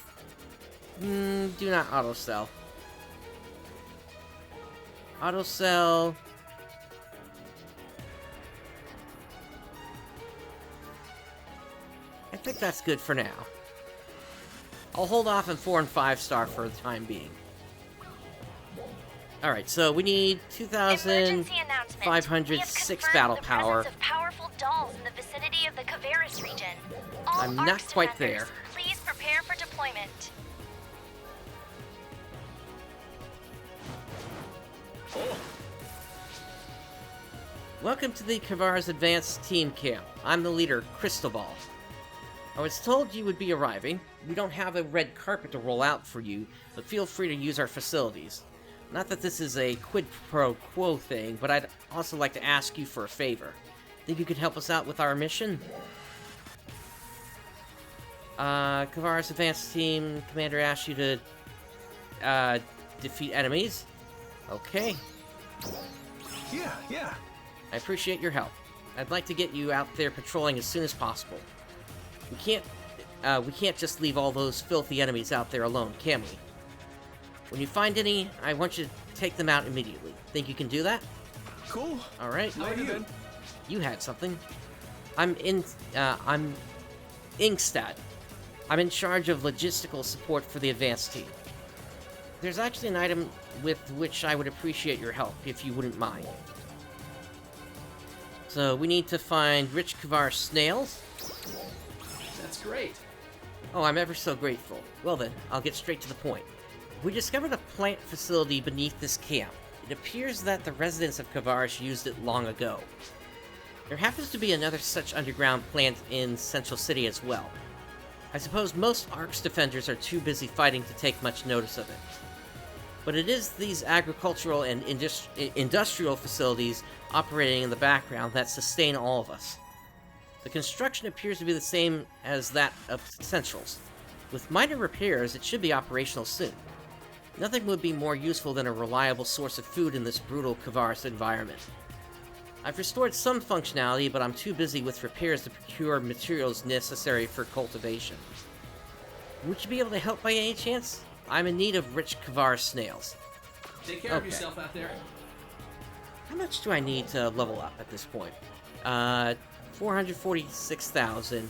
Do not auto sell. Auto sell. I think that's good for now. I'll hold off on 4 and 5 star for the time being. Alright, so we need 2,506 battle power. Of powerful dolls in the vicinity of the Kvaris region. All I'm not ARC's quite defenders, there. Please prepare for deployment. Welcome to the Kvaris Advanced Team Camp. I'm the leader, Cristobal. I was told you would be arriving. We don't have a red carpet to roll out for you, but feel free to use our facilities. Not that this is a quid pro quo thing, but I'd also like to ask you for a favor. Think you could help us out with our mission? Kvaris Advanced Team Commander asked you to, defeat enemies. Okay. Yeah. I appreciate your help. I'd like to get you out there patrolling as soon as possible. We can't just leave all those filthy enemies out there alone, can we? When you find any, I want you to take them out immediately. Think you can do that? Cool. All right. Noted. You had something. I'm Inkstad. I'm in charge of logistical support for the advanced team. There's actually an item with which I would appreciate your help, if you wouldn't mind. So, we need to find rich Kvaris snails. That's great. Oh, I'm ever so grateful. Well then, I'll get straight to the point. We discovered a plant facility beneath this camp. It appears that the residents of Kvaris used it long ago. There happens to be another such underground plant in Central City as well. I suppose most ARC's defenders are too busy fighting to take much notice of it. But it is these agricultural and industrial facilities operating in the background that sustain all of us. The construction appears to be the same as that of Central's. With minor repairs, it should be operational soon. Nothing would be more useful than a reliable source of food in this brutal Kvaris environment. I've restored some functionality, but I'm too busy with repairs to procure materials necessary for cultivation. Would you be able to help by any chance? I'm in need of rich Kvaris snails. Take care of yourself out there. How much do I need to level up at this point? 446,000.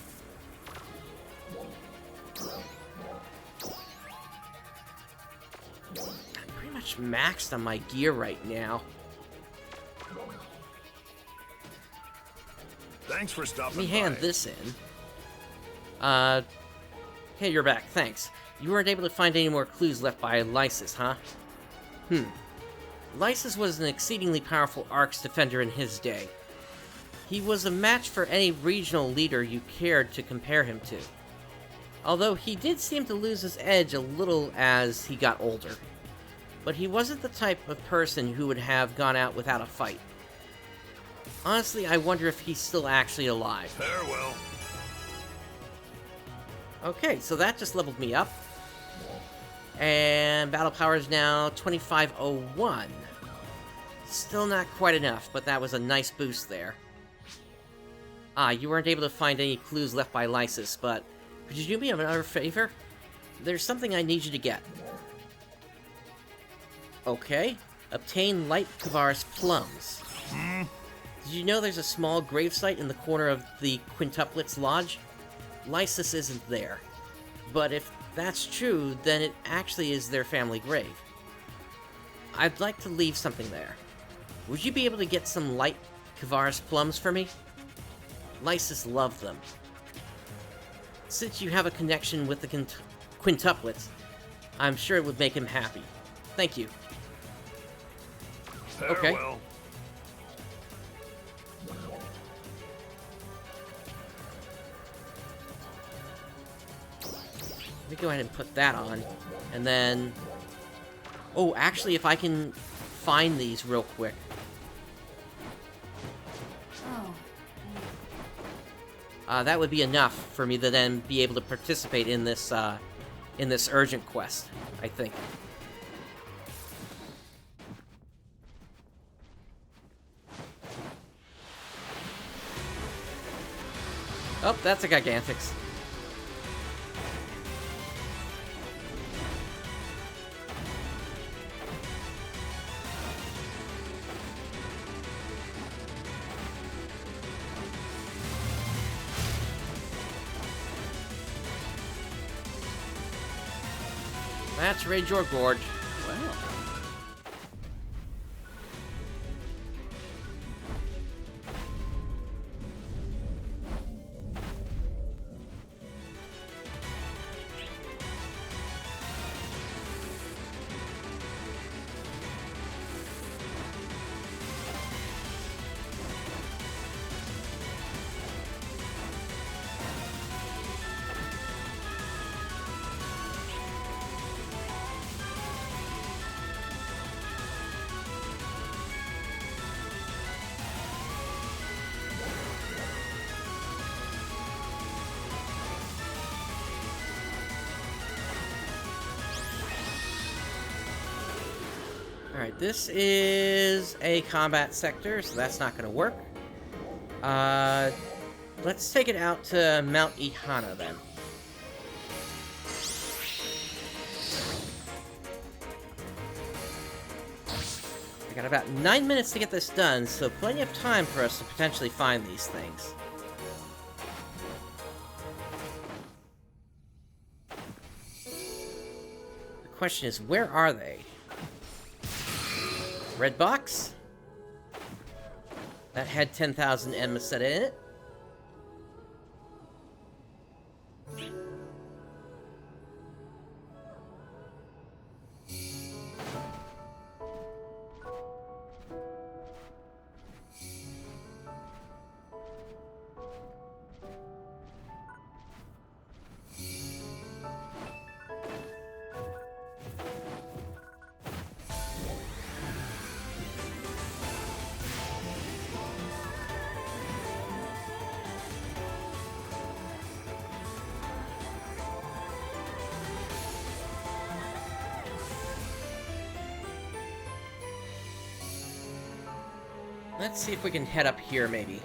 I'm pretty much maxed on my gear right now. Thanks for stopping Let me by. hand this in. Hey, you're back. Thanks. You weren't able to find any more clues left by Lysis, huh? Lysis was an exceedingly powerful Arks defender in his day. He was a match for any regional leader you cared to compare him to. Although he did seem to lose his edge a little as he got older. But he wasn't the type of person who would have gone out without a fight. Honestly, I wonder if he's still actually alive. Farewell. Okay, so that just leveled me up. And battle power is now 2501. Still not quite enough, but that was a nice boost there. You weren't able to find any clues left by Lysis, but could you do me another favor? There's something I need you to get. Okay. Obtain light Kvaris plums. Did you know there's a small gravesite in the corner of the Quintuplets Lodge? Lysis isn't there. But if that's true, then it actually is their family grave. I'd like to leave something there. Would you be able to get some light Kvaris plums for me? Lysis loved them. Since you have a connection with the Quintuplets, I'm sure it would make him happy. Thank you. Farewell. Okay. Let me go ahead and put that on, and then... Oh, actually, if I can find these real quick. That would be enough for me to then be able to participate in this urgent quest, I think. Oh, that's a Gigantix. That's Rage or Gorge. Wow. Alright, this is a combat sector, so that's not going to work. Let's take it out to Mount Ihana, then. I got about 9 minutes to get this done, so plenty of time for us to potentially find these things. The question is, where are they? Red box? That had 10,000 Emma-set in it. Let's see if we can head up here, maybe.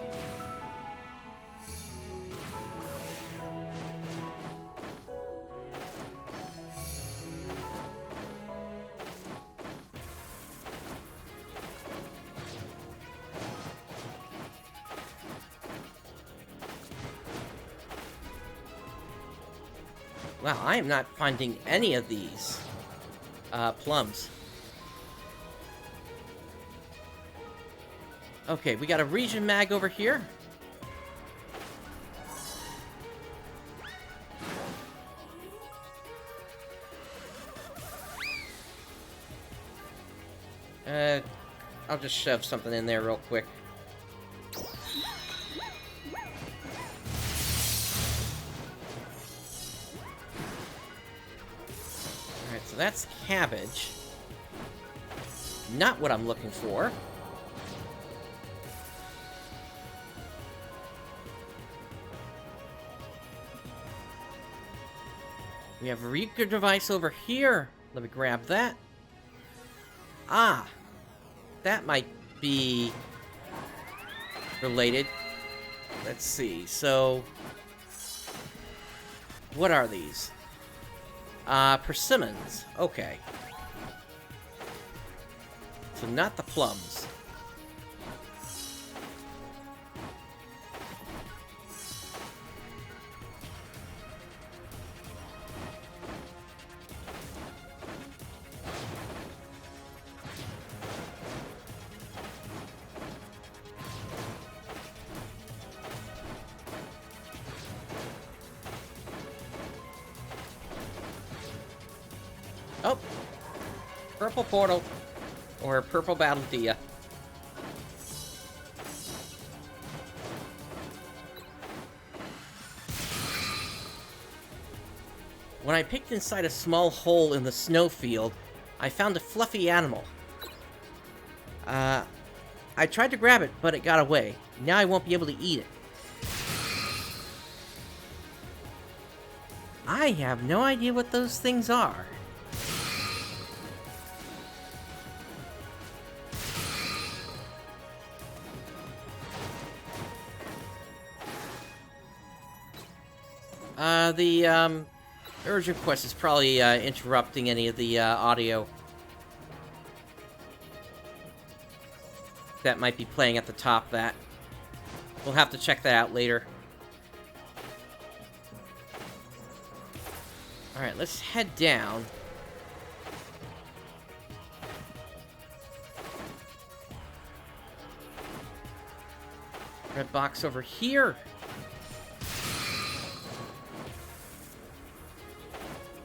Wow, I am not finding any of these plums. Okay, we got a region mag over here. I'll just shove something in there real quick. Alright, so that's cabbage. Not what I'm looking for. We have a Reaper device over here. Let me grab that. Ah! That might be related. Let's see. So, what are these? Persimmons. Okay. So not the plums. Oh, purple portal, or purple battle Dia. When I picked inside a small hole in the snowfield, I found a fluffy animal. I tried to grab it, but it got away. Now I won't be able to eat it. I have no idea what those things are. The urgent quest is probably interrupting any of the audio that might be playing at the top. That we'll have to check that out later. Alright, let's head down. Red box over here.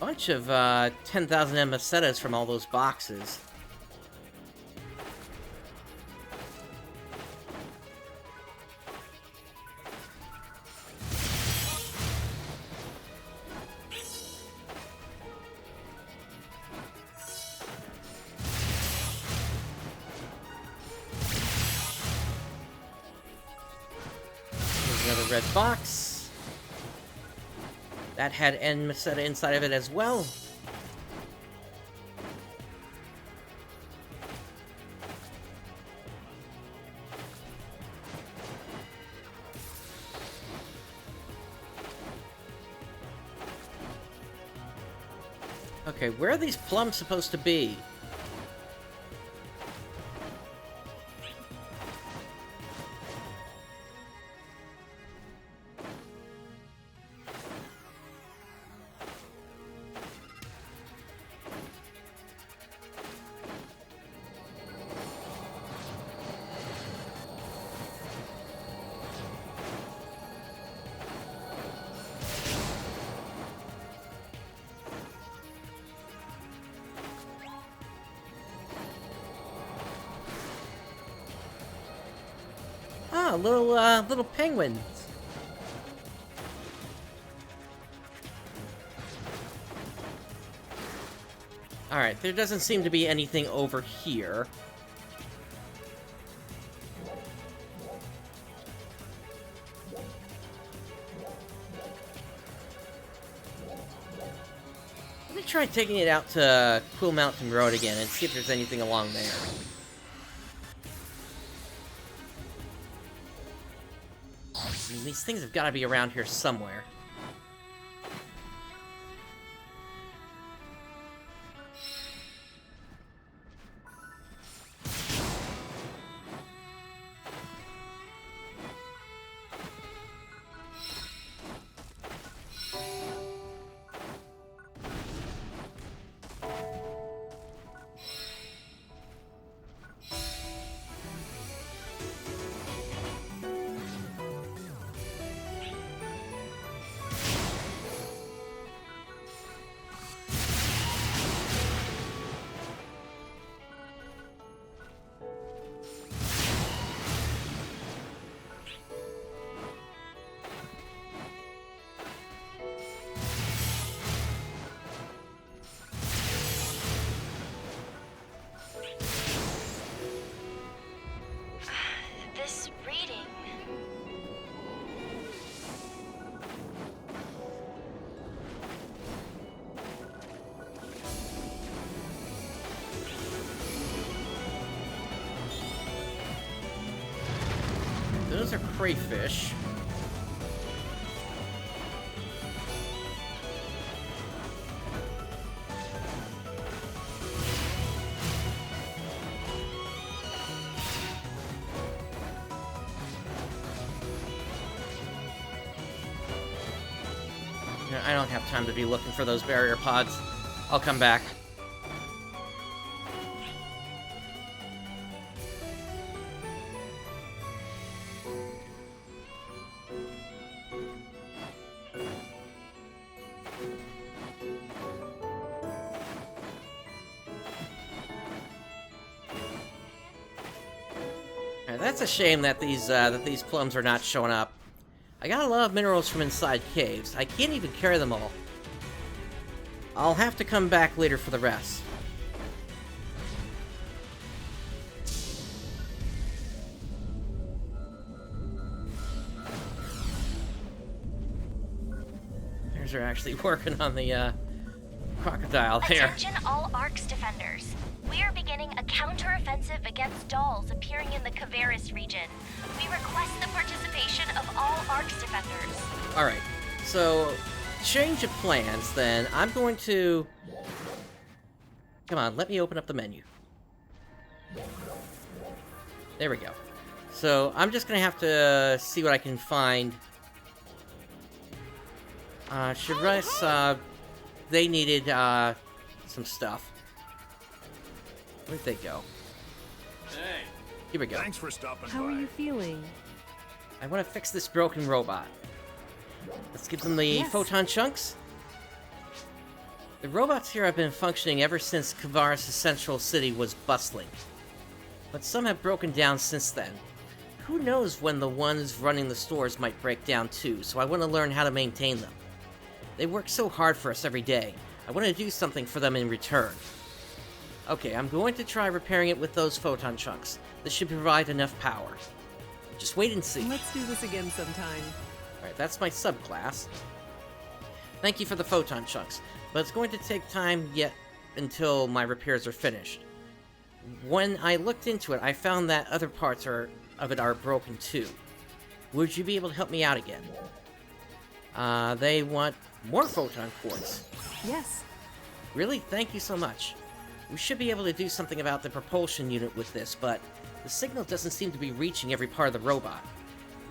Bunch of 10,000 Emasetas from all those boxes. There's another red box. That had N Meseta inside of it as well. Okay, where are these plums supposed to be? Ah, little penguins. Alright, there doesn't seem to be anything over here. Let me try taking it out to Quill Mountain Road again and see if there's anything along there. I mean, these things have got to be around here somewhere. This reading. Those are crayfish. Yeah, I don't have time to be looking for those barrier pods. I'll come back. That's a shame that these plums are not showing up. I got a lot of minerals from inside caves. I can't even carry them all. I'll have to come back later for the rest. They're actually working on the crocodile there. Attention all ARCS defenders. We are beginning a counter-offensive against dolls appearing in the Kvaris region. We request the participation of all ARCS defenders. Alright, so change of plans then. I'm going to... Come on, let me open up the menu. There we go. So I'm just gonna have to see what I can find. Kvaris, they needed some stuff. Where'd they go? Hey. Here we go. Thanks for stopping How by. are you feeling? I want to fix this broken robot. Let's give them the photon chunks. The robots here have been functioning ever since Kvaris' central city was bustling. But some have broken down since then. Who knows when the ones running the stores might break down too, so I want to learn how to maintain them. They work so hard for us every day. I want to do something for them in return. Okay, I'm going to try repairing it with those photon chunks. This should provide enough power. Just wait and see. Let's do this again sometime. Alright, that's my subclass. Thank you for the photon chunks, but it's going to take time yet until my repairs are finished. When I looked into it, I found that other parts of it are broken too. Would you be able to help me out again? They want more photon quartz. Yes. Really? Thank you so much. We should be able to do something about the propulsion unit with this, but the signal doesn't seem to be reaching every part of the robot.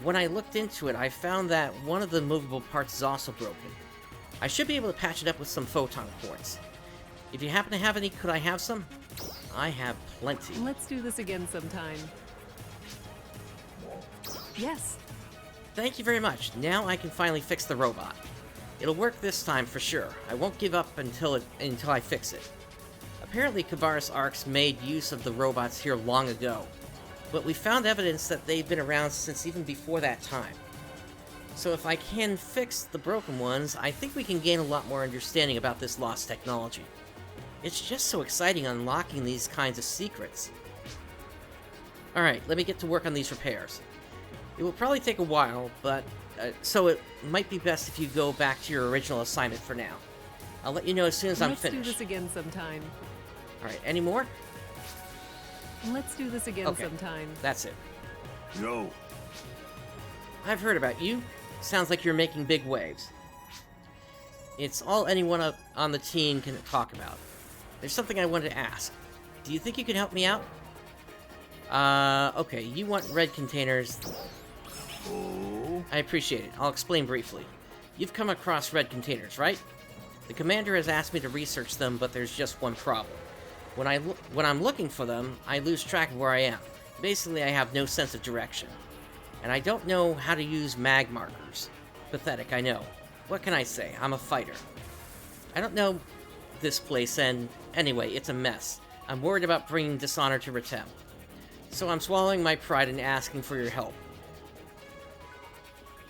When I looked into it, I found that one of the movable parts is also broken. I should be able to patch it up with some photon quartz. If you happen to have any, could I have some? I have plenty. Let's do this again sometime. Yes. Thank you very much. Now I can finally fix the robot. It'll work this time for sure. I won't give up until I fix it. Apparently Kvaris ARCS made use of the robots here long ago, but we found evidence that they've been around since even before that time. So if I can fix the broken ones, I think we can gain a lot more understanding about this lost technology. It's just so exciting unlocking these kinds of secrets. Alright, let me get to work on these repairs. It will probably take a while, but so it might be best if you go back to your original assignment for now. I'll let you know as soon as I'm finished. Let's do this again sometime. Alright, any more? Let's do this again sometime. That's it. Go. I've heard about you. Sounds like you're making big waves. It's all anyone up on the team can talk about. There's something I wanted to ask. Do you think you can help me out? Okay, you want red containers. I appreciate it. I'll explain briefly. You've come across red containers, right? The commander has asked me to research them, but there's just one problem. When I'm looking for them, I lose track of where I am. Basically, I have no sense of direction. And I don't know how to use mag markers. Pathetic, I know. What can I say? I'm a fighter. I don't know this place, and anyway, it's a mess. I'm worried about bringing dishonor to Retem. So I'm swallowing my pride and asking for your help.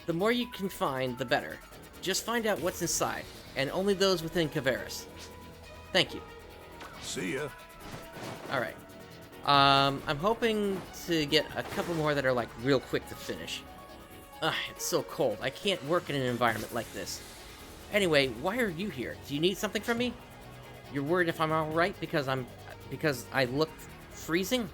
The more you can find, the better. Just find out what's inside, and only those within Kvaris. Thank you. See ya. Alright. I'm hoping to get a couple more that are, like, real quick to finish. Ugh, it's so cold. I can't work in an environment like this. Anyway, why are you here? Do you need something from me? You're worried if I'm alright because I look freezing?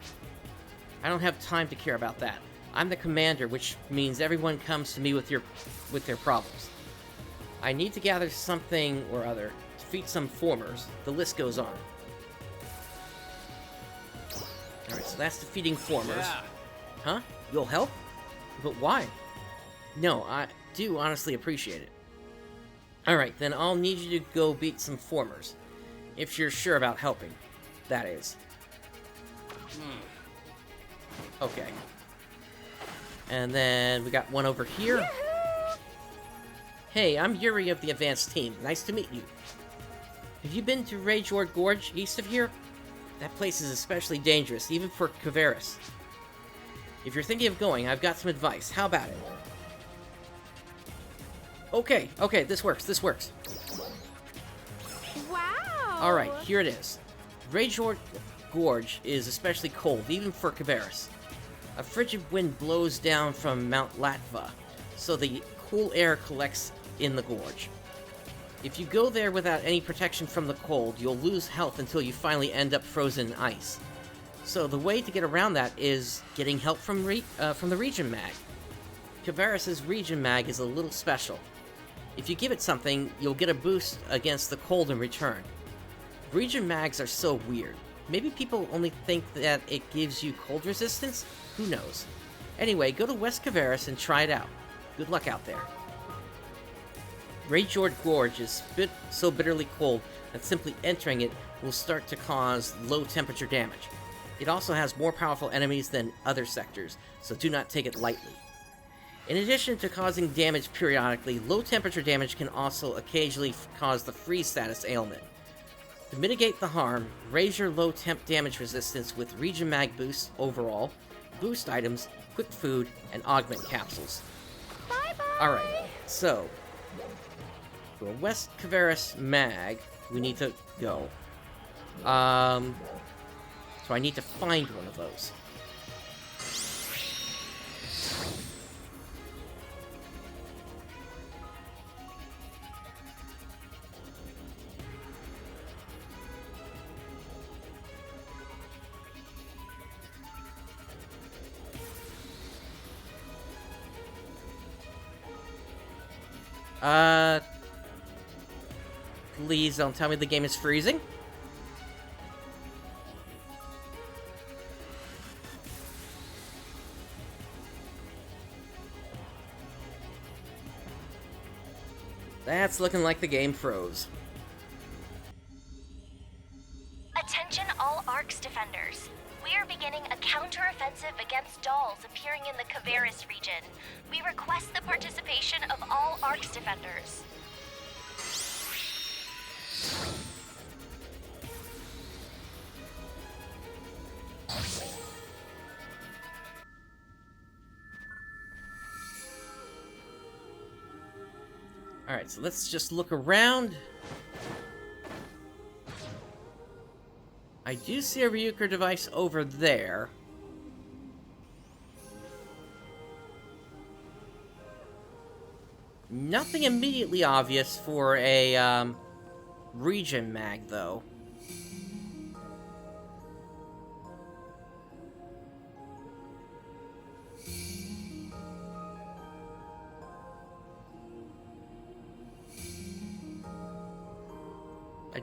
I don't have time to care about that. I'm the commander, which means everyone comes to me with their problems. I need to gather something or other, defeat some formers. The list goes on. Alright, so that's defeating formers. Yeah. Huh? You'll help? But why? No, I do honestly appreciate it. Alright, then I'll need you to go beat some formers. If you're sure about helping, that is. Okay. And then we got one over here. Yahoo! Hey, I'm Yuri of the advanced team. Nice to meet you. Have you been to Rajord Gorge east of here? That place is especially dangerous, even for Kvaris. If you're thinking of going, I've got some advice. How about it? Okay, this works. Wow! Alright, here it is. Rajord Gorge is especially cold, even for Kvaris. A frigid wind blows down from Mount Latva, so the cool air collects in the gorge. If you go there without any protection from the cold, you'll lose health until you finally end up frozen in ice. So the way to get around that is getting help from the Region Mag. Kvaris' Region Mag is a little special. If you give it something, you'll get a boost against the cold in return. Region Mags are so weird. Maybe people only think that it gives you cold resistance? Who knows? Anyway, go to West Kvaris and try it out. Good luck out there. Rajord Gorge is so bitterly cold that simply entering it will start to cause low temperature damage. It also has more powerful enemies than other sectors, so do not take it lightly. In addition to causing damage periodically, low temperature damage can also occasionally cause the freeze status ailment. To mitigate the harm, raise your low temp damage resistance with Region Mag boosts overall, boost items, quick food, and augment capsules. Bye-bye! Alright, so for West Kvaris Mag, we need to go. So I need to find one of those. Please don't tell me the game is freezing. That's looking like the game froze. Attention all ARCS defenders. We are beginning a counter-offensive against dolls appearing in the Kvaris region. We request the participation of all ARCS defenders. Alright, so let's just look around. I do see a Ryuker device over there. Nothing immediately obvious for a, Region Mag, though.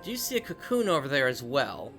do see a cocoon over there as well.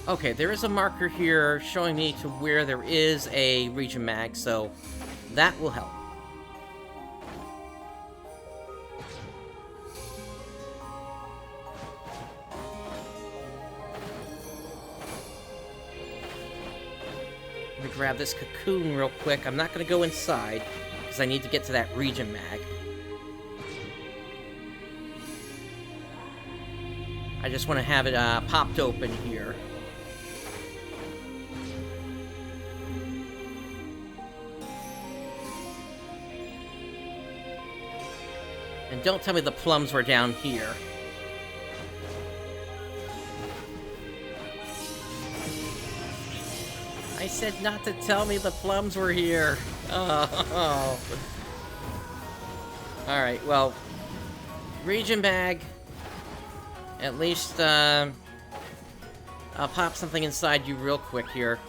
Okay, there is a marker here showing me to where there is a region mag, so that will help. Let me grab this cocoon real quick. I'm not going to go inside, because I need to get to that region mag. I just want to have it popped open here. And don't tell me the plums were down here. I said not to tell me the plums were here. Oh. Alright, well, region bag. At least, I'll pop something inside you real quick here.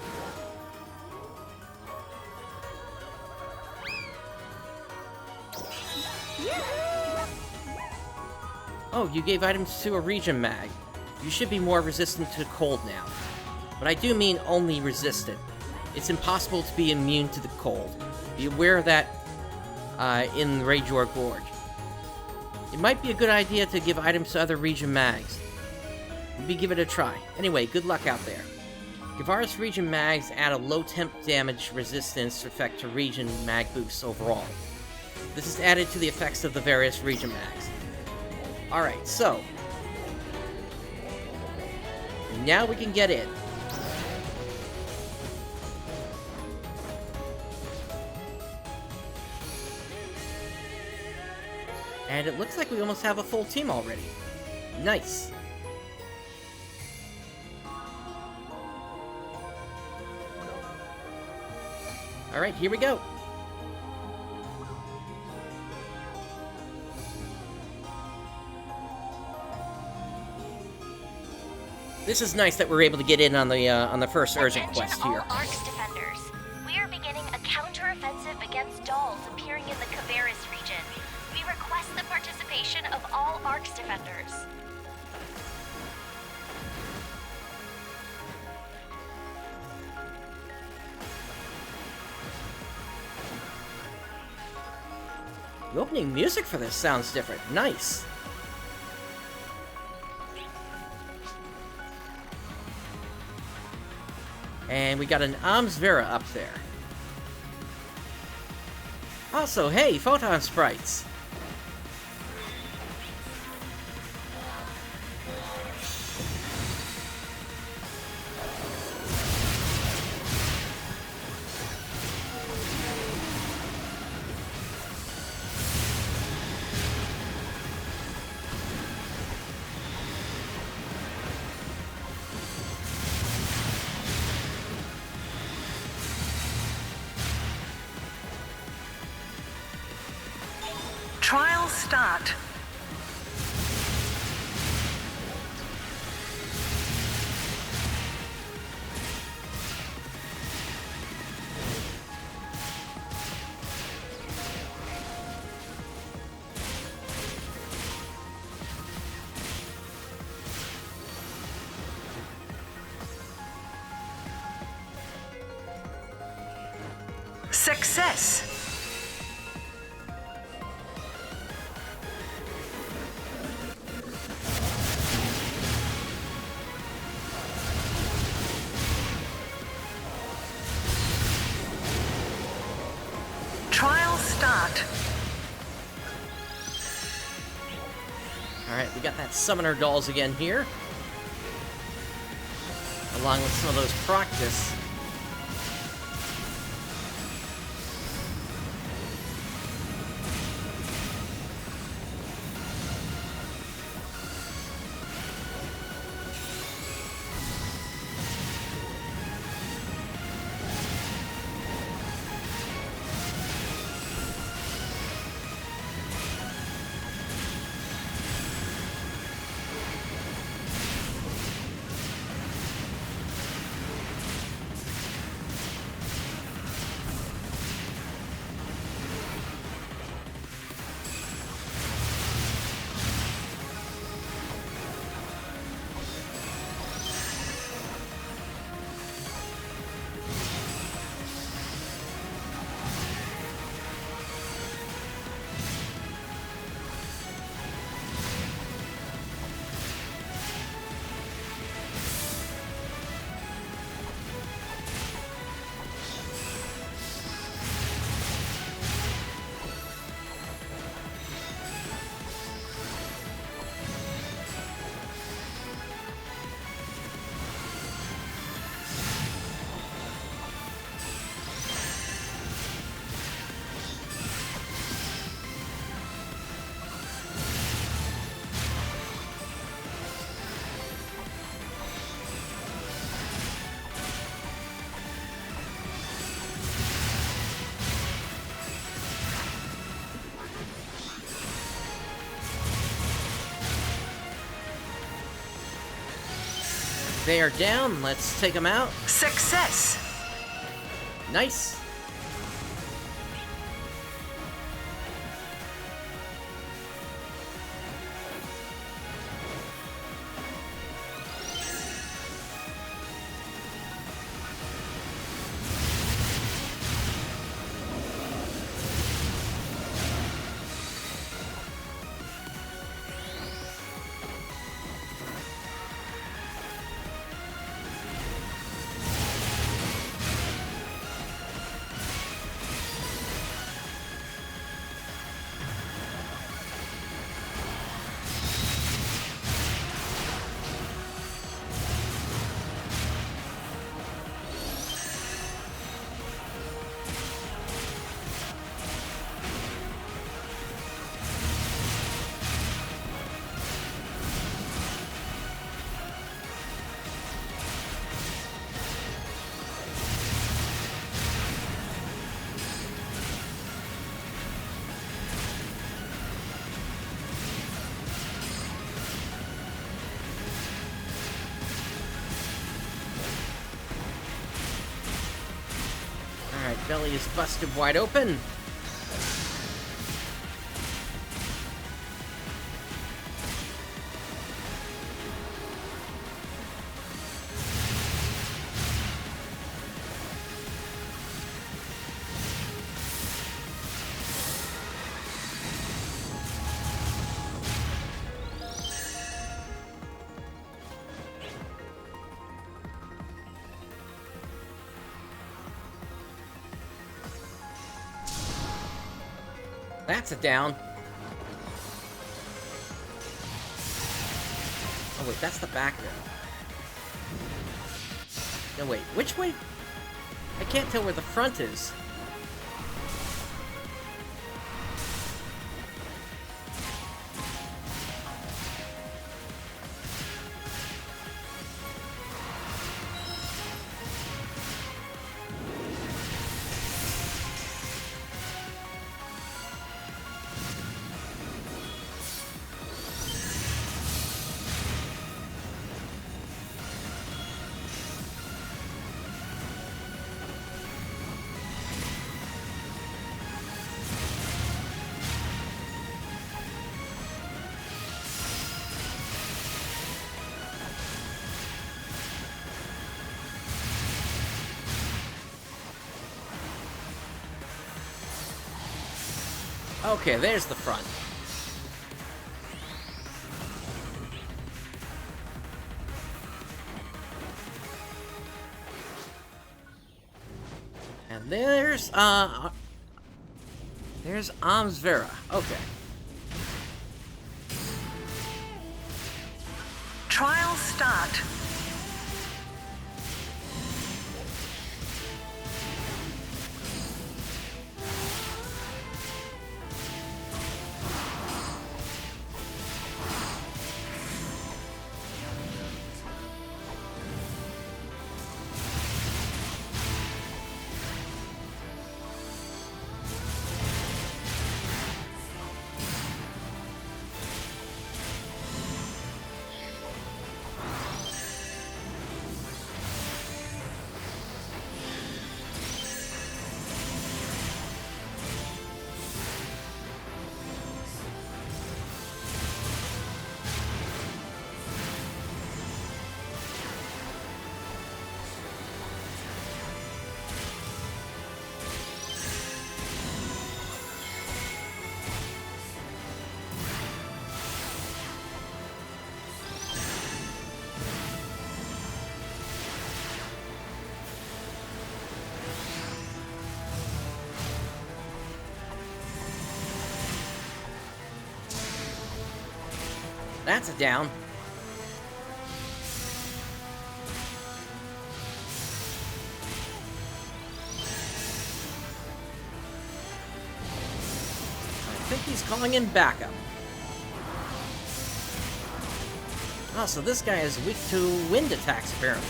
Oh, you gave items to a region mag. You should be more resistant to cold now. But I do mean only resistant. It's impossible to be immune to the cold. Be aware of that in Rajor Gorge. It might be a good idea to give items to other region mags. Maybe give it a try. Anyway, good luck out there. Kvaris region mags add a low temp damage resistance effect to region mag boosts overall. This is added to the effects of the various region mags. Alright, so now we can get in. And it looks like we almost have a full team already. Nice. Alright, here we go. This is nice that we're able to get in on the first urgent quest here. All Arcs defenders. We are beginning a counter-offensive against dolls appearing in the Kvaris region. We request the participation of all Arcs defenders. The opening music for this sounds different. Nice. And we got an Amsvera up there. Also, hey, photon sprites. Trial start. Success. Trial start. Alright, we got that summoner dolls again here. Along with some of those practice. They are down. Let's take them out. Success! Nice. Belly is busted wide open. That's a down. Oh wait, that's the back row. No wait, which way? I can't tell where the front is. Okay, there's the front. And there's Amsvera. Okay. That's a down. I think he's calling in backup. Oh, so this guy is weak to wind attacks, apparently.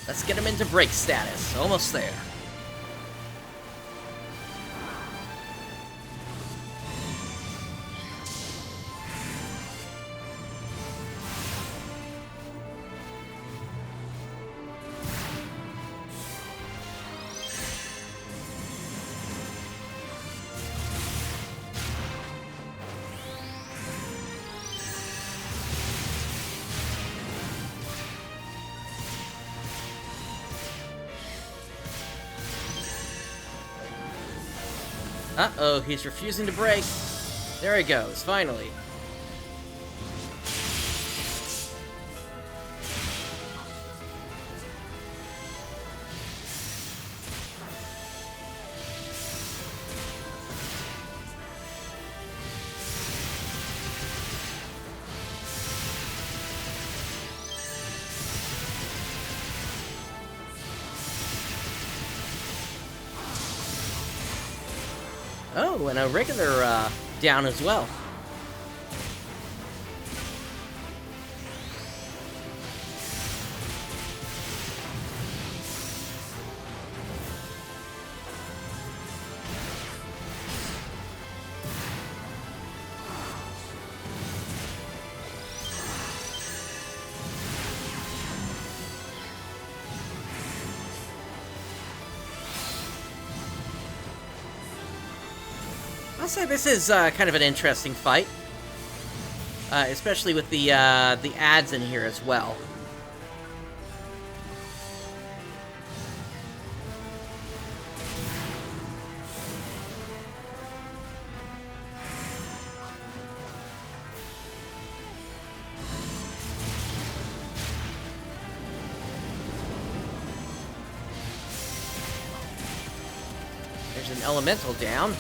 Let's get him into break status. Almost there. Uh-oh, he's refusing to break. There he goes, finally. Oh, and a regular down as well. I'll say this is kind of an interesting fight, especially with the ads in here as well. There's an elemental down.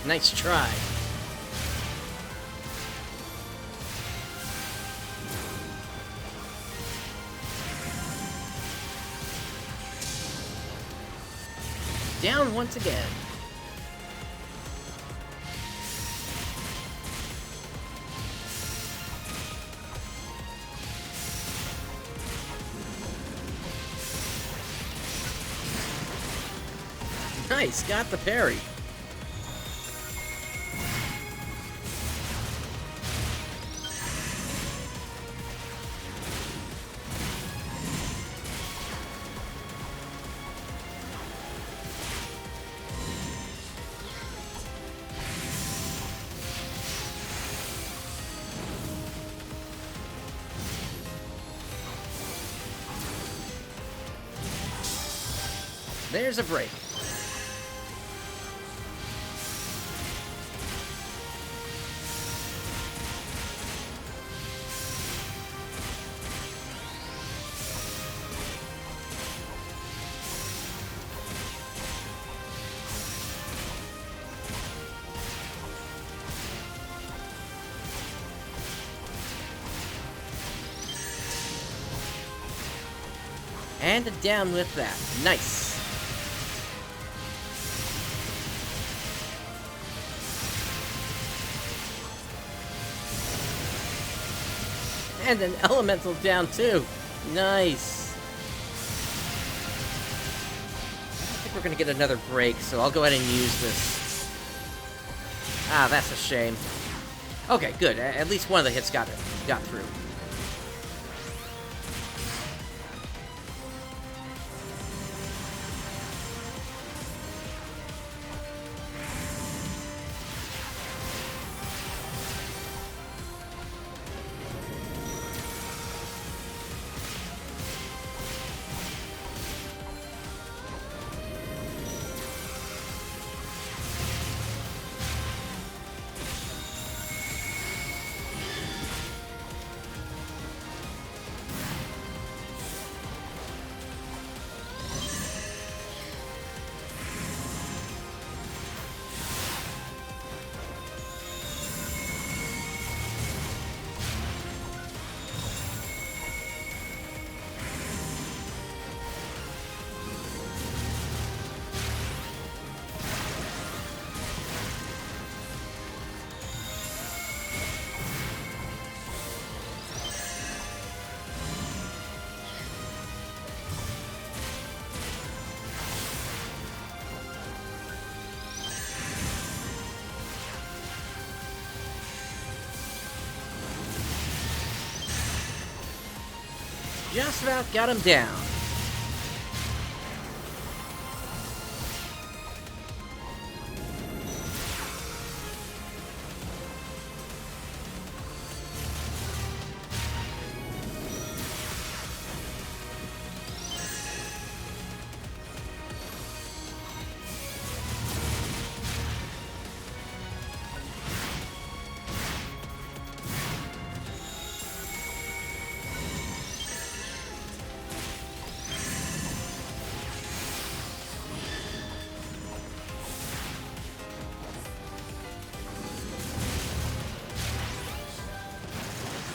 Nice try. Down once again. Nice, got the parry. There's a break. And down with that. Nice. And an elemental down too. Nice. I think we're gonna get another break, so I'll go ahead and use this. Ah, that's a shame. Okay, good. At least one of the hits got through. Just about got him down.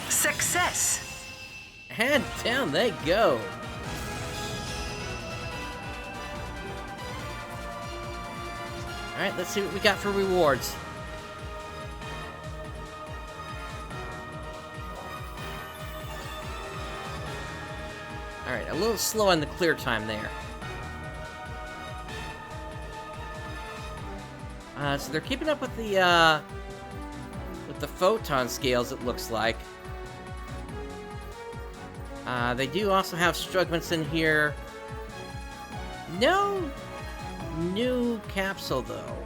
Success! And down they go. Alright, let's see what we got for rewards. Alright, a little slow on the clear time there. So they're keeping up with the photon scales, it looks like. They do also have strugments in here. No new capsule, though.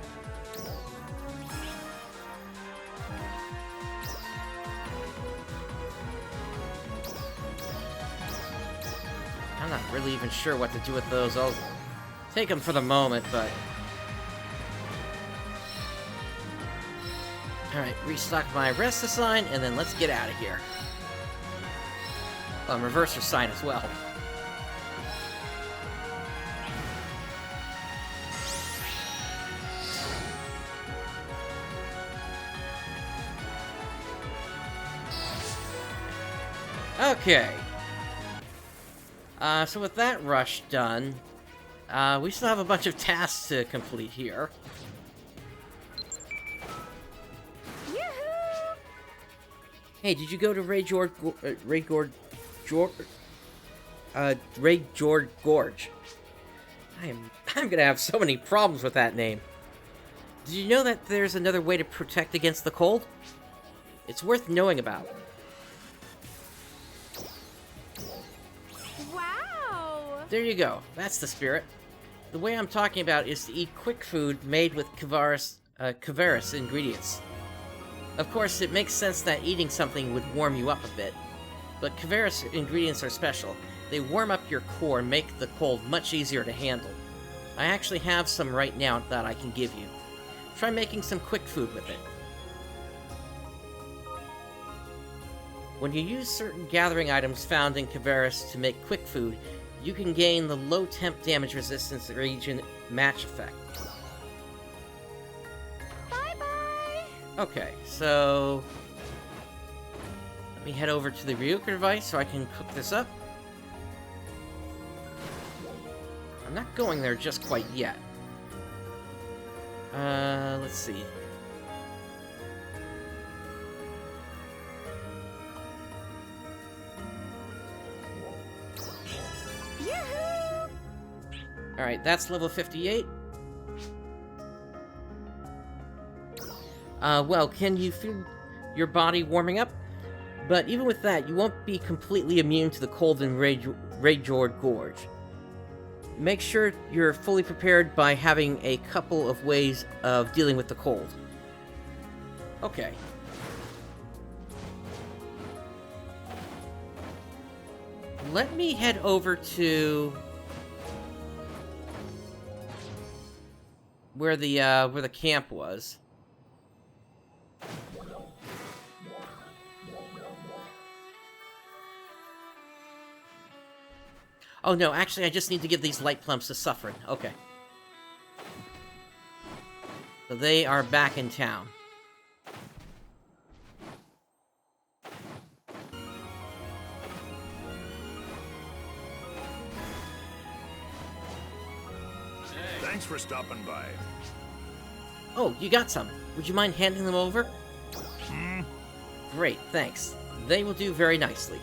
I'm not really even sure what to do with those. I'll take them for the moment, but... Alright, restock my rest assign, and then let's get out of here. Reverser sign as well. Okay. So with that rush done, we still have a bunch of tasks to complete here. Hey, did you go to Ray George Gorge? I'm gonna have so many problems with that name. Did you know that there's another way to protect against the cold? It's worth knowing about. Wow! There you go. That's the spirit. The way I'm talking about is to eat quick food made with Kvaris ingredients. Of course, it makes sense that eating something would warm you up a bit, but Kvaris ingredients are special. They warm up your core and make the cold much easier to handle. I actually have some right now that I can give you. Try making some quick food with it. When you use certain gathering items found in Kvaris to make quick food, you can gain the low temp damage resistance region match effect. Okay, so let me head over to the Ryuker device so I can cook this up. not going there just quite yet. Let's see. Alright, that's level 58. Well, can you feel your body warming up? But even with that, you won't be completely immune to the cold in Rayjord Gorge. Make sure you're fully prepared by having a couple of ways of dealing with the cold. Okay. Let me head over to where the camp was. Oh no, actually I just need to give these light plumps to Suffering. Okay. So they are back in town. Thanks for stopping by. Oh, you got some. Would you mind handing them over? Hmm? Great, thanks. They will do very nicely.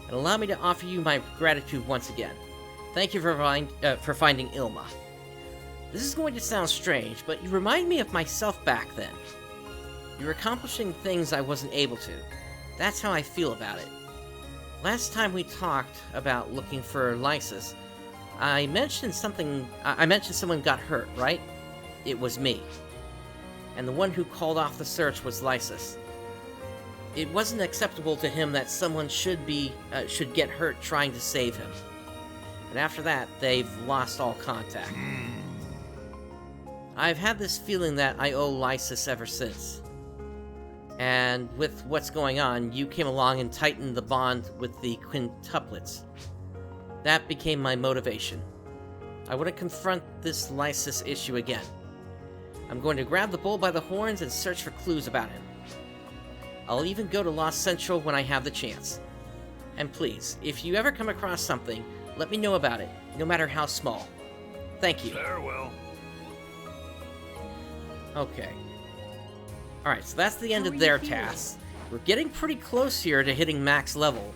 And allow me to offer you my gratitude once again. Thank you for finding Ilma. This is going to sound strange, but you remind me of myself back then. You're accomplishing things I wasn't able to. That's how I feel about it. Last time we talked about looking for Lysis, I mentioned someone got hurt, right? It was me. And the one who called off the search was Lysis. It wasn't acceptable to him that someone should get hurt trying to save him. And after that, they've lost all contact. I've had this feeling that I owe Lysis ever since. And with what's going on, you came along and tightened the bond with the quintuplets. That became my motivation. I want to confront this Lysis issue again. I'm going to grab the bull by the horns and search for clues about him. I'll even go to Lost Central when I have the chance. And please, if you ever come across something, let me know about it, no matter how small. Thank you. Farewell. Okay. Alright, so that's the end of their tasks. We're getting pretty close here to hitting max level.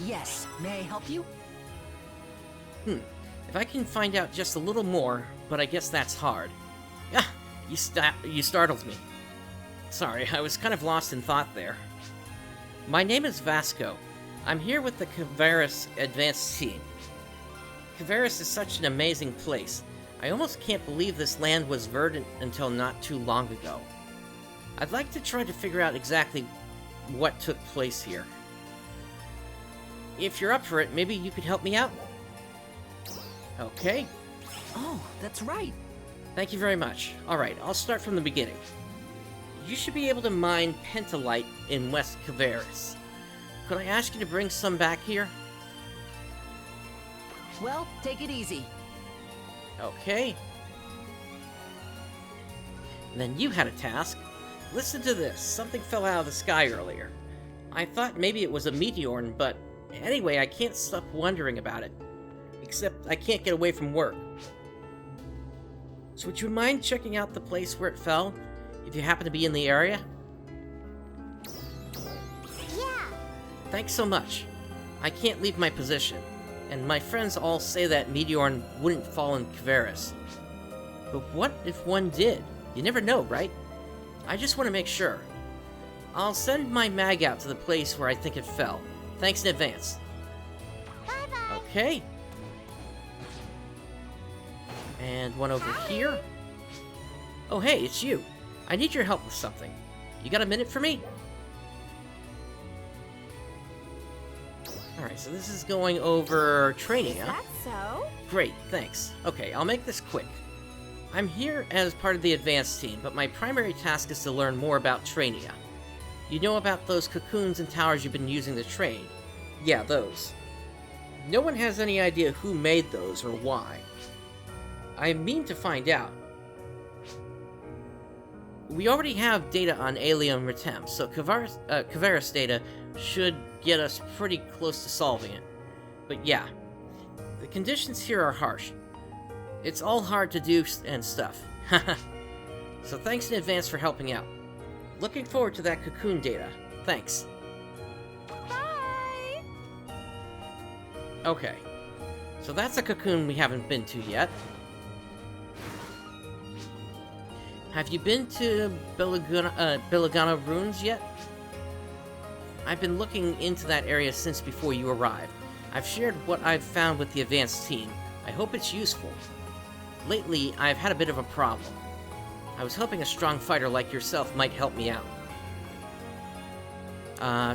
Yes, may I help you? If I can find out just a little more, but I guess that's hard. Ah, you startled me. Sorry, I was kind of lost in thought there. My name is Vasco. I'm here with the Kvaris Advanced Team. Kvaris is such an amazing place. I almost can't believe this land was verdant until not too long ago. I'd like to try to figure out exactly what took place here. If you're up for it, maybe you could help me out? Okay. Oh, that's right. Thank you very much. Alright, I'll start from the beginning. You should be able to mine pentalite in West Kvaris. Could I ask you to bring some back here? Well, take it easy. Okay. And then you had a task. Listen to this. Something fell out of the sky earlier. I thought maybe it was a meteor, but anyway, I can't stop wondering about it. Except I can't get away from work. So would you mind checking out the place where it fell, if you happen to be in the area? Yeah. Thanks so much. I can't leave my position, and my friends all say that meteor wouldn't fall in Kvaris. But what if one did? You never know, right? I just want to make sure. I'll send my mag out to the place where I think it fell. Thanks in advance. Bye-bye. Okay. And one over here. Oh hey, it's you. I need your help with something. You got a minute for me? Alright, so this is going over training, huh? Is that so? Great, thanks. Okay, I'll make this quick. I'm here as part of the advanced team, but my primary task is to learn more about Trainia. You know about those cocoons and towers you've been using to train? Yeah, those. No one has any idea who made those or why. I mean to find out. we already have data on Alien Retem, so Kvaris data should get us pretty close to solving it. But yeah, the conditions here are harsh. It's all hard to do and stuff. So thanks in advance for helping out. Looking forward to that cocoon data. Thanks. Bye! Okay. So that's a cocoon we haven't been to yet. Have you been to Bilagana Ruins yet? I've been looking into that area since before you arrived. I've shared what I've found with the advanced team. I hope it's useful. Lately, I've had a bit of a problem. I was hoping a strong fighter like yourself might help me out.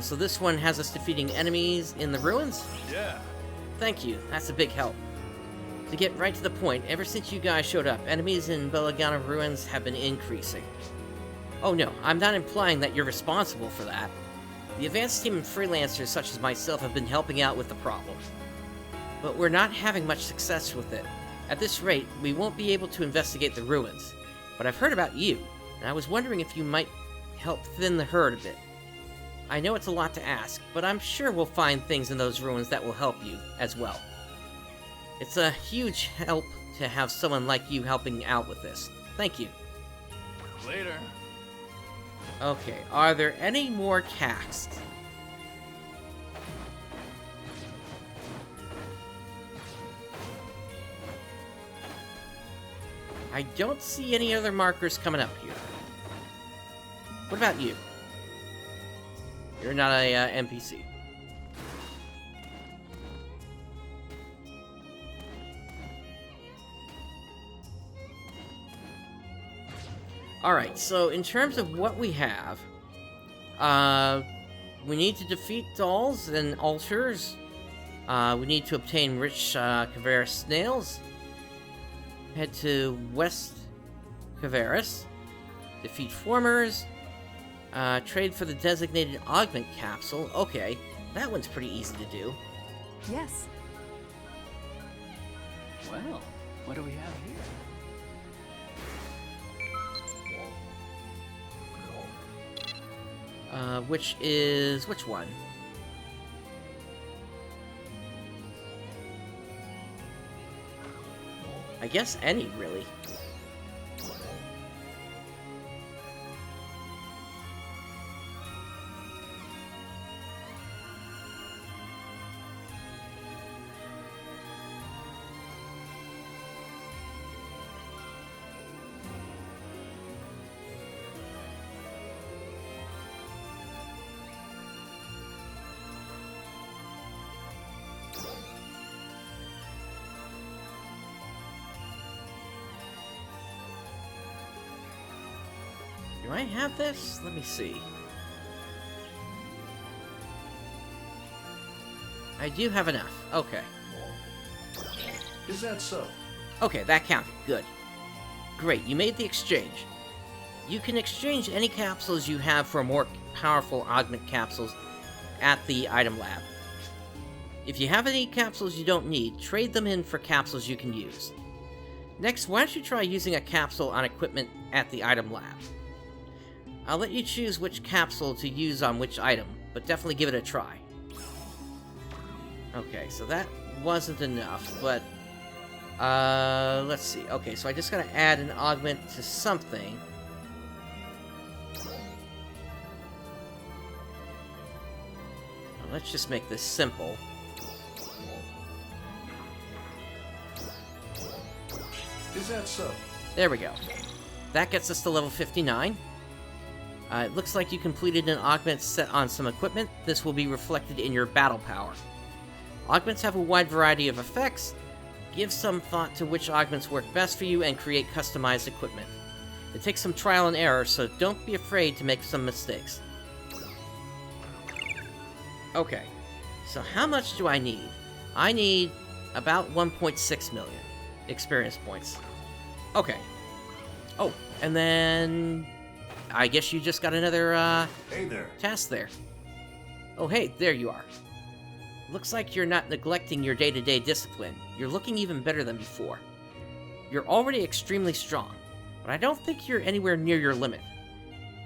So this one has us defeating enemies in the ruins? Yeah. Thank you, that's a big help. To get right to the point, ever since you guys showed up, enemies in Bilagana Ruins have been increasing. Oh no, I'm not implying that you're responsible for that. The advanced team and freelancers such as myself have been helping out with the problem. But we're not having much success with it. At this rate, we won't be able to investigate the ruins. But I've heard about you, and I was wondering if you might help thin the herd a bit. I know it's a lot to ask, but I'm sure we'll find things in those ruins that will help you as well. It's a huge help to have someone like you helping out with this. Thank you. Later. Okay, are there any more casks? I don't see any other markers coming up here. What about you? You're not a NPC. Alright, so in terms of what we have, we need to defeat dolls and altars. We need to obtain rich Kvaris snails. Head to West Kvaris. Defeat formers. Trade for the designated augment capsule. Okay, that one's pretty easy to do. Yes. Well, what do we have here? Which one? I guess any, really. Do I have this? Let me see. I do have enough. Okay. Is that so? Okay, that counted. Good. Great, you made the exchange. You can exchange any capsules you have for more powerful augment capsules at the item lab. If you have any capsules you don't need, trade them in for capsules you can use. Next, why don't you try using a capsule on equipment at the item lab? I'll let you choose which capsule to use on which item, but definitely give it a try. Okay, so that wasn't enough, but... let's see. Okay, so I just gotta add an augment to something. Let's just make this simple. Is that so? There we go. That gets us to level 59. It looks like you completed an augment set on some equipment. This will be reflected in your battle power. Augments have a wide variety of effects. Give some thought to which augments work best for you and create customized equipment. It takes some trial and error, so don't be afraid to make some mistakes. Okay, so how much do I need? I need about 1.6 million experience points. Okay. Oh, and then... I guess you just got another, Hey there. task there. Oh, hey, there you are. Looks like you're not neglecting your day-to-day discipline. You're looking even better than before. You're already extremely strong, but I don't think you're anywhere near your limit.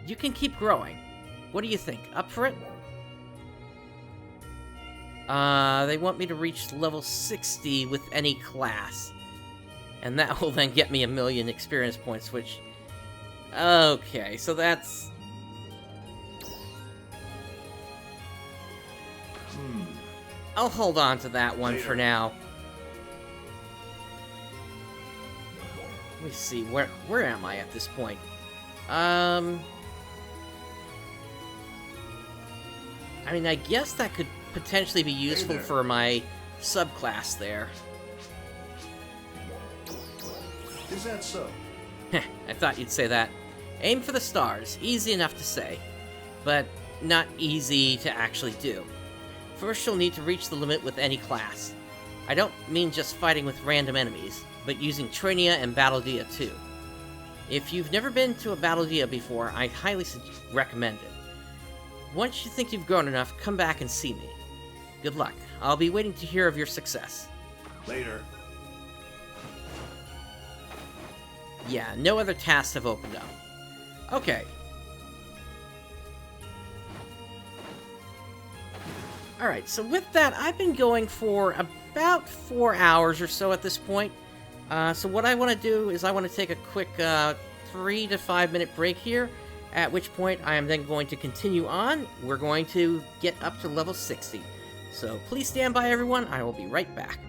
you can keep growing. What do you think? Up for it? They want me to reach level 60 with any class. And that will then get me 1,000,000 experience points, which... Okay, so that's... I'll hold on to that one for now. Let me see, where am I at this point? I mean, I guess that could potentially be useful for my subclass there. Is that so? I thought you'd say that. Aim for the stars. Easy enough to say, but not easy to actually do. First, you'll need to reach the limit with any class. I don't mean just fighting with random enemies, but using Trainia and Battle Dia too. If you've never been to a Battle Dia before, I highly recommend it. Once you think you've grown enough, come back and see me. Good luck. I'll be waiting to hear of your success. Later. Yeah, no other tasks have opened up. Okay. Alright, so with that, I've been going for about 4 hours or so at this point. So what I want to do is I want to take a quick 3 to 5 minute break here, at which point I am then going to continue on. We're going to get up to level 60. So please stand by, everyone. I will be right back.